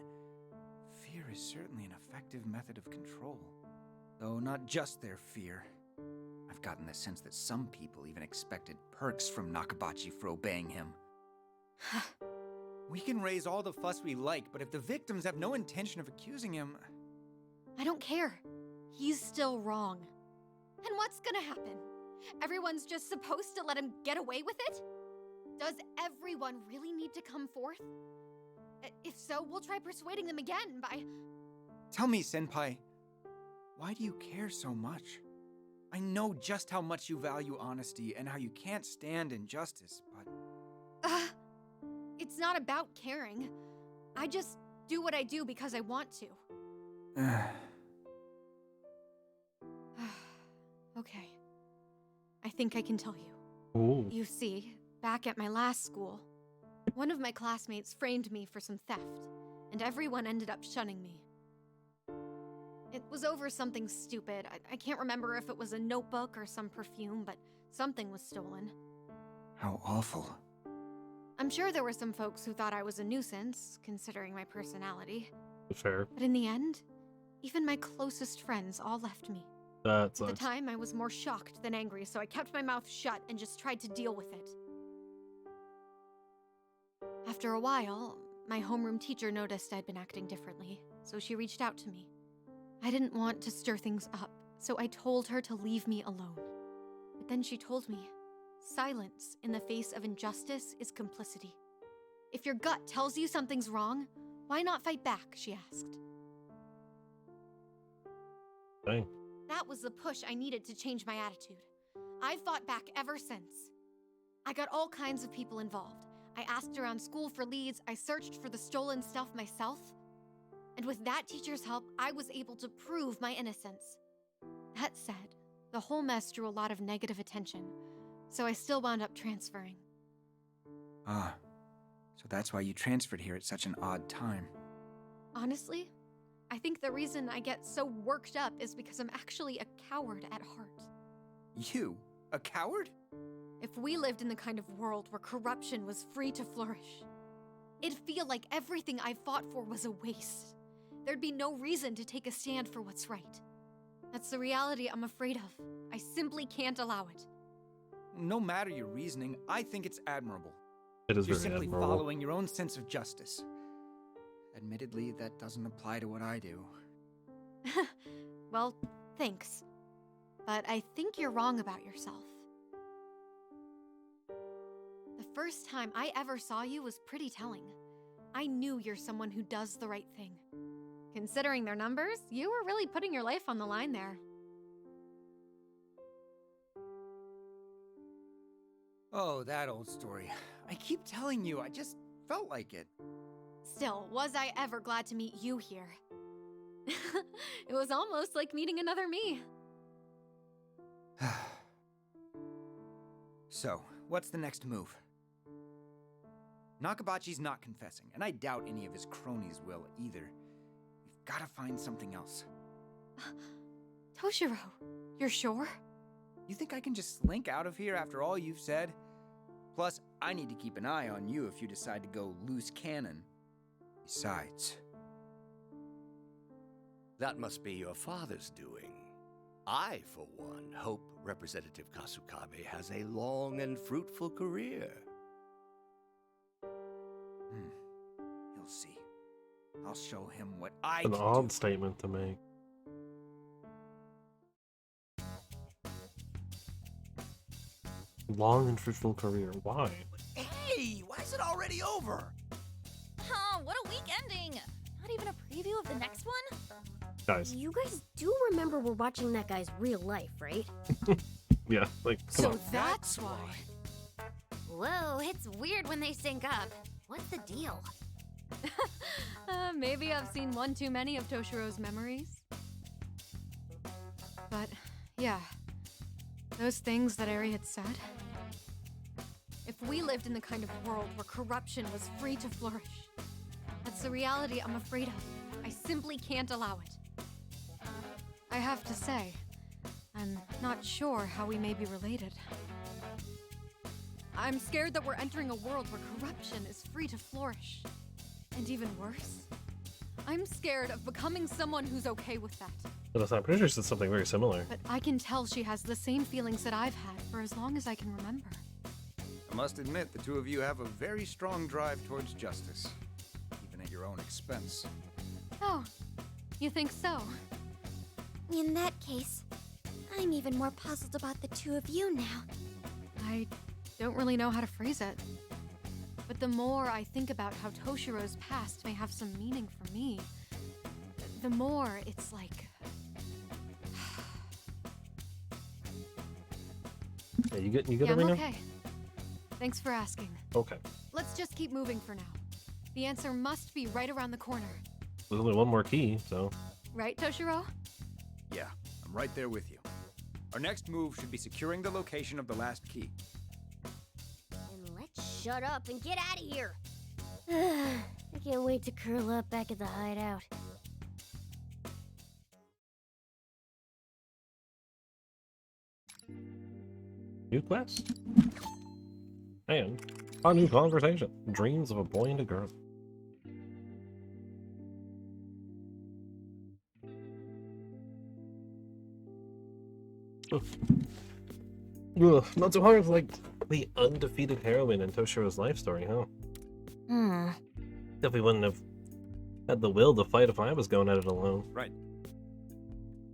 [SPEAKER 5] Fear is certainly an effective method of control. Though not just their fear. I've gotten the sense that some people even expected perks from Nakabachi for obeying him. We can raise all the fuss we like, but if the victims have no intention of accusing him...
[SPEAKER 8] I don't care. He's still wrong. And what's gonna happen? Everyone's just supposed to let him get away with it? Does everyone really need to come forth? If so, we'll try persuading them again by...
[SPEAKER 5] Tell me, Senpai, why do you care so much? I know just how much you value honesty and how you can't stand injustice, but...
[SPEAKER 8] It's not about caring. I just do what I do because I want to. Okay. I think I can tell you.
[SPEAKER 2] Ooh.
[SPEAKER 8] You see, back at my last school, one of my classmates framed me for some theft, and everyone ended up shunning me. It was over something stupid. I can't remember if it was a notebook or some perfume, but something was stolen.
[SPEAKER 5] How awful.
[SPEAKER 8] I'm sure there were some folks who thought I was a nuisance, considering my personality.
[SPEAKER 2] Fair.
[SPEAKER 8] But in the end, even my closest friends all left me.
[SPEAKER 2] That
[SPEAKER 8] At
[SPEAKER 2] sucks.
[SPEAKER 8] the time, I was more shocked than angry, so I kept my mouth shut and just tried to deal with it. After a while, my homeroom teacher noticed I'd been acting differently, so she reached out to me. I didn't want to stir things up, so I told her to leave me alone. But then she told me, silence in the face of injustice is complicity. If your gut tells you something's wrong, why not fight back, she asked.
[SPEAKER 2] Dang.
[SPEAKER 8] That was the push I needed to change my attitude. I've fought back ever since. I got all kinds of people involved. I asked around school for leads, I searched for the stolen stuff myself. And with that teacher's help, I was able to prove my innocence. That said, the whole mess drew a lot of negative attention, so I still wound up transferring.
[SPEAKER 5] Ah, so that's why you transferred here at such an odd time.
[SPEAKER 8] Honestly, I think the reason I get so worked up is because I'm actually a coward at heart.
[SPEAKER 5] You? A coward?
[SPEAKER 8] If we lived in the kind of world where corruption was free to flourish, it'd feel like everything I fought for was a waste. There'd be no reason to take a stand for what's right. That's the reality I'm afraid of. I simply can't allow it.
[SPEAKER 5] No matter your reasoning, I think it's admirable.
[SPEAKER 2] It is
[SPEAKER 5] You're
[SPEAKER 2] very
[SPEAKER 5] simply
[SPEAKER 2] admirable.
[SPEAKER 5] following your own sense of justice. Admittedly, that doesn't apply to what I do.
[SPEAKER 8] Well, thanks. But I think you're wrong about yourself. The first time I ever saw you was pretty telling. I knew you're someone who does the right thing. Considering their numbers, you were really putting your life on the line there.
[SPEAKER 5] Oh, that old story. I keep telling you, I just felt like it.
[SPEAKER 8] Still, was I ever glad to meet you here? It was almost like meeting another me.
[SPEAKER 5] So, what's the next move? Nakabachi's not confessing, and I doubt any of his cronies will either. We've gotta find something else.
[SPEAKER 8] Toshiro, you're sure?
[SPEAKER 5] You think I can just slink out of here after all you've said? Plus, I need to keep an eye on you if you decide to go loose cannon. Besides...
[SPEAKER 13] That must be your father's doing. I, for one, hope Representative Kasukabe has a long and fruitful career.
[SPEAKER 5] He'll see. I'll show him what I
[SPEAKER 2] An
[SPEAKER 5] can
[SPEAKER 2] odd
[SPEAKER 5] do.
[SPEAKER 2] statement to make. Long and fruitful career. Why?
[SPEAKER 3] Hey, why is it already over?
[SPEAKER 10] Oh, what a week ending! Not even a preview of the next one?
[SPEAKER 2] Guys.
[SPEAKER 6] You guys do remember we're watching that guy's real life, right?
[SPEAKER 2] Yeah, like, come
[SPEAKER 8] So
[SPEAKER 2] on.
[SPEAKER 8] that's why.
[SPEAKER 1] Whoa, it's weird when they sync up. What's the deal?
[SPEAKER 8] Maybe I've seen one too many of Toshiro's memories. But, yeah. Those things that Eri had said. If we lived in the kind of world where corruption was free to flourish, that's the reality I'm afraid of. I simply can't allow it. I have to say, I'm not sure how we may be related. I'm scared that we're entering a world where corruption is free to flourish. And even worse, I'm scared of becoming someone who's okay with that.
[SPEAKER 2] But I'm pretty sure she said something very similar.
[SPEAKER 8] But I can tell she has the same feelings that I've had for as long as I can remember.
[SPEAKER 5] I must admit, the two of you have a very strong drive towards justice, even at your own expense.
[SPEAKER 8] Oh, you think so?
[SPEAKER 4] In that case, I'm even more puzzled about the two of you now.
[SPEAKER 8] I don't really know how to phrase it. But the more I think about how Toshiro's past may have some meaning for me, the more it's like...
[SPEAKER 2] Yeah, you good
[SPEAKER 8] Yeah, I'm
[SPEAKER 2] right
[SPEAKER 8] okay. Thanks for asking.
[SPEAKER 2] now? Okay.
[SPEAKER 8] Let's just keep moving for now. The answer must be right around the corner.
[SPEAKER 2] There's only one more key, so...
[SPEAKER 8] Right, Toshiro?
[SPEAKER 5] Yeah, I'm right there with you. Our next move should be securing the location of the last key.
[SPEAKER 6] And let's shut up and get out of here. I can't wait to curl up back at the hideout.
[SPEAKER 2] New quest. And a new conversation. Dreams of a boy and a girl. Ugh. Ugh, not so hard like the undefeated heroine in Toshiro's life story, huh? Definitely wouldn't have had the will to fight if I was going at it alone.
[SPEAKER 3] Right.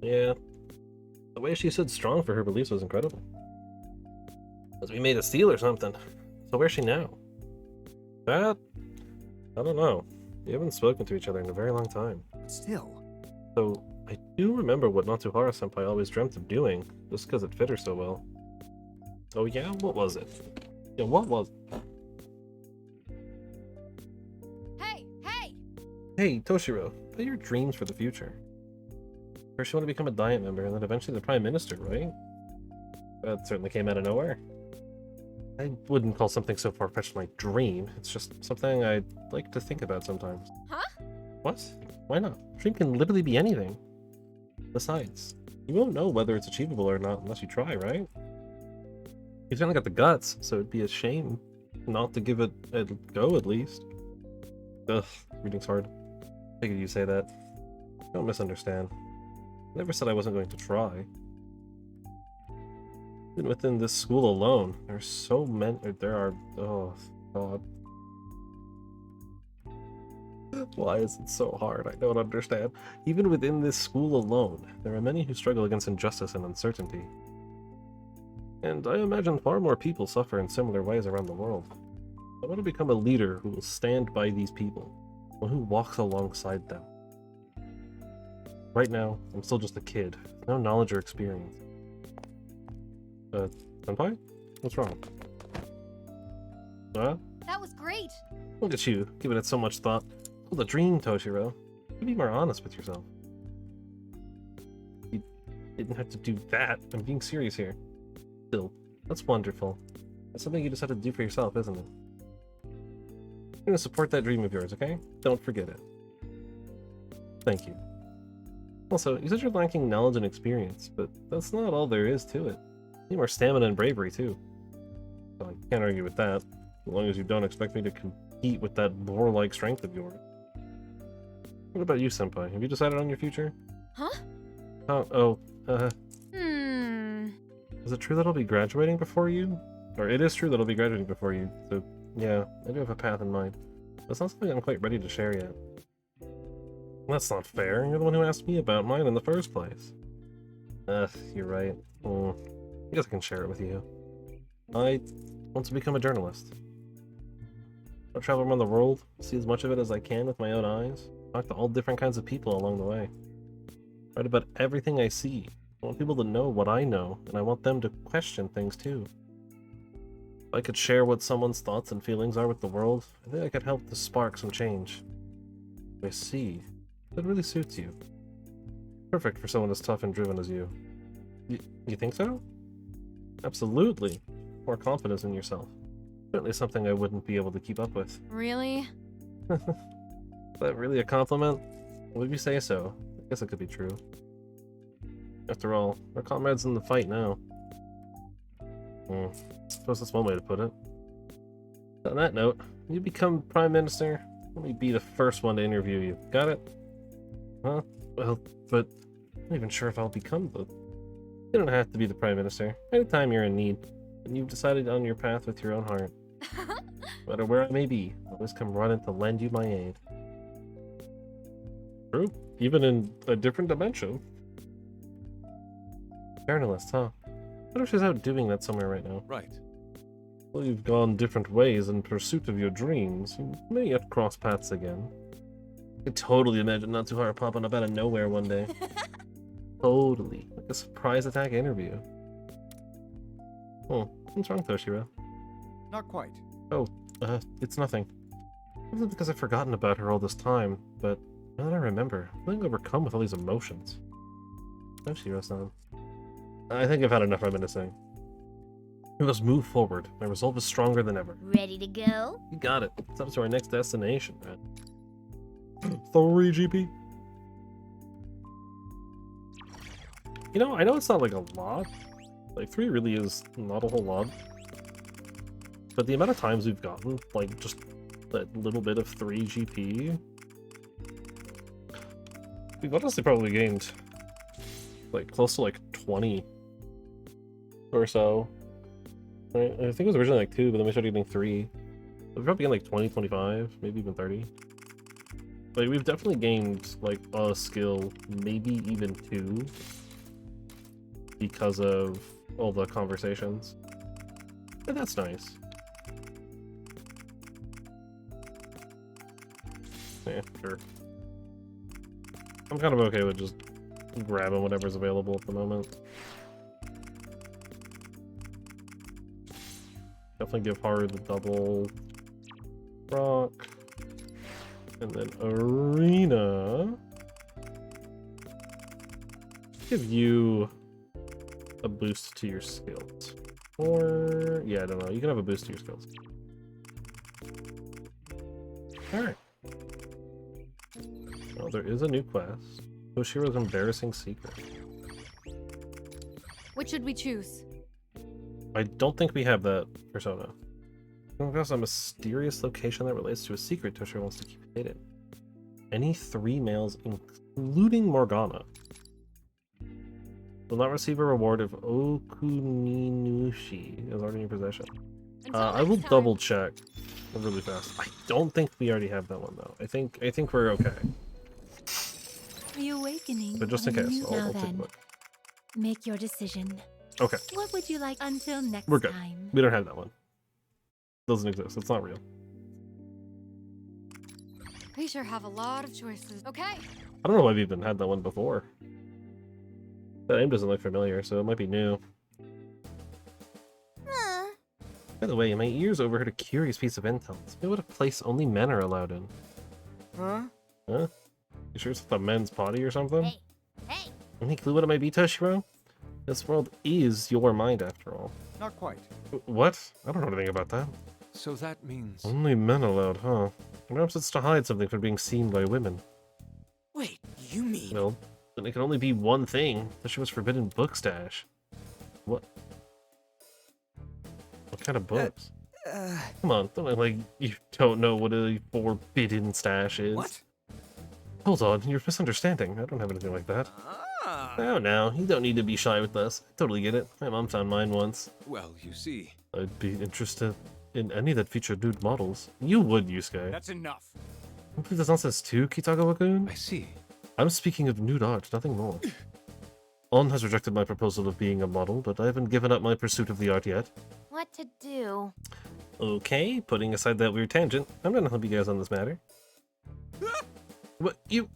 [SPEAKER 2] Yeah. The way she stood strong for her beliefs was incredible. As we made a steal or something. So where's she now? That? I don't know. We haven't spoken to each other in a very long time.
[SPEAKER 5] But still.
[SPEAKER 2] So, I do remember what Natsuhara-senpai always dreamt of doing, just because it fit her so well. Oh yeah? What was it? Yeah, what was... Hey, Toshiro, what are your dreams for the future? First you want to become a Diet member, and then eventually the Prime Minister, right? That certainly came out of nowhere. I wouldn't call something so far-fetched my dream. It's just something I'd like to think about sometimes.
[SPEAKER 8] Huh?
[SPEAKER 2] What? Why not? Dream can literally be anything. Besides, you won't know whether it's achievable or not unless you try, right? You've certainly got the guts, so it'd be a shame not to give it a go at least. Ugh, reading's hard. I figured you say that. Don't misunderstand. I never said I wasn't going to try. Even within this school alone, there's so many. Oh god. Why is it so hard? I don't understand. Even within this school alone, there are many who struggle against injustice and uncertainty. And I imagine far more people suffer in similar ways around the world. I want to become a leader who will stand by these people, one who walks alongside them. Right now, I'm still just a kid, with no knowledge or experience. Senpai? What's wrong? Huh?
[SPEAKER 8] That was great!
[SPEAKER 2] Look at you, giving it so much thought. Hold a dream, Toshiro. You can be more honest with yourself. You didn't have to do that. I'm being serious here. Still, that's wonderful. That's something you just have to do for yourself, isn't it? I'm gonna support that dream of yours, okay? Don't forget it. Thank you. Also, you said you're lacking knowledge and experience, but that's not all there is to it. You need more stamina and bravery, too. So I can't argue with that, as long as you don't expect me to compete with that boar-like strength of yours. What about you, Senpai? Have you decided on your future?
[SPEAKER 8] Huh?
[SPEAKER 2] Is it true that I'll be graduating before you? Or it is true that I'll be graduating before you, so yeah, I do have a path in mind. But it's not something I'm quite ready to share yet. That's not fair. You're the one who asked me about mine in the first place. You're right. I guess I can share it with you. I want to become a journalist. I'll travel around the world, see as much of it as I can with my own eyes, talk to all different kinds of people along the way. Write about everything I see. I want people to know what I know, and I want them to question things too. If I could share what someone's thoughts and feelings are with the world, I think I could help to spark some change. I see. That really suits you. Perfect for someone as tough and driven as you. You think so? Absolutely. More confidence in yourself. Certainly something I wouldn't be able to keep up with.
[SPEAKER 8] Really?
[SPEAKER 2] Is that really a compliment? Well, if you say so, I guess it could be true. After all, we're comrades in the fight now. I suppose that's one way to put it. On that note, when you become Prime Minister, let me be the first one to interview you. Got it? Huh? Well, but I'm not even sure if I'll become the... You don't have to be the Prime Minister. Anytime you're in need, and you've decided on your path with your own heart. No matter where I may be, I'll always come running to lend you my aid. True. Even in a different dimension. Journalist, huh? I wonder if she's out doing that somewhere right now.
[SPEAKER 7] Right.
[SPEAKER 2] Well, you've gone different ways in pursuit of your dreams. You may yet cross paths again. I could totally imagine Natsuhara popping up out of nowhere one day. Totally. Like a surprise attack interview. Oh, what's wrong, Toshiro?
[SPEAKER 5] Not quite.
[SPEAKER 2] Oh, it's nothing. Probably because I've forgotten about her all this time, but now that I remember, I'm feeling overcome with all these emotions. Toshiro-san. I think I've had enough reminiscing. We must move forward. My resolve is stronger than ever.
[SPEAKER 6] Ready to go?
[SPEAKER 2] You got it. It's up to our next destination, man. 3 GP. You know, I know it's not like a lot. Like 3 really is not a whole lot. But the amount of times we've gotten, like, just that little bit of 3 GP, we've honestly probably gained like close to like 20 or so. I think it was originally like 2, but then we started getting 3. We've probably gained like 20, 25, maybe even 30. Like, we've definitely gained like a skill, maybe even 2, because of all the conversations. And that's nice. Yeah, sure. I'm kind of okay with just grabbing whatever's available at the moment. Definitely give Haru the double rock. And then Arena. Give you a boost to your skills. Or, yeah, I don't know. You can have a boost to your skills. Alright. Well, there is a new quest. Toshiro's embarrassing secret.
[SPEAKER 8] Which should we choose?
[SPEAKER 2] I don't think we have that persona. Come across a mysterious location that relates to a secret Toshiro wants to keep hidden. Any 3 males, including Morgana, will not receive a reward if Okuninushi is already in your possession. I will double check really fast. I don't think we already have that one though. I think we're okay.
[SPEAKER 9] Reawakening.
[SPEAKER 2] But just in case,
[SPEAKER 9] Now
[SPEAKER 2] I'll take a
[SPEAKER 9] then,
[SPEAKER 2] look.
[SPEAKER 9] make your decision.
[SPEAKER 2] Okay.
[SPEAKER 9] What would you like until next
[SPEAKER 2] We're good.
[SPEAKER 9] time?
[SPEAKER 2] We don't have that one. Doesn't exist. It's not real.
[SPEAKER 8] We sure have a lot of choices. Okay.
[SPEAKER 2] I don't know if I've even had that one before. That name doesn't look familiar, so it might be new. By the way, my ears overheard a curious piece of intel. Tell me what a place only men are allowed in.
[SPEAKER 5] Huh?
[SPEAKER 2] Huh? You sure it's the men's potty or something?
[SPEAKER 1] Hey, hey!
[SPEAKER 2] Any clue what it might be, Toshiro? This world is your mind, after all.
[SPEAKER 5] Not quite.
[SPEAKER 2] What? I don't know anything about that.
[SPEAKER 7] So that means...
[SPEAKER 2] Only men allowed, huh? Perhaps it's to hide something from being seen by women.
[SPEAKER 3] Wait, you mean...
[SPEAKER 2] Well, then it can only be one thing. Toshiro's forbidden book stash. What? What kind of books? Come on, don't act like you don't know what a forbidden stash is.
[SPEAKER 3] What?
[SPEAKER 2] Hold on, you're misunderstanding. I don't have anything like that.
[SPEAKER 3] Ah.
[SPEAKER 2] Oh, no, you don't need to be shy with this. I totally get it. My mom found mine once.
[SPEAKER 7] Well, you see...
[SPEAKER 2] I'd be interested in any that feature nude models. You would, Yusuke.
[SPEAKER 5] That's enough.
[SPEAKER 2] You believe this nonsense too, Kitagawa-kun?
[SPEAKER 7] I see.
[SPEAKER 2] I'm speaking of nude art, nothing more. On has rejected my proposal of being a model, but I haven't given up my pursuit of the art yet.
[SPEAKER 1] What to do?
[SPEAKER 2] Okay, putting aside that weird tangent, I'm gonna help you guys on this matter. What, you...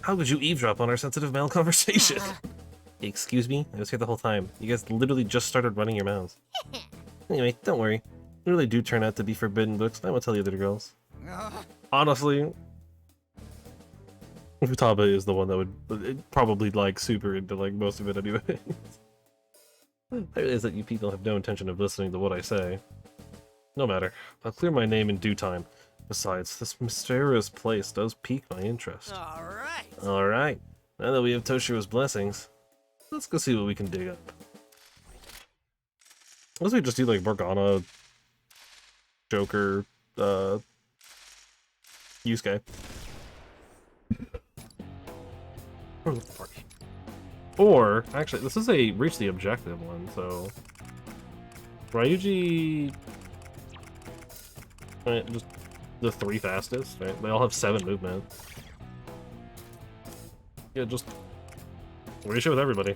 [SPEAKER 2] How could you eavesdrop on our sensitive male conversation? Excuse me? I was here the whole time. You guys literally just started running your mouths. Anyway, don't worry. They really do turn out to be forbidden books, I will tell you the girls. Honestly, Futaba is the one that would probably like super into like most of it anyway. I realize that you people have no intention of listening to what I say. No matter. I'll clear my name in due time. Besides, this mysterious place does pique my interest.
[SPEAKER 3] Alright.
[SPEAKER 2] Alright. Now that we have Toshiro's blessings, let's go see what we can dig up. Unless we just do like Morgana, Joker, Yusuke. Or, actually, this is a reach the objective one, so... Ryuji... Right, just the 3 fastest, right? They all have 7 movement. Yeah, just... reach it with everybody.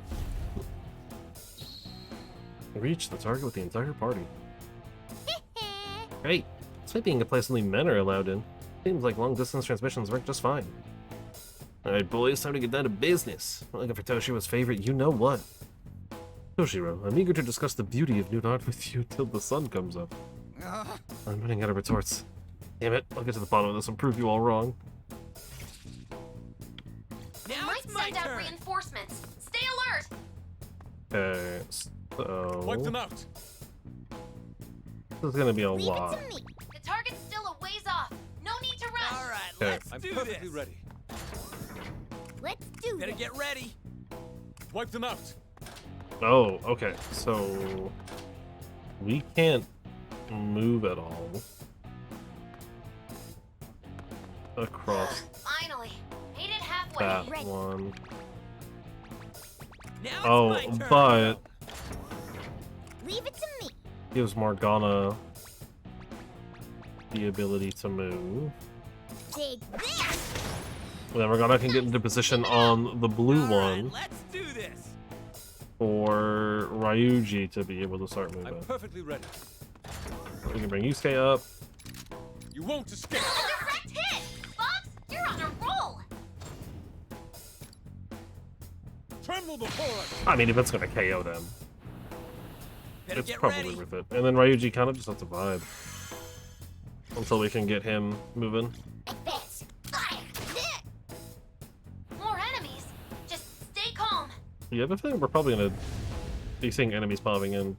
[SPEAKER 2] Reach the target with the entire party. Great! Despite being a place only men are allowed in, seems like long-distance transmissions work just fine. Alright boys, time to get down to business. I'm looking for Toshiro's favorite you-know-what. Toshiro, I'm eager to discuss the beauty of nude art with you till the sun comes up. I'm running out of retorts. Damn it, I'll get to the bottom of this and prove you all wrong.
[SPEAKER 3] Now
[SPEAKER 1] Might
[SPEAKER 3] it's my
[SPEAKER 1] send out
[SPEAKER 3] turn.
[SPEAKER 1] reinforcements. Stay alert!
[SPEAKER 2] Okay, so...
[SPEAKER 7] Wipe them out!
[SPEAKER 2] This is gonna be a
[SPEAKER 6] Leave
[SPEAKER 2] lot.
[SPEAKER 6] it to me.
[SPEAKER 1] The target's still a ways off. No need to rush.
[SPEAKER 3] Alright,
[SPEAKER 2] Okay.
[SPEAKER 3] let's
[SPEAKER 7] I'm
[SPEAKER 3] do
[SPEAKER 7] perfectly
[SPEAKER 3] this.
[SPEAKER 7] ready.
[SPEAKER 6] Let's do
[SPEAKER 3] Better
[SPEAKER 6] this.
[SPEAKER 3] get ready.
[SPEAKER 7] Wipe them out!
[SPEAKER 2] Oh, okay, so... we can't move at all. Across
[SPEAKER 1] Finally. Made it halfway.
[SPEAKER 2] that
[SPEAKER 6] Ready.
[SPEAKER 2] one.
[SPEAKER 3] Now it's
[SPEAKER 2] Oh,
[SPEAKER 3] my turn.
[SPEAKER 2] but...
[SPEAKER 6] Leave it to me.
[SPEAKER 2] gives Morgana the ability to move.
[SPEAKER 6] Take this!
[SPEAKER 2] Then Morgana can get into position on the blue one
[SPEAKER 3] Let's do this.
[SPEAKER 2] for Ryuji to be able to start
[SPEAKER 7] I'm
[SPEAKER 2] moving.
[SPEAKER 7] perfectly ready.
[SPEAKER 2] We can bring Yusuke up.
[SPEAKER 7] You won't escape.
[SPEAKER 1] A direct hit! Fox, you're on a roll!
[SPEAKER 7] Tremble before us.
[SPEAKER 2] I mean, if it's gonna KO them,
[SPEAKER 3] Better
[SPEAKER 2] it's
[SPEAKER 3] get
[SPEAKER 2] probably
[SPEAKER 3] ready.
[SPEAKER 2] worth it. And then Ryuji kind of just has to vibe until we can get him moving.
[SPEAKER 12] Advance! Fire!
[SPEAKER 1] More enemies! Just stay calm!
[SPEAKER 2] Yeah, but I think we're probably gonna be seeing enemies popping in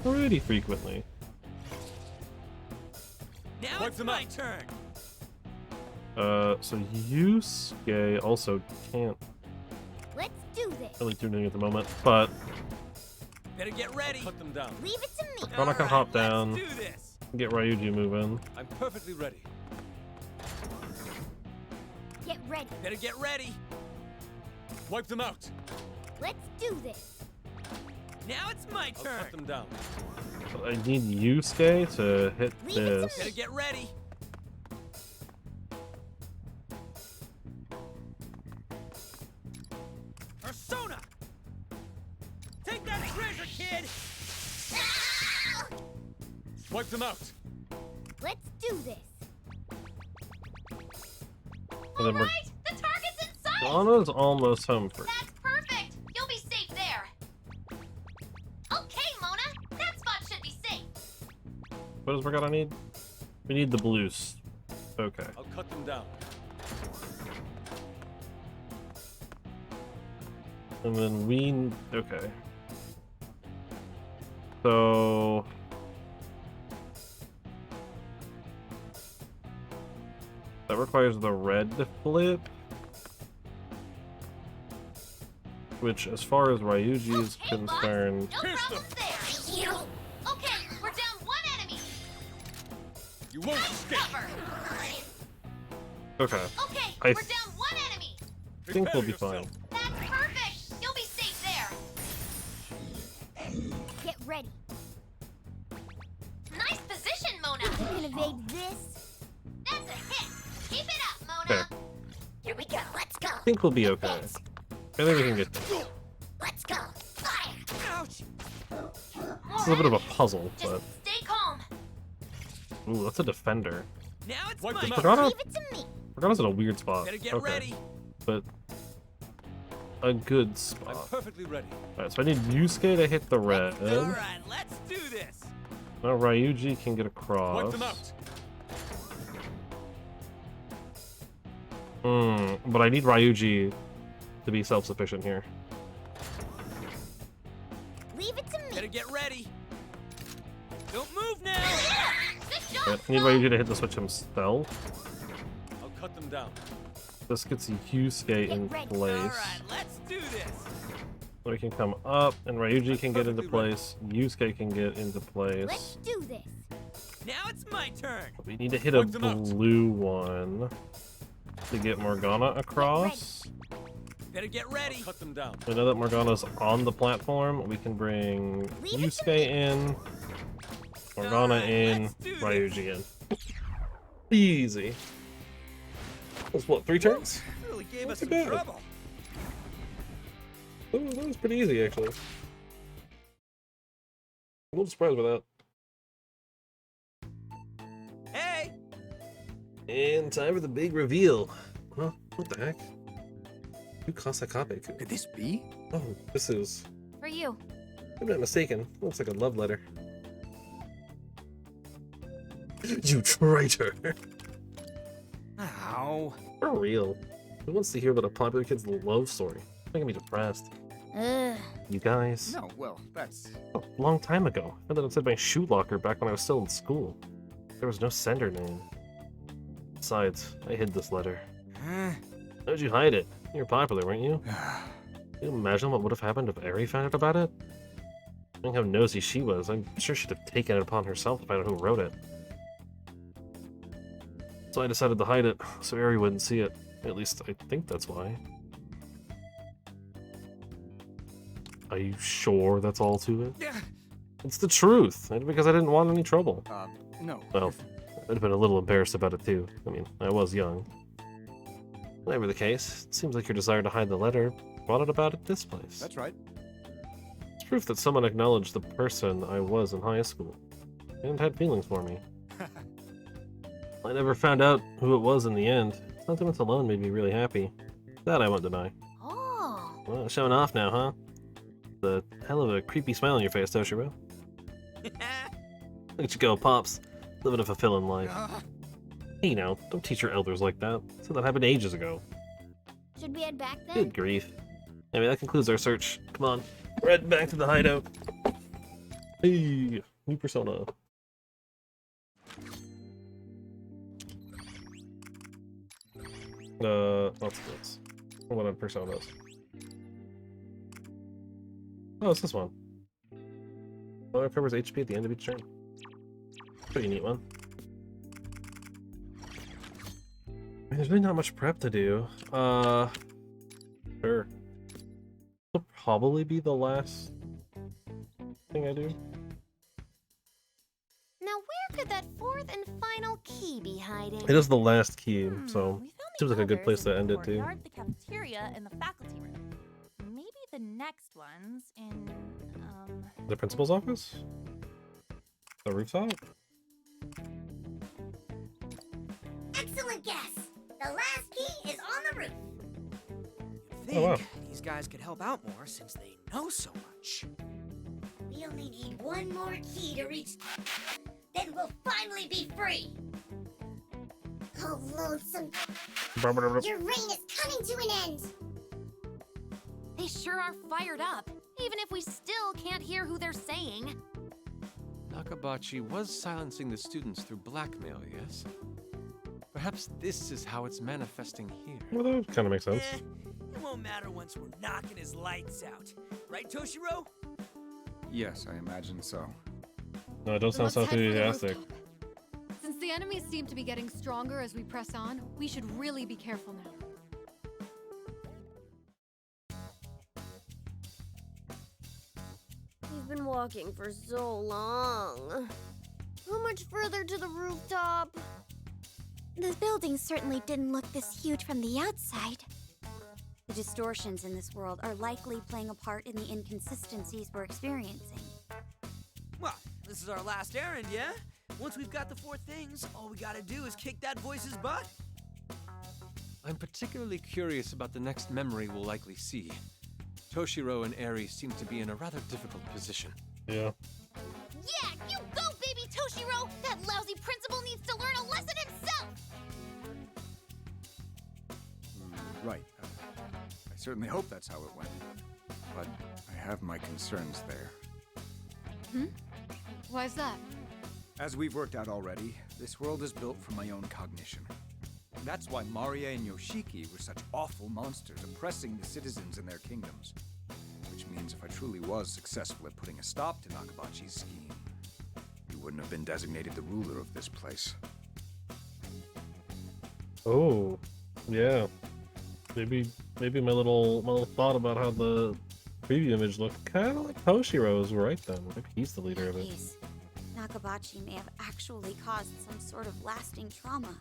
[SPEAKER 2] pretty frequently.
[SPEAKER 3] Now
[SPEAKER 7] Wipe
[SPEAKER 3] it's
[SPEAKER 7] them
[SPEAKER 3] my
[SPEAKER 7] out.
[SPEAKER 3] turn.
[SPEAKER 2] So Yusuke also can't
[SPEAKER 6] Let's do this.
[SPEAKER 2] really do anything at the moment, but
[SPEAKER 3] Better get ready.
[SPEAKER 7] Cut them down.
[SPEAKER 6] Leave it to me.
[SPEAKER 2] Morgana can hop down,
[SPEAKER 3] Let's do this.
[SPEAKER 2] get Ryuji moving.
[SPEAKER 7] I'm perfectly ready.
[SPEAKER 6] Get ready.
[SPEAKER 3] Better get ready.
[SPEAKER 7] Wipe them out.
[SPEAKER 6] Let's do this.
[SPEAKER 3] Now it's my
[SPEAKER 7] I'll
[SPEAKER 3] turn.
[SPEAKER 7] cut them down.
[SPEAKER 2] But I need Yusuke to hit
[SPEAKER 6] Leave it to
[SPEAKER 2] this.
[SPEAKER 3] Better get ready. Persona! Take that treasure, kid!
[SPEAKER 7] Wipe them out.
[SPEAKER 6] Let's do this.
[SPEAKER 2] And then
[SPEAKER 1] Alright, the target's in sight!
[SPEAKER 2] Morgana's almost home free.
[SPEAKER 1] That's perfect! You'll be safe there! Okay, Mona! That spot should be safe!
[SPEAKER 2] What does Morgana need? We need the blues. Okay.
[SPEAKER 7] I'll cut them down.
[SPEAKER 2] And then we... okay. So... that requires the red flip. Which, as far as Ryuji is
[SPEAKER 1] Okay, boss.
[SPEAKER 2] concerned...
[SPEAKER 1] No
[SPEAKER 7] Pierce
[SPEAKER 1] problems there! Okay, we're down one enemy!
[SPEAKER 7] You won't
[SPEAKER 1] Nice
[SPEAKER 7] escape.
[SPEAKER 1] cover!
[SPEAKER 2] Okay.
[SPEAKER 1] Okay,
[SPEAKER 2] I
[SPEAKER 1] we're
[SPEAKER 2] th-
[SPEAKER 1] down one enemy!
[SPEAKER 2] think we'll be
[SPEAKER 7] Prepare
[SPEAKER 2] fine.
[SPEAKER 7] yourself.
[SPEAKER 1] That's perfect! You'll be safe there!
[SPEAKER 6] Get ready.
[SPEAKER 1] Nice position, Mona!
[SPEAKER 6] You can evade this.
[SPEAKER 1] That's a hit! Keep it up, Mona!
[SPEAKER 2] Okay.
[SPEAKER 12] Here we go. Let's go.
[SPEAKER 2] I think we'll be okay.
[SPEAKER 12] Advance.
[SPEAKER 2] I think we can get this.
[SPEAKER 12] Let's go. Fire!
[SPEAKER 3] Ouch!
[SPEAKER 2] It's a little bit of a puzzle,
[SPEAKER 1] Just
[SPEAKER 2] but...
[SPEAKER 1] stay calm!
[SPEAKER 2] ooh, that's a defender.
[SPEAKER 3] Now it's
[SPEAKER 7] Wipe
[SPEAKER 3] my
[SPEAKER 7] them out.
[SPEAKER 3] turn.
[SPEAKER 2] Morgana,
[SPEAKER 6] Leave it to me.
[SPEAKER 2] Morgana's in a weird spot.
[SPEAKER 3] Better get
[SPEAKER 2] Okay.
[SPEAKER 3] ready.
[SPEAKER 2] But... a good
[SPEAKER 7] I'm
[SPEAKER 2] spot.
[SPEAKER 7] perfectly ready.
[SPEAKER 2] Alright, so I need Yusuke to hit the red.
[SPEAKER 3] Alright, let's do this.
[SPEAKER 2] Now Ryuji can get across.
[SPEAKER 7] Wipe them out.
[SPEAKER 2] But I need Ryuji to be self-sufficient here.
[SPEAKER 6] Leave it to me.
[SPEAKER 3] Better get ready. Don't move now.
[SPEAKER 1] Good
[SPEAKER 2] Yeah,
[SPEAKER 1] job!
[SPEAKER 2] I need Ryuji to hit the switch himself.
[SPEAKER 7] I'll cut them down.
[SPEAKER 2] This gets Yusuke in
[SPEAKER 6] ready.
[SPEAKER 2] place.
[SPEAKER 3] Alright, let's do this.
[SPEAKER 2] So he can come up, and Ryuji can get into place. Yusuke can get into
[SPEAKER 6] Let's
[SPEAKER 2] place.
[SPEAKER 6] do this.
[SPEAKER 3] Now it's my turn.
[SPEAKER 2] We need to hit a
[SPEAKER 7] Wipe them out.
[SPEAKER 2] blue one to get Morgana across.
[SPEAKER 3] Better get ready.
[SPEAKER 7] Cut them down.
[SPEAKER 2] We know that Morgana's on the platform. We can bring
[SPEAKER 6] Leave it to
[SPEAKER 2] Yusuke in, Morgana
[SPEAKER 3] Alright,
[SPEAKER 2] in,
[SPEAKER 3] let's do this.
[SPEAKER 2] Ryuji in. Easy. That's what, 3 turns?
[SPEAKER 3] Really gave
[SPEAKER 2] Not
[SPEAKER 3] us
[SPEAKER 2] too
[SPEAKER 3] some
[SPEAKER 2] bad.
[SPEAKER 3] trouble.
[SPEAKER 2] Oh, that was pretty easy, actually. I'm a little surprised with that.
[SPEAKER 3] Hey,
[SPEAKER 2] And time for the big reveal. Huh? What the heck? Who Kasakabe?
[SPEAKER 5] Could this be?
[SPEAKER 2] Oh, this is...
[SPEAKER 8] For you.
[SPEAKER 2] if I'm not mistaken, looks like a love letter. You traitor!
[SPEAKER 5] Ow.
[SPEAKER 2] For real. Who wants to hear about a popular kid's love story? It's making me depressed.
[SPEAKER 6] Ugh.
[SPEAKER 2] You guys.
[SPEAKER 5] No, well, that's...
[SPEAKER 2] A long time ago. I found that inside my shoe locker back when I was still in school. There was no sender name. Besides, I hid this letter.
[SPEAKER 5] Huh?
[SPEAKER 2] How'd you hide it? You were popular, weren't you? Can you imagine what would have happened if Eri found out about it? Knowing how nosy she was, I'm sure she'd have taken it upon herself to find out who wrote it. So I decided to hide it, so Eri wouldn't see it. At least, I think that's why. Are you sure that's all to it?
[SPEAKER 5] Yeah.
[SPEAKER 2] It's the truth, and because I didn't want any trouble.
[SPEAKER 5] No.
[SPEAKER 2] Well, I'd have been a little embarrassed about it too. I mean, I was young. Whatever the case, it seems like your desire to hide the letter brought it about at this place.
[SPEAKER 5] That's right.
[SPEAKER 2] It's proof that someone acknowledged the person I was in high school and had feelings for me. I never found out who it was in the end. Sentiments alone made me really happy. That I won't deny.
[SPEAKER 1] Oh.
[SPEAKER 2] Well, showing off now, huh? The hell of a creepy smile on your face, Toshiro. Look at you go, Pops. Living a fulfilling life. Hey now, don't teach your elders like that. So that happened ages ago.
[SPEAKER 6] Should we head back then?
[SPEAKER 2] Good grief. Anyway, that concludes our search. Come on. We're heading back to the hideout. Hey, new persona. Lots of this. What are personas? Oh, it's this one. Oh, it recovers HP at the end of each turn. Pretty neat one. I mean, there's really not much prep to do. Sure. This will probably be the last thing I do.
[SPEAKER 1] Now, where could that fourth and final key be hiding?
[SPEAKER 2] It is the last key, so
[SPEAKER 10] We found the
[SPEAKER 2] seems like a good
[SPEAKER 10] others
[SPEAKER 2] place to
[SPEAKER 10] in
[SPEAKER 2] end
[SPEAKER 10] the
[SPEAKER 2] it too.
[SPEAKER 10] courtyard, the cafeteria, and the faculty room. Maybe the next ones in,
[SPEAKER 2] The principal's office? The rooftop?
[SPEAKER 12] Excellent guess. The last key is on the roof.
[SPEAKER 3] Think
[SPEAKER 2] Oh, wow.
[SPEAKER 3] these guys could help out more since they know so much.
[SPEAKER 12] We only need one more key to reach. Then we'll finally be free. Oh, lonesome. Your reign is coming to an end.
[SPEAKER 1] They sure are fired up, even if we still can't hear who they're saying.
[SPEAKER 7] Nakabachi was silencing the students through blackmail, yes? Perhaps this is how it's manifesting here.
[SPEAKER 2] Well, that kind of makes sense.
[SPEAKER 3] It won't matter once we're knocking his lights out. Right, Toshiro?
[SPEAKER 5] Yes, I imagine so.
[SPEAKER 2] No, it don't sound
[SPEAKER 8] Let's
[SPEAKER 2] so
[SPEAKER 8] head for the
[SPEAKER 2] enthusiastic.
[SPEAKER 8] rooftop. Since the enemies seem to be getting stronger as we press on, we should really be careful now.
[SPEAKER 6] We've been walking for so long. How much further to the rooftop?
[SPEAKER 4] The building certainly didn't look this huge from the outside. The distortions in this world are likely playing a part in the inconsistencies we're experiencing.
[SPEAKER 3] Well, this is our last errand, yeah? Once we've got the four things, all we gotta do is kick that voice's butt.
[SPEAKER 7] I'm particularly curious about the next memory we'll likely see. Toshiro and Eri seem to be in a rather difficult position.
[SPEAKER 2] Yeah.
[SPEAKER 1] Yeah, you go, baby Toshiro! That lousy principal needs to learn a lesson himself!
[SPEAKER 5] Right. I certainly hope that's how it went. But I have my concerns there.
[SPEAKER 8] Why's that?
[SPEAKER 5] As we've worked out already, this world is built for my own cognition. That's why Maria and Yoshiki were such awful monsters oppressing the citizens in their kingdoms. Which means if I truly was successful at putting a stop to Nakabachi's scheme, you wouldn't have been designated the ruler of this place.
[SPEAKER 2] Oh, yeah. Maybe my little thought about how the preview image looked kind of like Toshiro's right then. Maybe he's the leader of it.
[SPEAKER 4] Case, Nakabachi may have actually caused some sort of lasting trauma.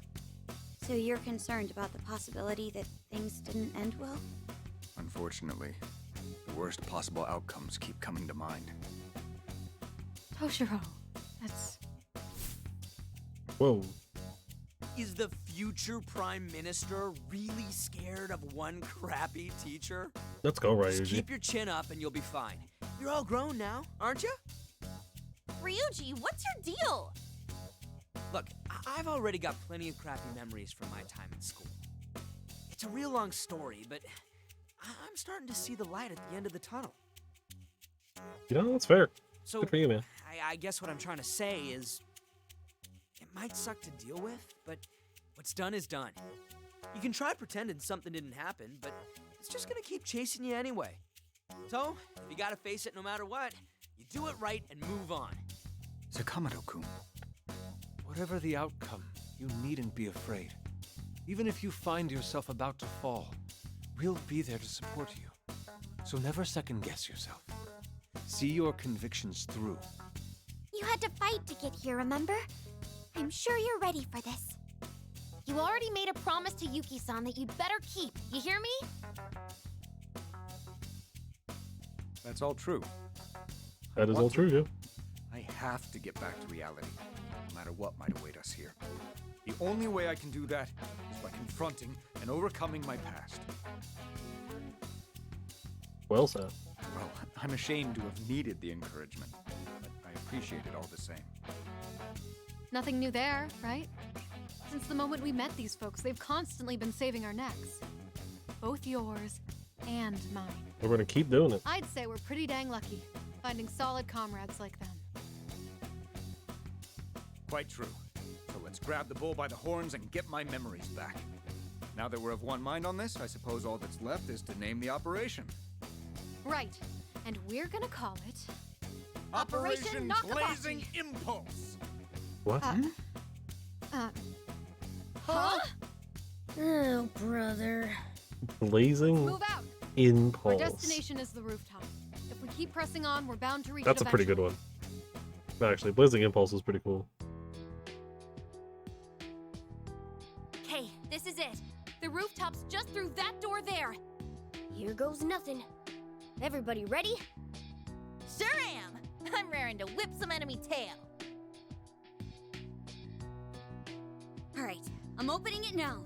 [SPEAKER 4] So you're concerned about the possibility that things didn't end well?
[SPEAKER 5] Unfortunately, the worst possible outcomes keep coming to mind.
[SPEAKER 8] Toshiro, that's...
[SPEAKER 2] Whoa.
[SPEAKER 3] Is the future prime minister really scared of one crappy teacher?
[SPEAKER 2] Let's go,
[SPEAKER 3] Just
[SPEAKER 2] Ryuji.
[SPEAKER 3] keep your chin up and you'll be fine. You're all grown now, aren't you?
[SPEAKER 10] Ryuji, what's your deal?
[SPEAKER 3] Look, I've already got plenty of crappy memories from my time in school. It's a real long story, but I'm starting to see the light at the end of the tunnel.
[SPEAKER 2] You know, that's fair.
[SPEAKER 3] So,
[SPEAKER 2] Good for you, man.
[SPEAKER 3] I guess what I'm trying to say is, it might suck to deal with, but what's done is done. You can try pretending something didn't happen, but it's just gonna keep chasing you anyway. So, if you gotta face it no matter what, you do it right and move on.
[SPEAKER 5] Sakamoto-kun.
[SPEAKER 7] Whatever the outcome, you needn't be afraid. Even if you find yourself about to fall, we'll be there to support you. So never second guess yourself. See your convictions through.
[SPEAKER 4] You had to fight to get here, remember?
[SPEAKER 6] I'm sure you're ready for this.
[SPEAKER 1] You already made a promise to Yuki-san that you'd better keep. You hear me?
[SPEAKER 5] That's all true.
[SPEAKER 2] That is all true, yeah.
[SPEAKER 5] I have to get back to reality, no matter what might await us here. The only way I can do that is by confronting and overcoming my past.
[SPEAKER 2] Well said.
[SPEAKER 5] Well, I'm ashamed to have needed the encouragement, but I appreciate it all the same.
[SPEAKER 8] Nothing new there, right? Since the moment we met these folks, they've constantly been saving our necks. Both yours and mine.
[SPEAKER 2] We're gonna keep doing it.
[SPEAKER 8] I'd say we're pretty dang lucky, finding solid comrades like them.
[SPEAKER 5] Quite true. So let's grab the bull by the horns and get my memories back. Now that we're of one mind on this, I suppose all that's left is to name the operation.
[SPEAKER 8] Right. And we're gonna call it...
[SPEAKER 5] Operation
[SPEAKER 8] Nakabachi.
[SPEAKER 5] Blazing Impulse!
[SPEAKER 2] What?
[SPEAKER 8] Huh?
[SPEAKER 6] Oh, brother.
[SPEAKER 2] Blazing
[SPEAKER 8] Move out!
[SPEAKER 2] Impulse.
[SPEAKER 8] Our destination is the rooftop. If we keep pressing on, we're bound to reach
[SPEAKER 2] That's a
[SPEAKER 8] it
[SPEAKER 2] pretty good
[SPEAKER 8] eventually.
[SPEAKER 2] one. Actually, Blazing Impulse is pretty cool.
[SPEAKER 1] Okay, this is it. The rooftop's just through that door there.
[SPEAKER 6] Here goes nothing. Everybody ready?
[SPEAKER 10] Sure am. I'm raring to whip some enemy tail.
[SPEAKER 4] All right, I'm opening it now.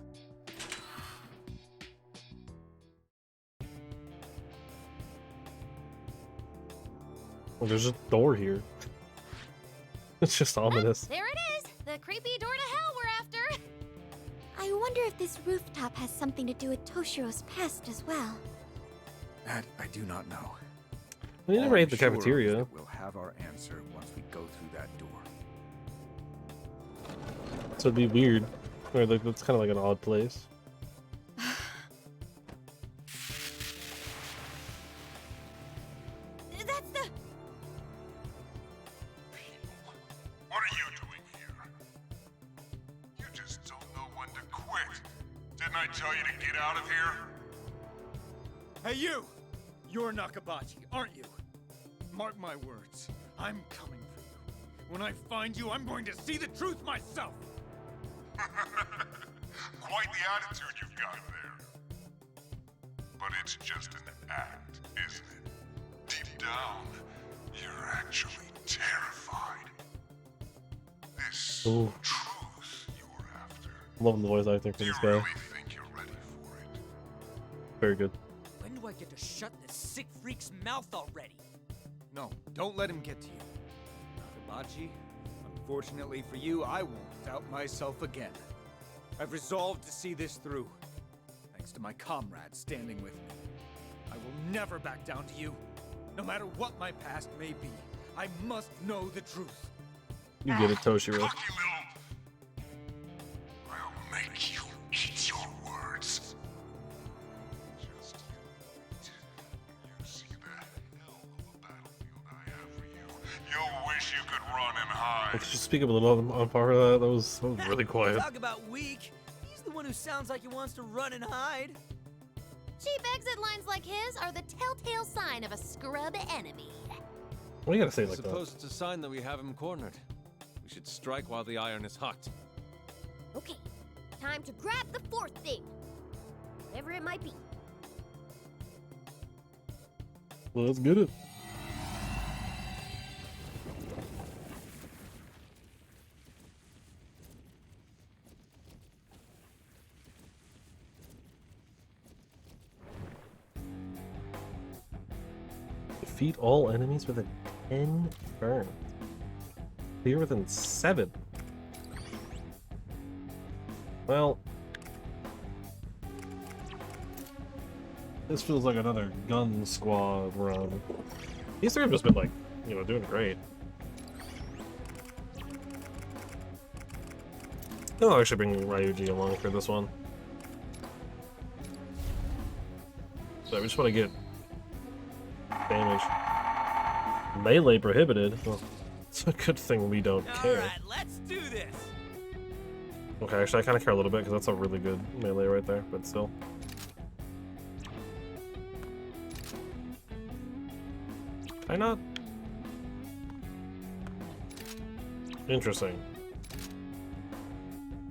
[SPEAKER 2] Well, there's a door here. It's just ominous.
[SPEAKER 1] There it is! The creepy door to hell we're after!
[SPEAKER 6] I wonder if this rooftop has something to do with Toshiro's past as well.
[SPEAKER 5] That I do not know.
[SPEAKER 2] We
[SPEAKER 5] All
[SPEAKER 2] never ate
[SPEAKER 5] I'm
[SPEAKER 2] the
[SPEAKER 5] sure of is
[SPEAKER 2] cafeteria.
[SPEAKER 5] that we'll have our answer once we go through that door.
[SPEAKER 2] So it'd be weird. Or like that's kind of like an odd place.
[SPEAKER 10] That's the...
[SPEAKER 11] What are you doing here? You just don't know when to quit. Didn't I tell you to get out of here?
[SPEAKER 5] Hey, you! You're Nakabachi, aren't you? Mark my words. I'm coming for you. When I find you, I'm going to see the truth myself!
[SPEAKER 11] Quite the attitude you've got there. But it's just an act, isn't it? Deep down, you're actually terrified. This
[SPEAKER 2] Ooh.
[SPEAKER 11] truth you're after.
[SPEAKER 2] Loving the voice acting for
[SPEAKER 11] Do you
[SPEAKER 2] this guy.
[SPEAKER 11] really think you're ready for it?
[SPEAKER 2] Very good.
[SPEAKER 3] When do I get to shut this sick freak's mouth already?
[SPEAKER 5] No, don't let him get to you. Nakabachi, unfortunately for you, I won't doubt myself again. I've resolved to see this through. Thanks to my comrades standing with me. I will never back down to you. No matter what my past may be, I must know the truth.
[SPEAKER 2] You get it, Toshiro.
[SPEAKER 11] Lucky little... I'll make you eat your words. Just you see the hell of a battlefield I have for you. You'll wish you could run and hide.
[SPEAKER 2] Just speak up a little on part of that. That was really quiet.
[SPEAKER 3] Talk about weak. He's the one who sounds like he wants to run and hide.
[SPEAKER 1] Cheap exit lines like his are the telltale sign of a scrub enemy.
[SPEAKER 2] What do you gotta say
[SPEAKER 7] I
[SPEAKER 2] like that?
[SPEAKER 7] suppose it's a sign that we have him cornered. We should strike while the iron is hot.
[SPEAKER 6] Okay, time to grab the fourth thing. Whatever it might be.
[SPEAKER 2] Let's get it. Defeat all enemies within 10 turns. Clear within 7. Well, this feels like another gun squad run. These three have just been like, you know, doing great. I'll actually bring Ryuji along for this one. So we just want to get damage. Melee prohibited. Well, it's a good thing we don't care.
[SPEAKER 3] Alright, let's do this.
[SPEAKER 2] Okay, actually, I kind of care a little bit because that's a really good melee right there, but still. Can I not? Interesting.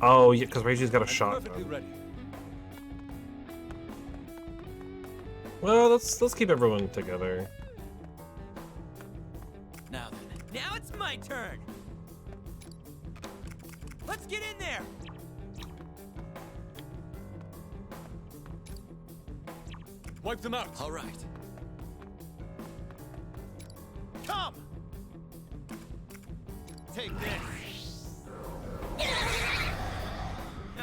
[SPEAKER 2] Oh, yeah, because Reiji's got a
[SPEAKER 7] I'm
[SPEAKER 2] shotgun.
[SPEAKER 7] perfectly ready.
[SPEAKER 2] Well, let's keep everyone together.
[SPEAKER 3] Now then. Now it's my turn. Let's get in there.
[SPEAKER 7] Wipe them out.
[SPEAKER 3] All right. Come. Take this.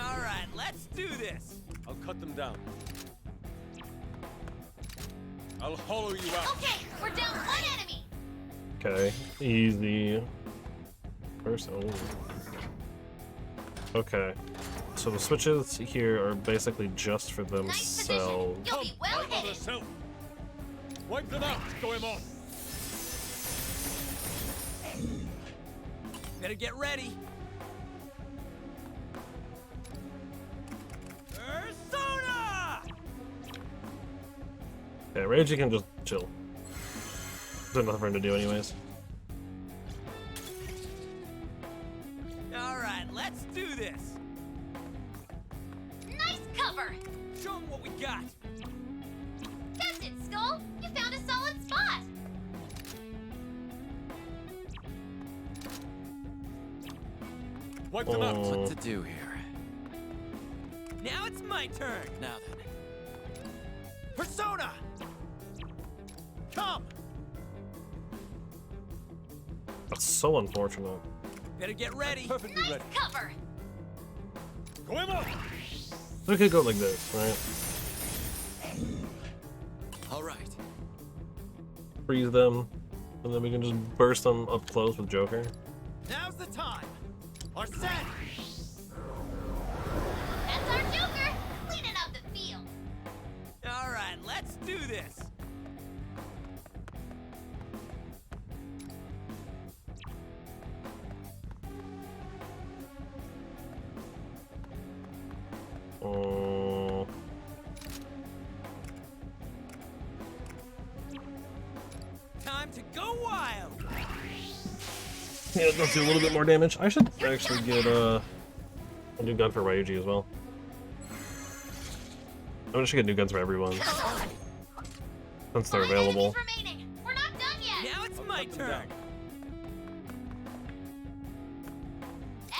[SPEAKER 3] All right, let's do this.
[SPEAKER 7] I'll cut them down. I'll hollow you out.
[SPEAKER 1] Okay, we're down one enemy.
[SPEAKER 2] Okay, easy. First, oh. Okay, so the switches here are basically just for
[SPEAKER 1] Nice position.
[SPEAKER 2] themselves.
[SPEAKER 1] You'll be well
[SPEAKER 7] my other
[SPEAKER 1] hidden.
[SPEAKER 7] self. Wipe them out. Go him on.
[SPEAKER 3] Better get ready. Persona!
[SPEAKER 2] Yeah, Reiji can just chill. There's nothing for him to do anyways.
[SPEAKER 3] All right, let's do this.
[SPEAKER 1] Nice cover.
[SPEAKER 3] Show 'em what we got.
[SPEAKER 1] That's it, Skull. You found a solid spot.
[SPEAKER 7] Wipe them out.
[SPEAKER 2] Oh.
[SPEAKER 3] What to do here? Now it's my turn. Now then. Persona! Come!
[SPEAKER 2] That's so unfortunate.
[SPEAKER 3] Better get ready.
[SPEAKER 7] Perfectly
[SPEAKER 1] Nice
[SPEAKER 7] ready.
[SPEAKER 1] cover.
[SPEAKER 7] Go him on.
[SPEAKER 2] We could go like this, right?
[SPEAKER 3] All right.
[SPEAKER 2] Freeze them, and then we can just burst them up close with Joker.
[SPEAKER 3] Now's the time. Or set.
[SPEAKER 1] That's our Joker. Cleaning up the field.
[SPEAKER 3] All right, let's do this.
[SPEAKER 2] Oh.
[SPEAKER 3] Time to go wild.
[SPEAKER 2] Yeah, let's do a little bit more damage. I should actually get a new gun for Ryuji as well. I should get new guns for everyone since they're
[SPEAKER 1] 5
[SPEAKER 2] available.
[SPEAKER 1] enemies remaining. We're not done yet.
[SPEAKER 3] Now it's my
[SPEAKER 7] Cut them
[SPEAKER 3] turn.
[SPEAKER 7] down.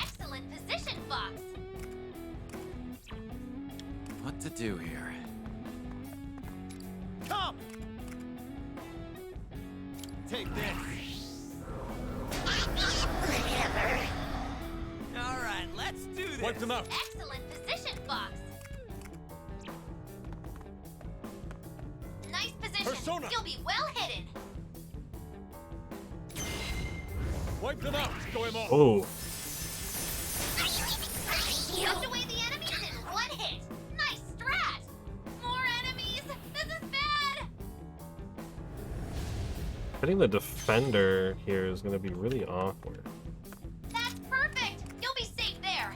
[SPEAKER 1] Excellent position, Fox.
[SPEAKER 3] What to do here? Come! Take this. All right, let's do this.
[SPEAKER 7] Wipe them out.
[SPEAKER 1] Excellent position, Fox. Nice position.
[SPEAKER 7] Persona.
[SPEAKER 1] You'll be well hidden.
[SPEAKER 7] Wipe them out. Go him on.
[SPEAKER 2] Oh,
[SPEAKER 1] Choked away the enemies in one hit. Nice strat. More enemies. This is bad.
[SPEAKER 2] hitting the defender here is going to be really awkward.
[SPEAKER 1] That's perfect. You'll be safe there.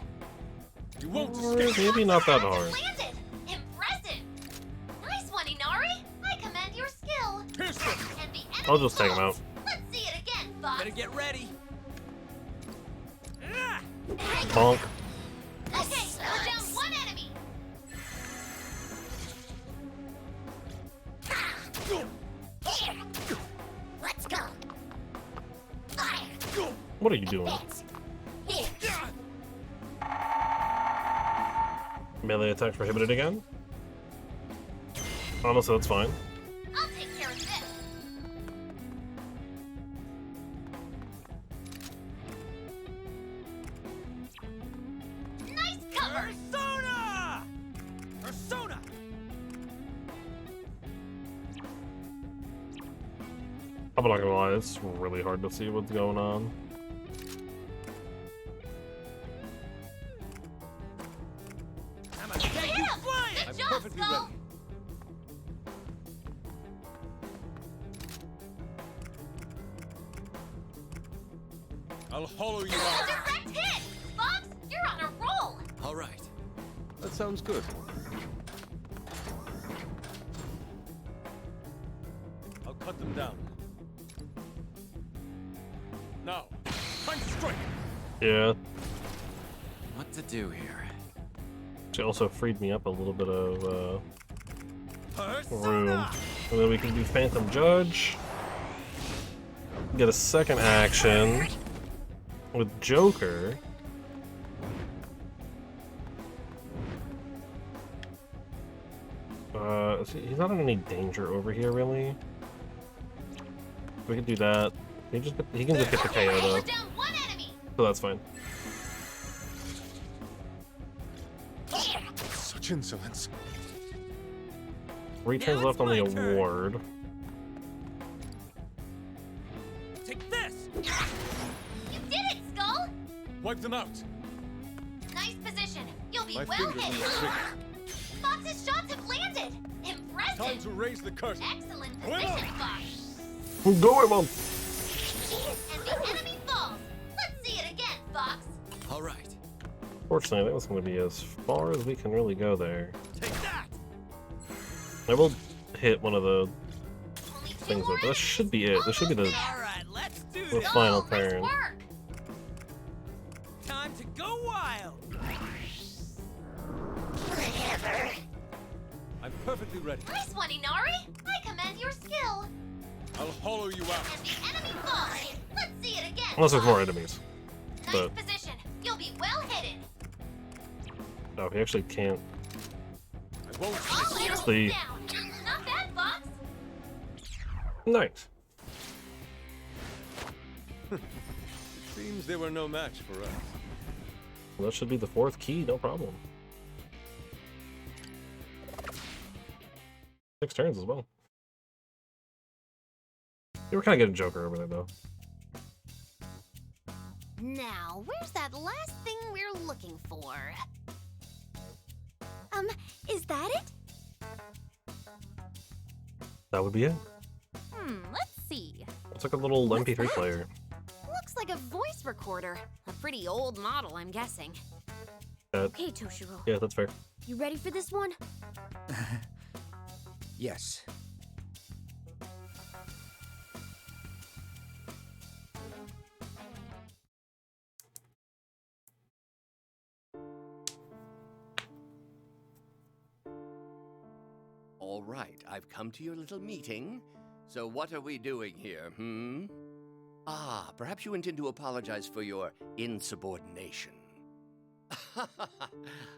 [SPEAKER 7] You won't
[SPEAKER 2] Or
[SPEAKER 7] escape.
[SPEAKER 2] maybe not that
[SPEAKER 1] You
[SPEAKER 2] hard.
[SPEAKER 1] landed. Impressive. Nice one, Inari. I commend your skill.
[SPEAKER 7] Pierce them.
[SPEAKER 1] And the enemy
[SPEAKER 2] I'll just take him out.
[SPEAKER 1] falls. Let's see it again, Fox.
[SPEAKER 3] Better get ready. Ah!
[SPEAKER 2] Bonk.
[SPEAKER 1] Okay, we're down one enemy.
[SPEAKER 12] Let's go. Fire.
[SPEAKER 2] What are you doing?
[SPEAKER 12] Here.
[SPEAKER 2] Melee attack prohibited again? Honestly, that's fine.
[SPEAKER 1] I'll take care of this. Nice cover.
[SPEAKER 3] Persona! Persona!
[SPEAKER 2] I'm not gonna lie, it's really hard to see what's going on.
[SPEAKER 3] I'm gonna take you
[SPEAKER 1] Hit him.
[SPEAKER 3] flying!
[SPEAKER 1] Good
[SPEAKER 7] I'm
[SPEAKER 1] job,
[SPEAKER 7] perfectly
[SPEAKER 1] Skull.
[SPEAKER 7] ready. I'll hollow you out.
[SPEAKER 1] Direct hit. Fox, you're on a roll.
[SPEAKER 3] All right.
[SPEAKER 7] That sounds good. I'll cut them down. Now, time to strike.
[SPEAKER 2] Yeah,
[SPEAKER 3] What
[SPEAKER 7] to do here?
[SPEAKER 2] She also freed me up a little bit of room. And then we can do Phantom Judge. Get a second action with Joker. He's not in any danger over here, really. We can do that. He can just get the KO though. So that's fine.
[SPEAKER 11] Such insolence.
[SPEAKER 2] 3 turns left on the award.
[SPEAKER 3] Take this!
[SPEAKER 1] You did it, Skull!
[SPEAKER 7] Wipe them out.
[SPEAKER 1] Nice position. You'll be
[SPEAKER 7] My
[SPEAKER 1] well
[SPEAKER 7] fingers on the
[SPEAKER 1] hit.
[SPEAKER 7] trigger.
[SPEAKER 1] Fox's shots have landed. Impressive.
[SPEAKER 7] Time to raise the curtain.
[SPEAKER 1] Excellent
[SPEAKER 7] Bueno.
[SPEAKER 1] position, Fox.
[SPEAKER 2] Go, Emon!
[SPEAKER 1] And the enemy falls. Let's see it again, Fox.
[SPEAKER 7] All right.
[SPEAKER 2] Fortunately, I think that's going to be as far as we can really go there.
[SPEAKER 3] Take that!
[SPEAKER 2] I will hit one of the
[SPEAKER 1] Only 2
[SPEAKER 2] things,
[SPEAKER 1] more
[SPEAKER 2] but that should be it. This should be the
[SPEAKER 3] Alright, let's do
[SPEAKER 2] the
[SPEAKER 3] this!
[SPEAKER 2] final
[SPEAKER 1] Nice
[SPEAKER 2] turn.
[SPEAKER 1] work.
[SPEAKER 3] Time to go wild!
[SPEAKER 12] Whatever.
[SPEAKER 7] I'm perfectly ready.
[SPEAKER 1] Nice one, Inari. I commend your skill.
[SPEAKER 7] I'll hollow you out.
[SPEAKER 1] And the enemy falls. Let's see it again.
[SPEAKER 2] Unless there's
[SPEAKER 1] Fox.
[SPEAKER 2] more enemies.
[SPEAKER 1] Nice
[SPEAKER 2] But
[SPEAKER 1] position. You'll be well hidden.
[SPEAKER 2] no, he actually can't.
[SPEAKER 3] I won't
[SPEAKER 1] All
[SPEAKER 2] It's
[SPEAKER 1] enemies
[SPEAKER 2] the-
[SPEAKER 1] down. Not bad, Fox.
[SPEAKER 2] Nice.
[SPEAKER 7] Seems they were no match for us.
[SPEAKER 2] Well, that should be the 4th key, no problem. 6 turns as well. You were kind of getting Joker over there, though.
[SPEAKER 1] Now, where's that last thing we're looking for?
[SPEAKER 6] Is that it?
[SPEAKER 2] That would be it.
[SPEAKER 10] Let's see.
[SPEAKER 2] It's like a little
[SPEAKER 1] What's
[SPEAKER 2] MP3
[SPEAKER 1] that?
[SPEAKER 2] player.
[SPEAKER 1] Looks like a voice recorder. A pretty old model, I'm guessing.
[SPEAKER 6] Okay, Toshiro.
[SPEAKER 2] Yeah, that's fair.
[SPEAKER 6] You ready for this one?
[SPEAKER 5] Yes.
[SPEAKER 13] All right, I've come to your little meeting. So what are we doing here, hmm? Ah, perhaps you intend to apologize for your insubordination.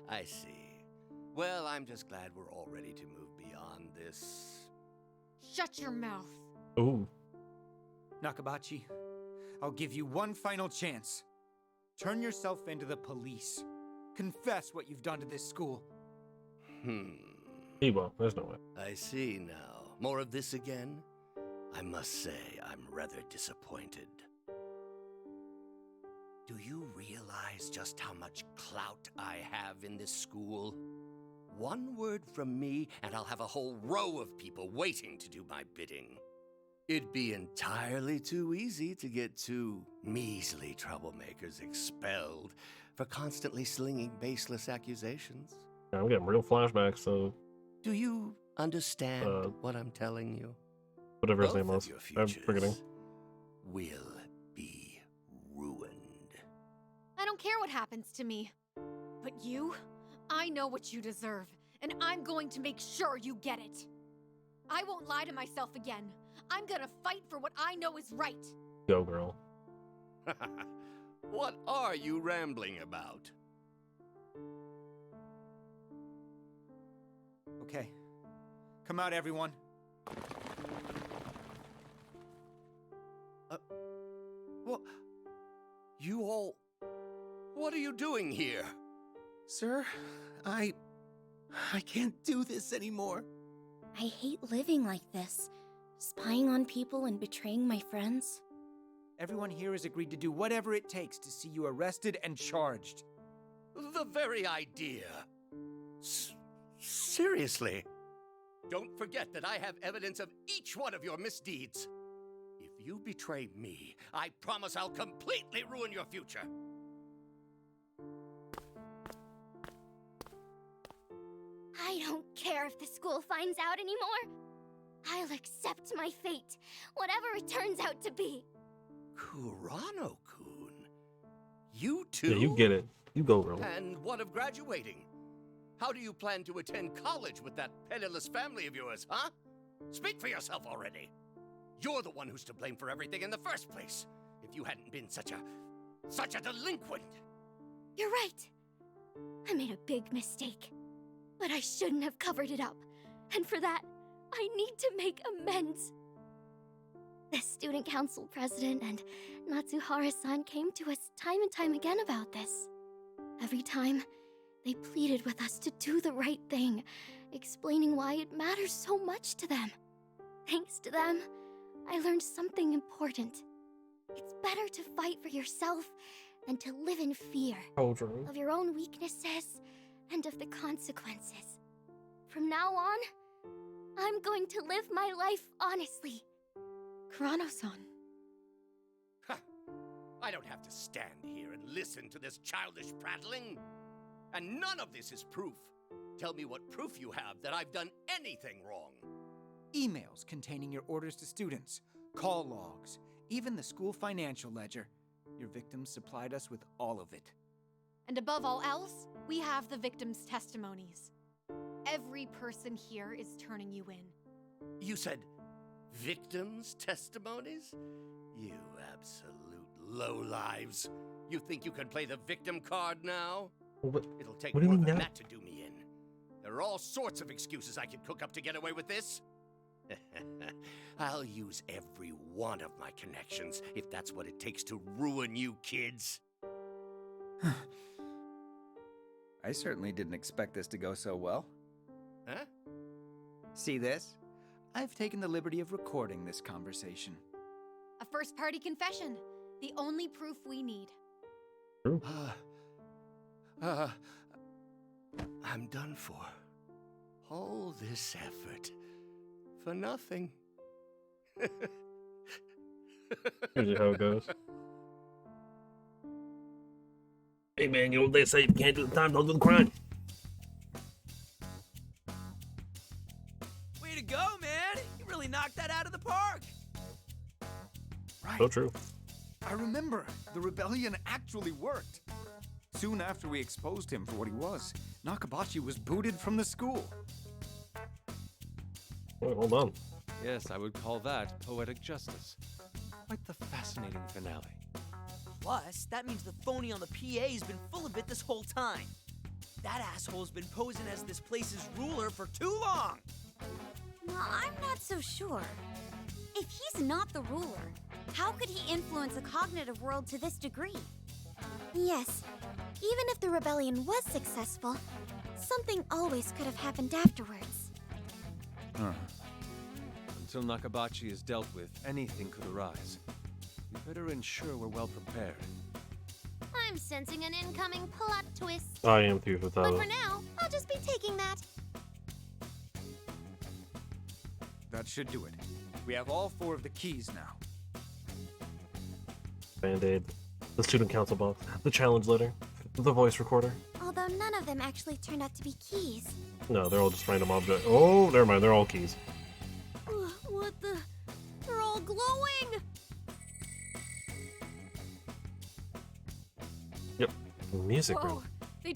[SPEAKER 13] I see. Well, I'm just glad we're all ready to move beyond this.
[SPEAKER 8] Shut your mouth.
[SPEAKER 2] Ooh.
[SPEAKER 5] Nakabachi, I'll give you one final chance. Turn yourself into the police. Confess what you've done to this school.
[SPEAKER 2] He won't. There's no way.
[SPEAKER 13] I see now. More of this again? I must say, I'm rather disappointed. Do you realize just how much clout I have in this school? One word from me, and I'll have a whole row of people waiting to do my bidding. It'd be entirely too easy to get 2 measly troublemakers expelled for constantly slinging baseless accusations.
[SPEAKER 2] Yeah, I'm getting real flashbacks, so
[SPEAKER 13] Do you understand what I'm telling you?
[SPEAKER 2] whatever his
[SPEAKER 13] Both
[SPEAKER 2] name
[SPEAKER 13] of
[SPEAKER 2] was.
[SPEAKER 13] your
[SPEAKER 2] I'm
[SPEAKER 13] futures
[SPEAKER 2] forgetting.
[SPEAKER 13] will be ruined.
[SPEAKER 8] I don't care what happens to me. But you, I know what you deserve, and I'm going to make sure you get it. I won't lie to myself again. I'm gonna fight for what I know is right.
[SPEAKER 2] Go, girl.
[SPEAKER 13] What are you rambling about?
[SPEAKER 5] Okay. Come out, everyone.
[SPEAKER 13] What? You all... What are you doing here?
[SPEAKER 14] Sir, I can't do this anymore.
[SPEAKER 6] I hate living like this. Spying on people and betraying my friends.
[SPEAKER 5] Everyone here has agreed to do whatever it takes to see you arrested and charged.
[SPEAKER 13] The very idea. Seriously. Don't forget that I have evidence of each one of your misdeeds. If you betray me, I promise I'll completely ruin your future.
[SPEAKER 6] I don't care if the school finds out anymore. I'll accept my fate, whatever it turns out to be.
[SPEAKER 13] Kurano-kun? You too?
[SPEAKER 2] Yeah, you get it. You go, girl.
[SPEAKER 13] And what of graduating? How do you plan to attend college with that penniless family of yours, huh? Speak for yourself already. You're the one who's to blame for everything in the first place. If you hadn't been such a delinquent.
[SPEAKER 6] You're right. I made a big mistake. But I shouldn't have covered it up. And for that, I need to make amends. The student council president and Natsuhara-san came to us time and time again about this. Every time, they pleaded with us to do the right thing, explaining why it matters so much to them. Thanks to them, I learned something important. It's better to fight for yourself than to live in fear of your own weaknesses and of the consequences. From now on, I'm going to live my life honestly.
[SPEAKER 8] Kurano-san.
[SPEAKER 13] Ha! I don't have to stand here and listen to this childish prattling. And none of this is proof. Tell me what proof you have that I've done anything wrong.
[SPEAKER 5] Emails containing your orders to students, call logs, even the school financial ledger. Your victims supplied us with all of it.
[SPEAKER 8] And above all else, we have the victims' testimonies. Every person here is turning you in.
[SPEAKER 13] You said victims' testimonies? You absolute lowlives. You think you can play the victim card now? It'll take more than that to do me in. There are all sorts of excuses I could cook up to get away with this. I'll use every one of my connections if that's what it takes to ruin you kids.
[SPEAKER 5] I certainly didn't expect this to go so well.
[SPEAKER 13] Huh?
[SPEAKER 5] See this? I've taken the liberty of recording this conversation.
[SPEAKER 8] A first-party confession. The only proof we need.
[SPEAKER 13] I'm done for. All this effort for nothing.
[SPEAKER 2] Usually how it goes. Hey man, you know what they say? If you can't do the time, don't do the crime.
[SPEAKER 3] Way to go, man! You really knocked that out of the park!
[SPEAKER 5] Right.
[SPEAKER 2] So true.
[SPEAKER 5] I remember. The rebellion actually worked. Soon after we exposed him for what he was, Nakabachi was booted from the school.
[SPEAKER 2] Wait, hold on.
[SPEAKER 7] Yes, I would call that poetic justice. Quite the fascinating finale.
[SPEAKER 3] Plus, that means the phony on the PA's been full of it this whole time. That asshole's been posing as this place's ruler for too long!
[SPEAKER 4] Well, I'm not so sure. If he's not the ruler, how could he influence a cognitive world to this degree?
[SPEAKER 6] Yes, even if the rebellion was successful, something always could have happened afterwards.
[SPEAKER 7] Until Nakabachi is dealt with, anything could arise. We better ensure we're well prepared.
[SPEAKER 1] I'm sensing an incoming plot twist.
[SPEAKER 2] I am too, for
[SPEAKER 1] But for now, I'll just be taking that.
[SPEAKER 5] That should do it. We have all 4 of the keys now.
[SPEAKER 2] Band-Aid, the student council box, the challenge letter, the voice recorder.
[SPEAKER 6] Although none of them actually turned out to be keys.
[SPEAKER 2] No, they're all just random objects. Oh, never mind, they're all keys.
[SPEAKER 6] What the? They're all glowing!
[SPEAKER 2] Yep, music
[SPEAKER 8] Whoa,
[SPEAKER 2] room.
[SPEAKER 10] They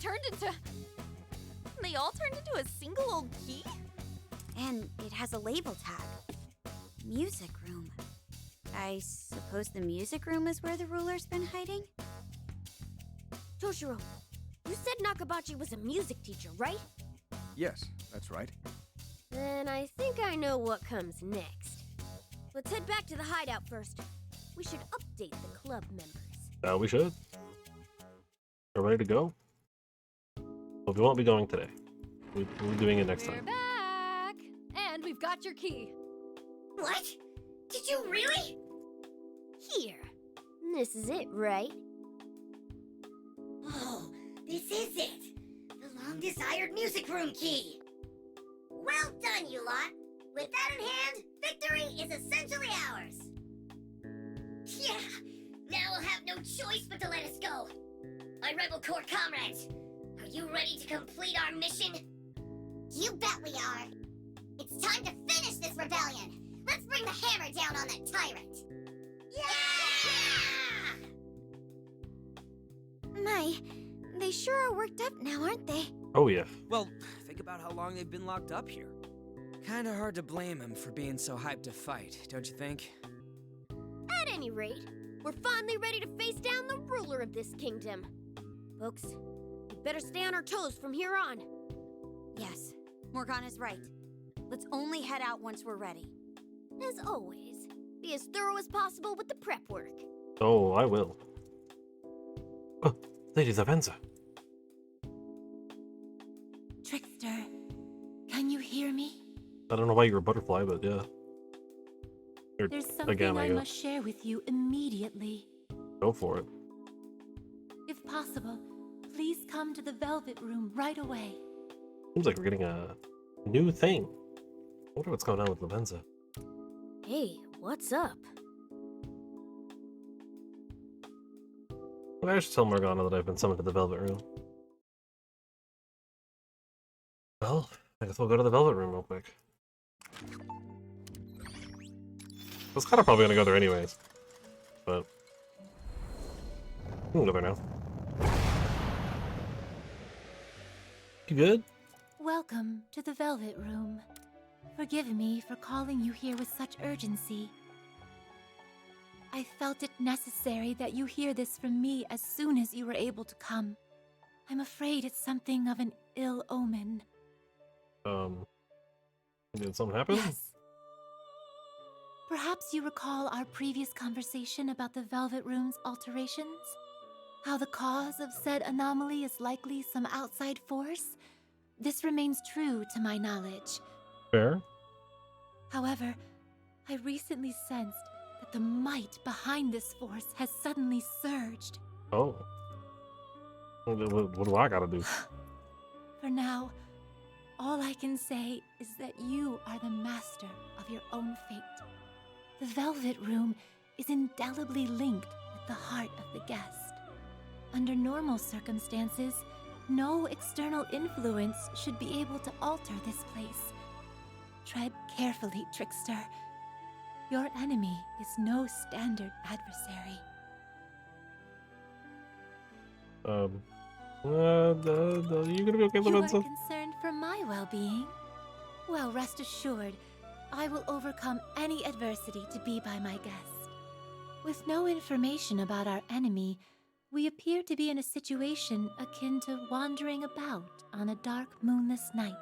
[SPEAKER 10] all turned into a single old key?
[SPEAKER 4] And it has a label tag. Music room. I suppose the music room is where the ruler's been hiding?
[SPEAKER 6] Toshiro, you said Nakabachi was a music teacher, right?
[SPEAKER 5] Yes, that's right.
[SPEAKER 6] Then I think I know what comes next. Let's head back to the hideout first. We should update the club members.
[SPEAKER 2] We should. Are ready to go? Well, we won't be going today. We'll be doing it next
[SPEAKER 8] We're
[SPEAKER 2] time.
[SPEAKER 8] back! And we've got your key.
[SPEAKER 12] What? Did you really?
[SPEAKER 6] Here. This is it, right?
[SPEAKER 12] Oh, this is it. The long-desired music room key. Well done, you lot. With that in hand, victory is essentially ours. Yeah, now we'll have no choice but to let us go. My Rebel Corps comrades, are you ready to complete our mission?
[SPEAKER 15] You bet we are. It's time to finish this rebellion. Let's bring the hammer down on that tyrant.
[SPEAKER 12] Yeah!
[SPEAKER 4] They sure are worked up now, aren't they?
[SPEAKER 2] Oh yeah.
[SPEAKER 3] Well, think about how long they've been locked up here. Kinda hard to blame them for being so hyped to fight, don't you think?
[SPEAKER 6] At any rate, we're finally ready to face down the ruler of this kingdom. Folks, we better stay on our toes from here on.
[SPEAKER 4] Yes, Morgana's right. Let's only head out once we're ready.
[SPEAKER 6] As always, be as thorough as possible with the prep work.
[SPEAKER 2] Oh, I will. Oh, Lady Lavenza.
[SPEAKER 9] Trickster, can you hear me?
[SPEAKER 2] I don't know why you're a butterfly, but yeah. Or,
[SPEAKER 9] There's something
[SPEAKER 2] again,
[SPEAKER 9] I
[SPEAKER 2] guess.
[SPEAKER 9] must share with you immediately.
[SPEAKER 2] Go for it.
[SPEAKER 9] If possible, please come to the Velvet Room right away.
[SPEAKER 2] Seems like we're getting a new thing. I wonder what's going on with Lavenza.
[SPEAKER 6] Hey, what's up?
[SPEAKER 2] Well, I should tell Morgana that I've been summoned to the Velvet Room. Well, I guess we'll go to the Velvet Room real quick. I was kind of probably gonna go there anyways, but we can go there now. You good?
[SPEAKER 9] Welcome to the Velvet Room. Forgive me for calling you here with such urgency. I felt it necessary that you hear this from me as soon as you were able to come. I'm afraid it's something of an ill omen.
[SPEAKER 2] Did something happen?
[SPEAKER 9] Yes. Perhaps you recall our previous conversation about the Velvet Room's alterations? How the cause of said anomaly is likely some outside force? This remains true to my knowledge.
[SPEAKER 2] Fair.
[SPEAKER 9] However, I recently sensed that the might behind this force has suddenly surged.
[SPEAKER 2] Oh. What do I gotta do?
[SPEAKER 9] For now, all I can say is that you are the master of your own fate. The Velvet Room is indelibly linked with the heart of the guest. Under normal circumstances, no external influence should be able to alter this place. Tread carefully, Trickster. Your enemy is no standard adversary.
[SPEAKER 2] You gonna be okay,
[SPEAKER 9] You are
[SPEAKER 2] Lavenza?
[SPEAKER 9] concerned for my well-being? Well, rest assured, I will overcome any adversity to be by my guest. With no information about our enemy, we appear to be in a situation akin to wandering about on a dark, moonless night.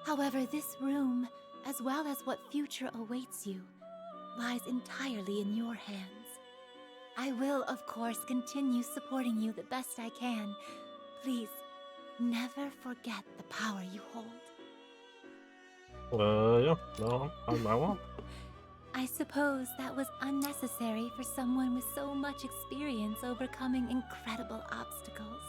[SPEAKER 9] However, this room, as well as what future awaits you, lies entirely in your hands. I will, of course, continue supporting you the best I can. Please, never forget the power you hold.
[SPEAKER 2] Yeah, no, I won't.
[SPEAKER 9] I suppose that was unnecessary for someone with so much experience overcoming incredible obstacles.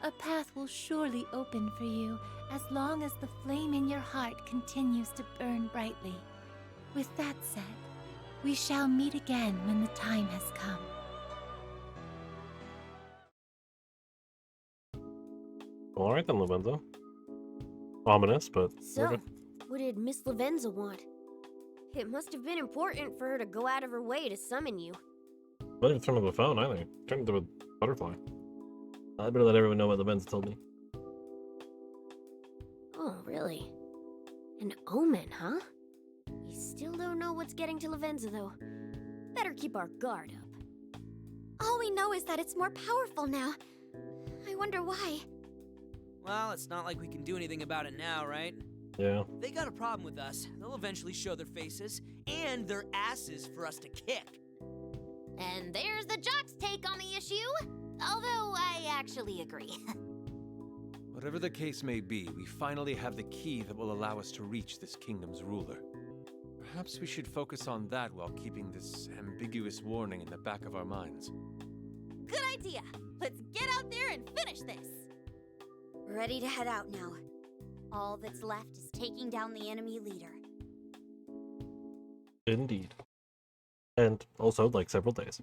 [SPEAKER 9] A path will surely open for you as long as the flame in your heart continues to burn brightly. With that said, we shall meet again when the time has come.
[SPEAKER 2] Alright then, Lavenza. Ominous, but...
[SPEAKER 6] So, what did Miss Lavenza want? It must have been important for her to go out of her way to summon you.
[SPEAKER 2] Not even turn on the phone either. Turned into a butterfly. I better let everyone know what Lavenza told me.
[SPEAKER 6] Oh, really? An omen, huh? We still don't know what's getting to Lavenza, though. Better keep our guard up.
[SPEAKER 4] All we know is that it's more powerful now. I wonder why.
[SPEAKER 3] Well, it's not like we can do anything about it now, right?
[SPEAKER 2] Yeah.
[SPEAKER 3] If they got a problem with us, they'll eventually show their faces and their asses for us to kick.
[SPEAKER 1] And there's the jock's take on the issue. Although I actually agree.
[SPEAKER 7] Whatever the case may be, we finally have the key that will allow us to reach this kingdom's ruler. Perhaps we should focus on that while keeping this ambiguous warning in the back of our minds.
[SPEAKER 1] Good idea. Let's get out there and finish this.
[SPEAKER 4] Ready to head out now. All that's left is taking down the enemy leader.
[SPEAKER 2] Indeed. And also, like, several days.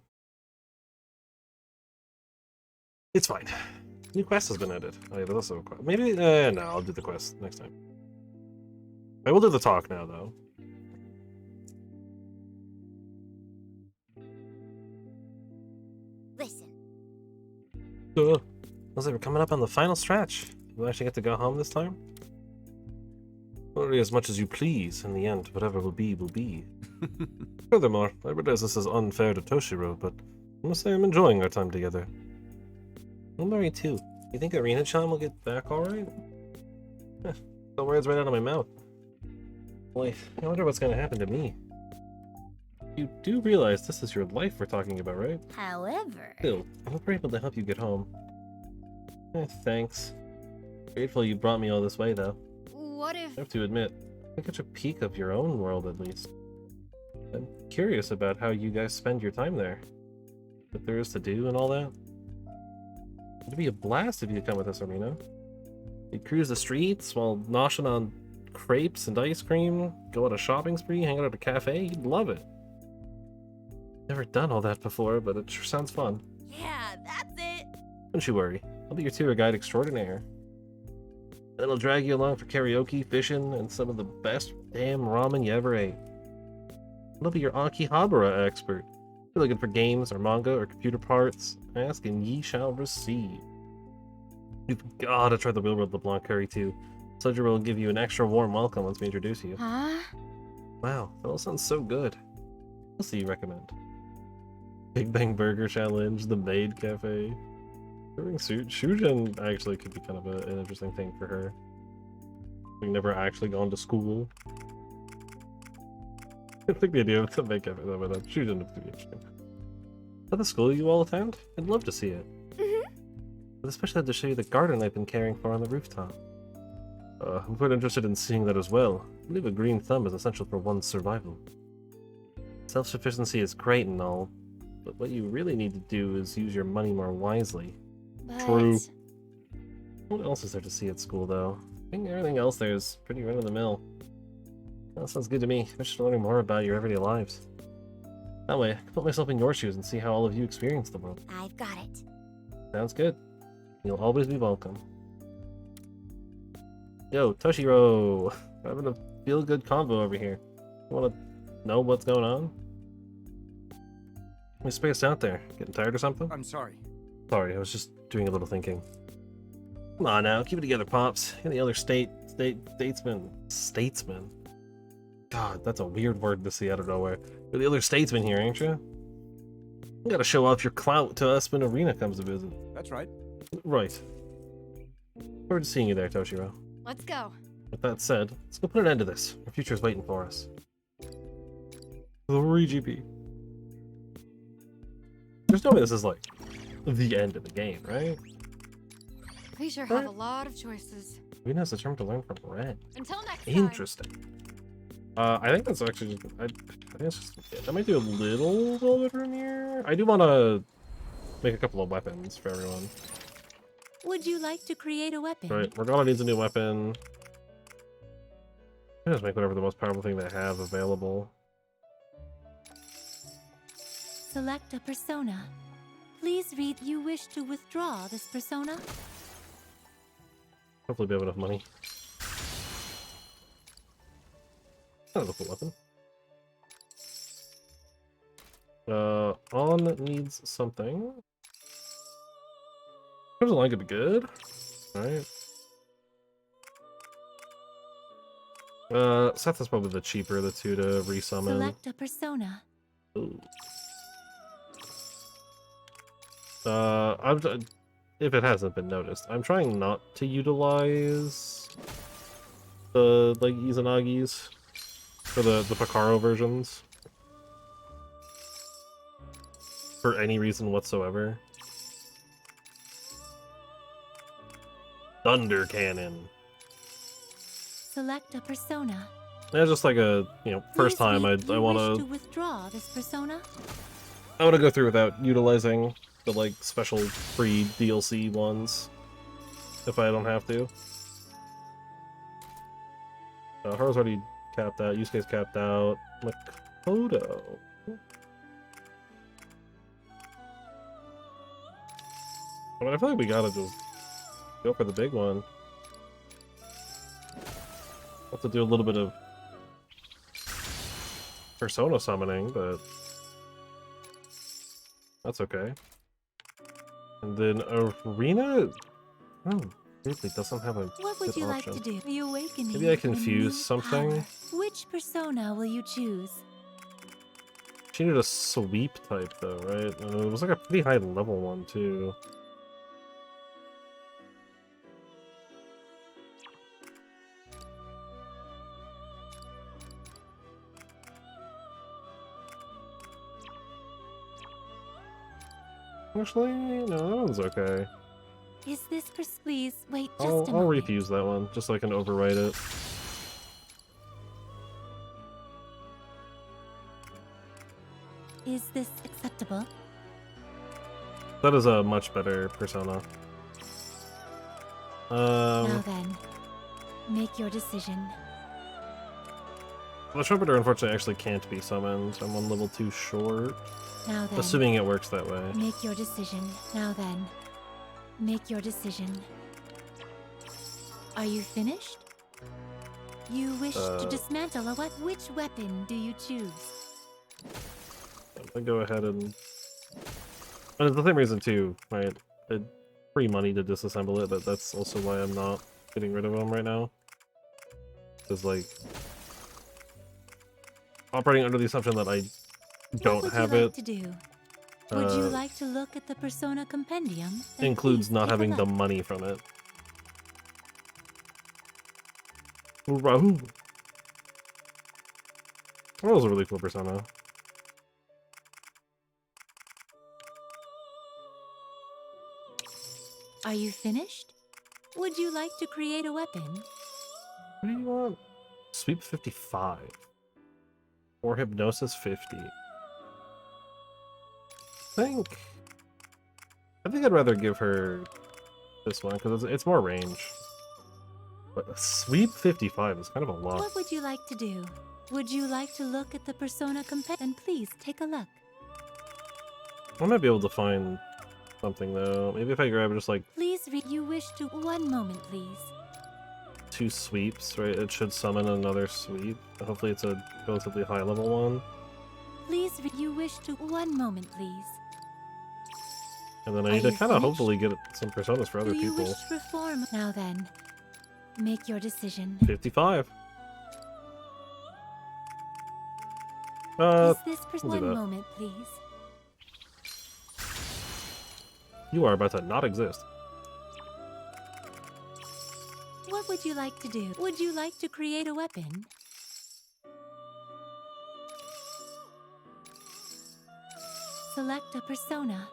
[SPEAKER 2] It's fine. New quest has been added. Oh, yeah, there's also a quest. Maybe, no, I'll do the quest next time. I will do the talk now, though.
[SPEAKER 15] Listen.
[SPEAKER 2] Looks like we're coming up on the final stretch. We'll actually get to go home this time? Worry as much as you please. In the end, whatever will be, will be. Furthermore, I realize this is unfair to Toshiro, but I must say I'm enjoying our time together. I'm worried too. You think Arena-chan will get back alright? The words right out of my mouth. Boy, I wonder what's gonna happen to me. You do realize this is your life we're talking about, right?
[SPEAKER 4] However...
[SPEAKER 2] Still, I hope we're able to help you get home. Thanks. Grateful you brought me all this way, though.
[SPEAKER 8] What if...
[SPEAKER 2] I have to admit, I catch a peek of your own world, at least. I'm curious about how you guys spend your time there. What there is to do and all that. It'd be a blast if you could come with us, Arena. You'd cruise the streets while noshing on crepes and ice cream, go on a shopping spree, hang out at a cafe. You'd love it. Never done all that before, but it sure sounds fun.
[SPEAKER 4] Yeah, that's it!
[SPEAKER 2] Don't you worry. I'll be your tour guide extraordinaire. And I'll drag you along for karaoke, fishing, and some of the best damn ramen you ever ate. I'll be your Akihabara expert. If you're looking for games, or manga, or computer parts, ask and ye shall receive. You've gotta try the Wilbur LeBlanc curry too. Soldier will give you an extra warm welcome once we introduce you.
[SPEAKER 4] Huh?
[SPEAKER 2] Wow, that all sounds so good. What else do you recommend? Big Bang Burger Challenge, the Maid Cafe. Serving Shujin actually could be kind of an interesting thing for her. We've never actually gone to school. I think the idea of the Maid Cafe, but Shujin would be interesting. Is that the school you all attend? I'd love to see it. But especially had to show you the garden I've been caring for on the rooftop. I'm quite interested in seeing that as well. I believe a green thumb is essential for one's survival. Self-sufficiency is great and all, but what you really need to do is use your money more wisely.
[SPEAKER 4] But...
[SPEAKER 2] True. What else is there to see at school, though? I think everything else there is pretty run-of-the-mill. That sounds good to me. I'm just learning more about your everyday lives. That way, I can put myself in your shoes and see how all of you experience the world.
[SPEAKER 4] I've got it.
[SPEAKER 2] Sounds good. You'll always be welcome. Yo, Toshiro! We're having a feel-good convo over here. You wanna know what's going on? We spaced out there. Getting tired or something?
[SPEAKER 5] I'm sorry.
[SPEAKER 2] Sorry, I was just doing a little thinking. Come on now, keep it together, Pops. You're the other statesman. Statesman? God, that's a weird word to see out of nowhere. You're the other statesman here, ain't you? You gotta show off your clout to us when Arena comes to visit.
[SPEAKER 5] That's right.
[SPEAKER 2] Right. Forward to seeing you there, Toshiro.
[SPEAKER 8] Let's go.
[SPEAKER 2] With that said, let's go put an end to this. Our future's waiting for us. Glory GP. There's no way this is like the end of the game, right?
[SPEAKER 8] We sure have a lot of choices.
[SPEAKER 2] Arena's determined to learn from Red.
[SPEAKER 8] Until next time.
[SPEAKER 2] Interesting. I think that's actually I think it's just, I might do a little bit in here. I do want to make a couple of weapons for everyone.
[SPEAKER 9] Would you like to create a weapon?
[SPEAKER 2] Right, Morgana needs a new weapon. I just make whatever the most powerful thing they have available.
[SPEAKER 9] Select a persona. Please read you wish to withdraw this persona.
[SPEAKER 2] Hopefully we have enough money. Kind of a cool weapon. On needs something. Crimson Line could be good. Alright. Seth is probably the cheaper of the two to resummon.
[SPEAKER 9] Select a persona.
[SPEAKER 2] Ooh. If it hasn't been noticed, I'm trying not to utilize the like Izanagi's for the Picaro versions for any reason whatsoever. Thunder Cannon.
[SPEAKER 9] Select a persona.
[SPEAKER 2] Yeah, just like a first
[SPEAKER 9] Please
[SPEAKER 2] time
[SPEAKER 9] read
[SPEAKER 2] I
[SPEAKER 9] you
[SPEAKER 2] want
[SPEAKER 9] wish
[SPEAKER 2] to
[SPEAKER 9] withdraw this persona.
[SPEAKER 2] I want to go through without utilizing the like special free DLC ones if I don't have to. Haru's already capped out. Yusuke's capped out. Makoto. I mean, I feel like we gotta just go for the big one. Have to do a little bit of persona summoning, but that's okay. And then Arena, oh, weirdly doesn't have a
[SPEAKER 9] What would
[SPEAKER 2] good
[SPEAKER 9] you
[SPEAKER 2] option.
[SPEAKER 9] like to do? The awakening.
[SPEAKER 2] Maybe I
[SPEAKER 9] of a
[SPEAKER 2] confuse
[SPEAKER 9] new
[SPEAKER 2] something?
[SPEAKER 9] power. Which persona will you choose?
[SPEAKER 2] She needed a sweep type though, right? It was like a pretty high level one too. Actually, no, that one's okay.
[SPEAKER 9] Is this please wait just
[SPEAKER 2] I'll
[SPEAKER 9] a moment.
[SPEAKER 2] refuse that one, just so I can overwrite it.
[SPEAKER 9] Is this acceptable?
[SPEAKER 2] That is a much better persona.
[SPEAKER 9] Now then, make your decision.
[SPEAKER 2] The Trumpeter unfortunately actually can't be summoned. I'm one level too short.
[SPEAKER 9] Now then,
[SPEAKER 2] Assuming it works that way.
[SPEAKER 9] make your decision. Now then, make your decision. Are you finished? You wish to dismantle a what? Which weapon do you choose?
[SPEAKER 2] I'll go ahead and it's the same reason too, right? It's free money to disassemble it, but that's also why I'm not getting rid of them right now. Because like operating under the assumption that I don't have it.
[SPEAKER 9] To do? Would you like to look at the Persona Compendium? Then
[SPEAKER 2] includes
[SPEAKER 9] please
[SPEAKER 2] not
[SPEAKER 9] take a
[SPEAKER 2] having the
[SPEAKER 9] look.
[SPEAKER 2] money from it. Ooh, that was a really cool persona.
[SPEAKER 9] Are you finished? Would you like to create a weapon?
[SPEAKER 2] What do you want? Sweep 55. Or Hypnosis 50. I think I'd rather give her this one, because it's more range. But Sweep 55 is kind of a lot.
[SPEAKER 9] What would you like to do? Would you like to look at the Persona Compendium? Please take a look.
[SPEAKER 2] I might be able to find something, though. Maybe if I grab just, like,
[SPEAKER 9] Please read. You wish to. One moment, please.
[SPEAKER 2] 2 sweeps, right? It should summon another sweep. Hopefully it's a relatively high level one.
[SPEAKER 9] Please read. You wish to. One moment, please.
[SPEAKER 2] And then I
[SPEAKER 9] Are
[SPEAKER 2] need to
[SPEAKER 9] you
[SPEAKER 2] kind of
[SPEAKER 9] finished?
[SPEAKER 2] hopefully get some personas for other
[SPEAKER 9] Do you
[SPEAKER 2] people.
[SPEAKER 9] wish to reform? Now then, make your decision.
[SPEAKER 2] 55.
[SPEAKER 9] Is this
[SPEAKER 2] we'll do
[SPEAKER 9] one
[SPEAKER 2] that.
[SPEAKER 9] moment, please?
[SPEAKER 2] You are about to not exist.
[SPEAKER 9] What would you like to do? Would you like to create a weapon? Select a persona.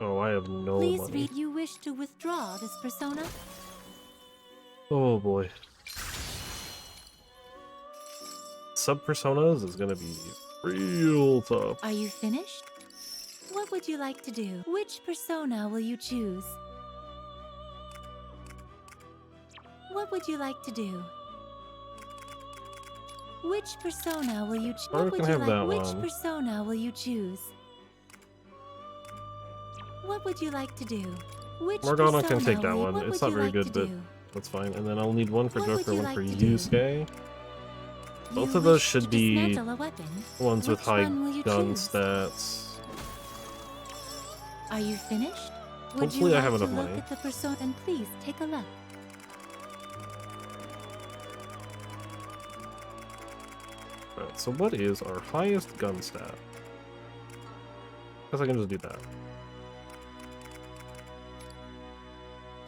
[SPEAKER 2] Oh, I have no
[SPEAKER 9] Please
[SPEAKER 2] money.
[SPEAKER 9] read. You wish to withdraw this persona?
[SPEAKER 2] Oh boy. Sub-personas is gonna be real tough.
[SPEAKER 9] Are you finished? What would you like to do? Which persona will you choose? What would you like to do? Which persona will you choose?
[SPEAKER 2] Or we
[SPEAKER 9] What would
[SPEAKER 2] can
[SPEAKER 9] you
[SPEAKER 2] have
[SPEAKER 9] like?
[SPEAKER 2] that
[SPEAKER 9] Which
[SPEAKER 2] one.
[SPEAKER 9] persona will you choose? What would you like to do? Which
[SPEAKER 2] Morgana can
[SPEAKER 9] persona
[SPEAKER 2] take that
[SPEAKER 9] will you-
[SPEAKER 2] one.
[SPEAKER 9] what
[SPEAKER 2] It's
[SPEAKER 9] would
[SPEAKER 2] not
[SPEAKER 9] you
[SPEAKER 2] very
[SPEAKER 9] like
[SPEAKER 2] good,
[SPEAKER 9] to
[SPEAKER 2] but
[SPEAKER 9] do?
[SPEAKER 2] that's fine. And then I'll need one for
[SPEAKER 9] What would
[SPEAKER 2] Joker,
[SPEAKER 9] you
[SPEAKER 2] one for
[SPEAKER 9] like to do?
[SPEAKER 2] Yusuke. Both
[SPEAKER 9] You
[SPEAKER 2] of those
[SPEAKER 9] wish
[SPEAKER 2] should
[SPEAKER 9] to
[SPEAKER 2] be
[SPEAKER 9] dismantle a weapon.
[SPEAKER 2] ones with
[SPEAKER 9] Which
[SPEAKER 2] high
[SPEAKER 9] one will you
[SPEAKER 2] gun
[SPEAKER 9] choose?
[SPEAKER 2] stats.
[SPEAKER 9] Are you finished? Would
[SPEAKER 2] Hopefully
[SPEAKER 9] you
[SPEAKER 2] I
[SPEAKER 9] like
[SPEAKER 2] have
[SPEAKER 9] to
[SPEAKER 2] enough
[SPEAKER 9] look
[SPEAKER 2] money.
[SPEAKER 9] at the persona? And please take a look.
[SPEAKER 2] Alright, so what is our highest gun stat? Guess I can just do that.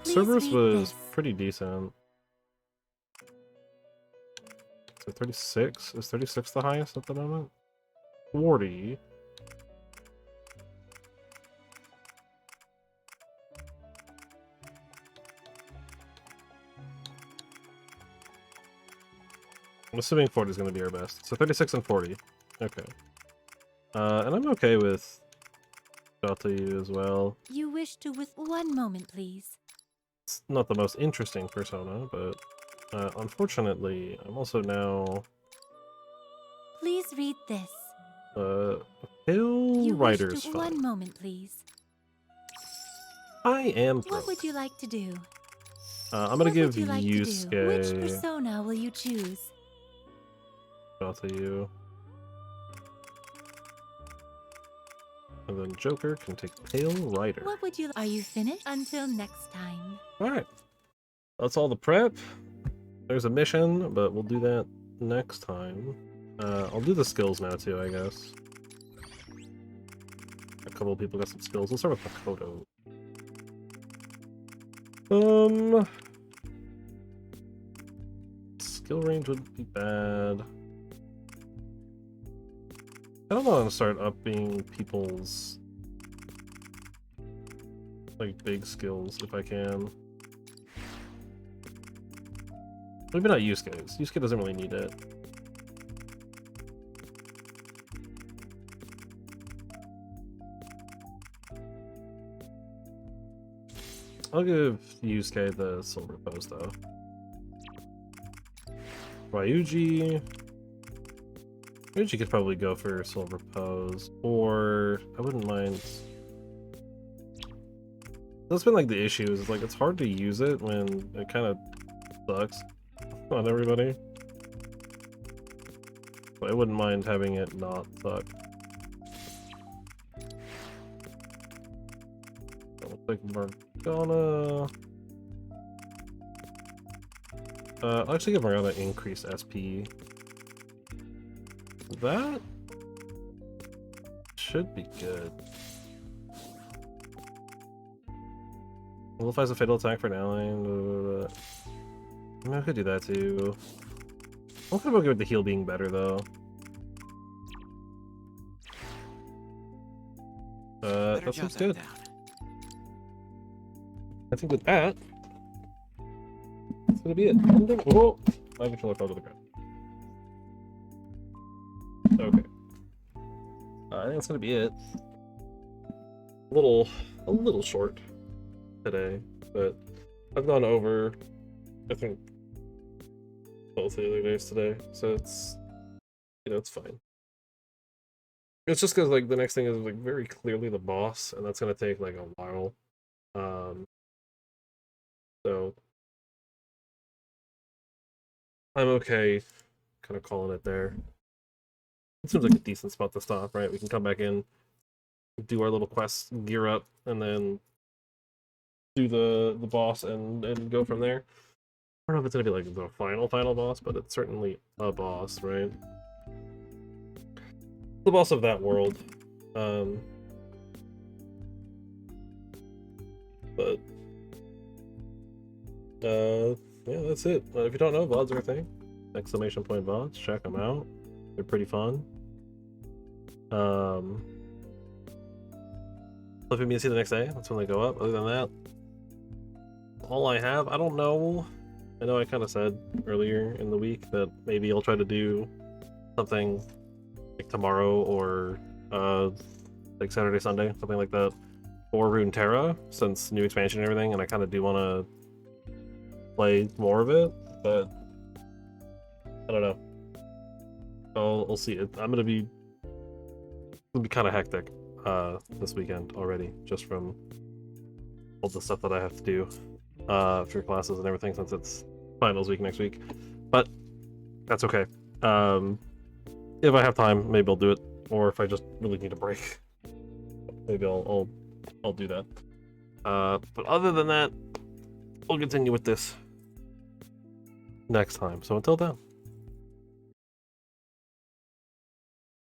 [SPEAKER 9] Please
[SPEAKER 2] Cerberus
[SPEAKER 9] read
[SPEAKER 2] was
[SPEAKER 9] this.
[SPEAKER 2] pretty decent. So 36? Is 36 the highest at the moment? 40. I'm assuming 40 is going to be our best. So 36 and 40. Okay. And I'm okay with Datayu as well.
[SPEAKER 9] You wish to with one moment, please.
[SPEAKER 2] It's not the most interesting persona, but unfortunately, I'm also now
[SPEAKER 9] Please read this.
[SPEAKER 2] Hill
[SPEAKER 9] You
[SPEAKER 2] Rider's
[SPEAKER 9] wish to
[SPEAKER 2] fine.
[SPEAKER 9] one moment, please.
[SPEAKER 2] I am
[SPEAKER 9] What
[SPEAKER 2] broke.
[SPEAKER 9] would you like to do?
[SPEAKER 2] I'm gonna
[SPEAKER 9] What
[SPEAKER 2] give
[SPEAKER 9] would you like to do? Which
[SPEAKER 2] Yusuke
[SPEAKER 9] persona will you choose?
[SPEAKER 2] Datayu. And then Joker can take Pale Rider.
[SPEAKER 9] What would you? Are you finished? Until next time.
[SPEAKER 2] Alright. That's all the prep. There's a mission, but we'll do that next time. I'll do the skills now too, I guess. A couple of people got some skills. We'll start with Makoto. Skill range wouldn't be bad. I don't want to start upping people's like big skills if I can. Maybe not Yusuke's. Yusuke doesn't really need it. I'll give Yusuke the silver pose though. Ryuji could probably go for silver pose, or I wouldn't mind. That's been like the issue is like it's hard to use it when it kind of sucks on everybody. But I wouldn't mind having it not suck. That looks like Morgana. I'll actually give Morgana increased SP. That should be good. Nullifies a fatal attack for an ally. I mean, I could do that too. I'm kind of okay with the heal being better though. That seems good. I think with that, that's gonna be it. Oh, my controller fell to the ground. Okay. I think that's gonna be it. A little short today, but I've gone over, I think, both the other days today, so it's, it's fine. It's just because like the next thing is like very clearly the boss, and that's gonna take like a while. So I'm okay kind of calling it there. It seems like a decent spot to stop, right? We can come back in, do our little quests, gear up, and then do the boss and go from there. I don't know if it's gonna be like the final boss, but it's certainly a boss, right? The boss of that world. But yeah, that's it. If you don't know, VODs are a thing. Exclamation point VODs, check them out. They're pretty fun. Flipping me to see the next day, that's when they go up. Other than that, all I have, I don't know. I know I kind of said earlier in the week that maybe I'll try to do something like tomorrow or like Saturday, Sunday, something like that for Runeterra, since new expansion and everything, and I kind of do want to play more of it, but I don't know. I'll see. I'm gonna be kind of hectic this weekend already, just from all the stuff that I have to do for classes and everything, since it's finals week next week. But that's okay. If I have time, maybe I'll do it, or if I just really need a break, maybe I'll do that. But other than that, we'll continue with this next time. So until then.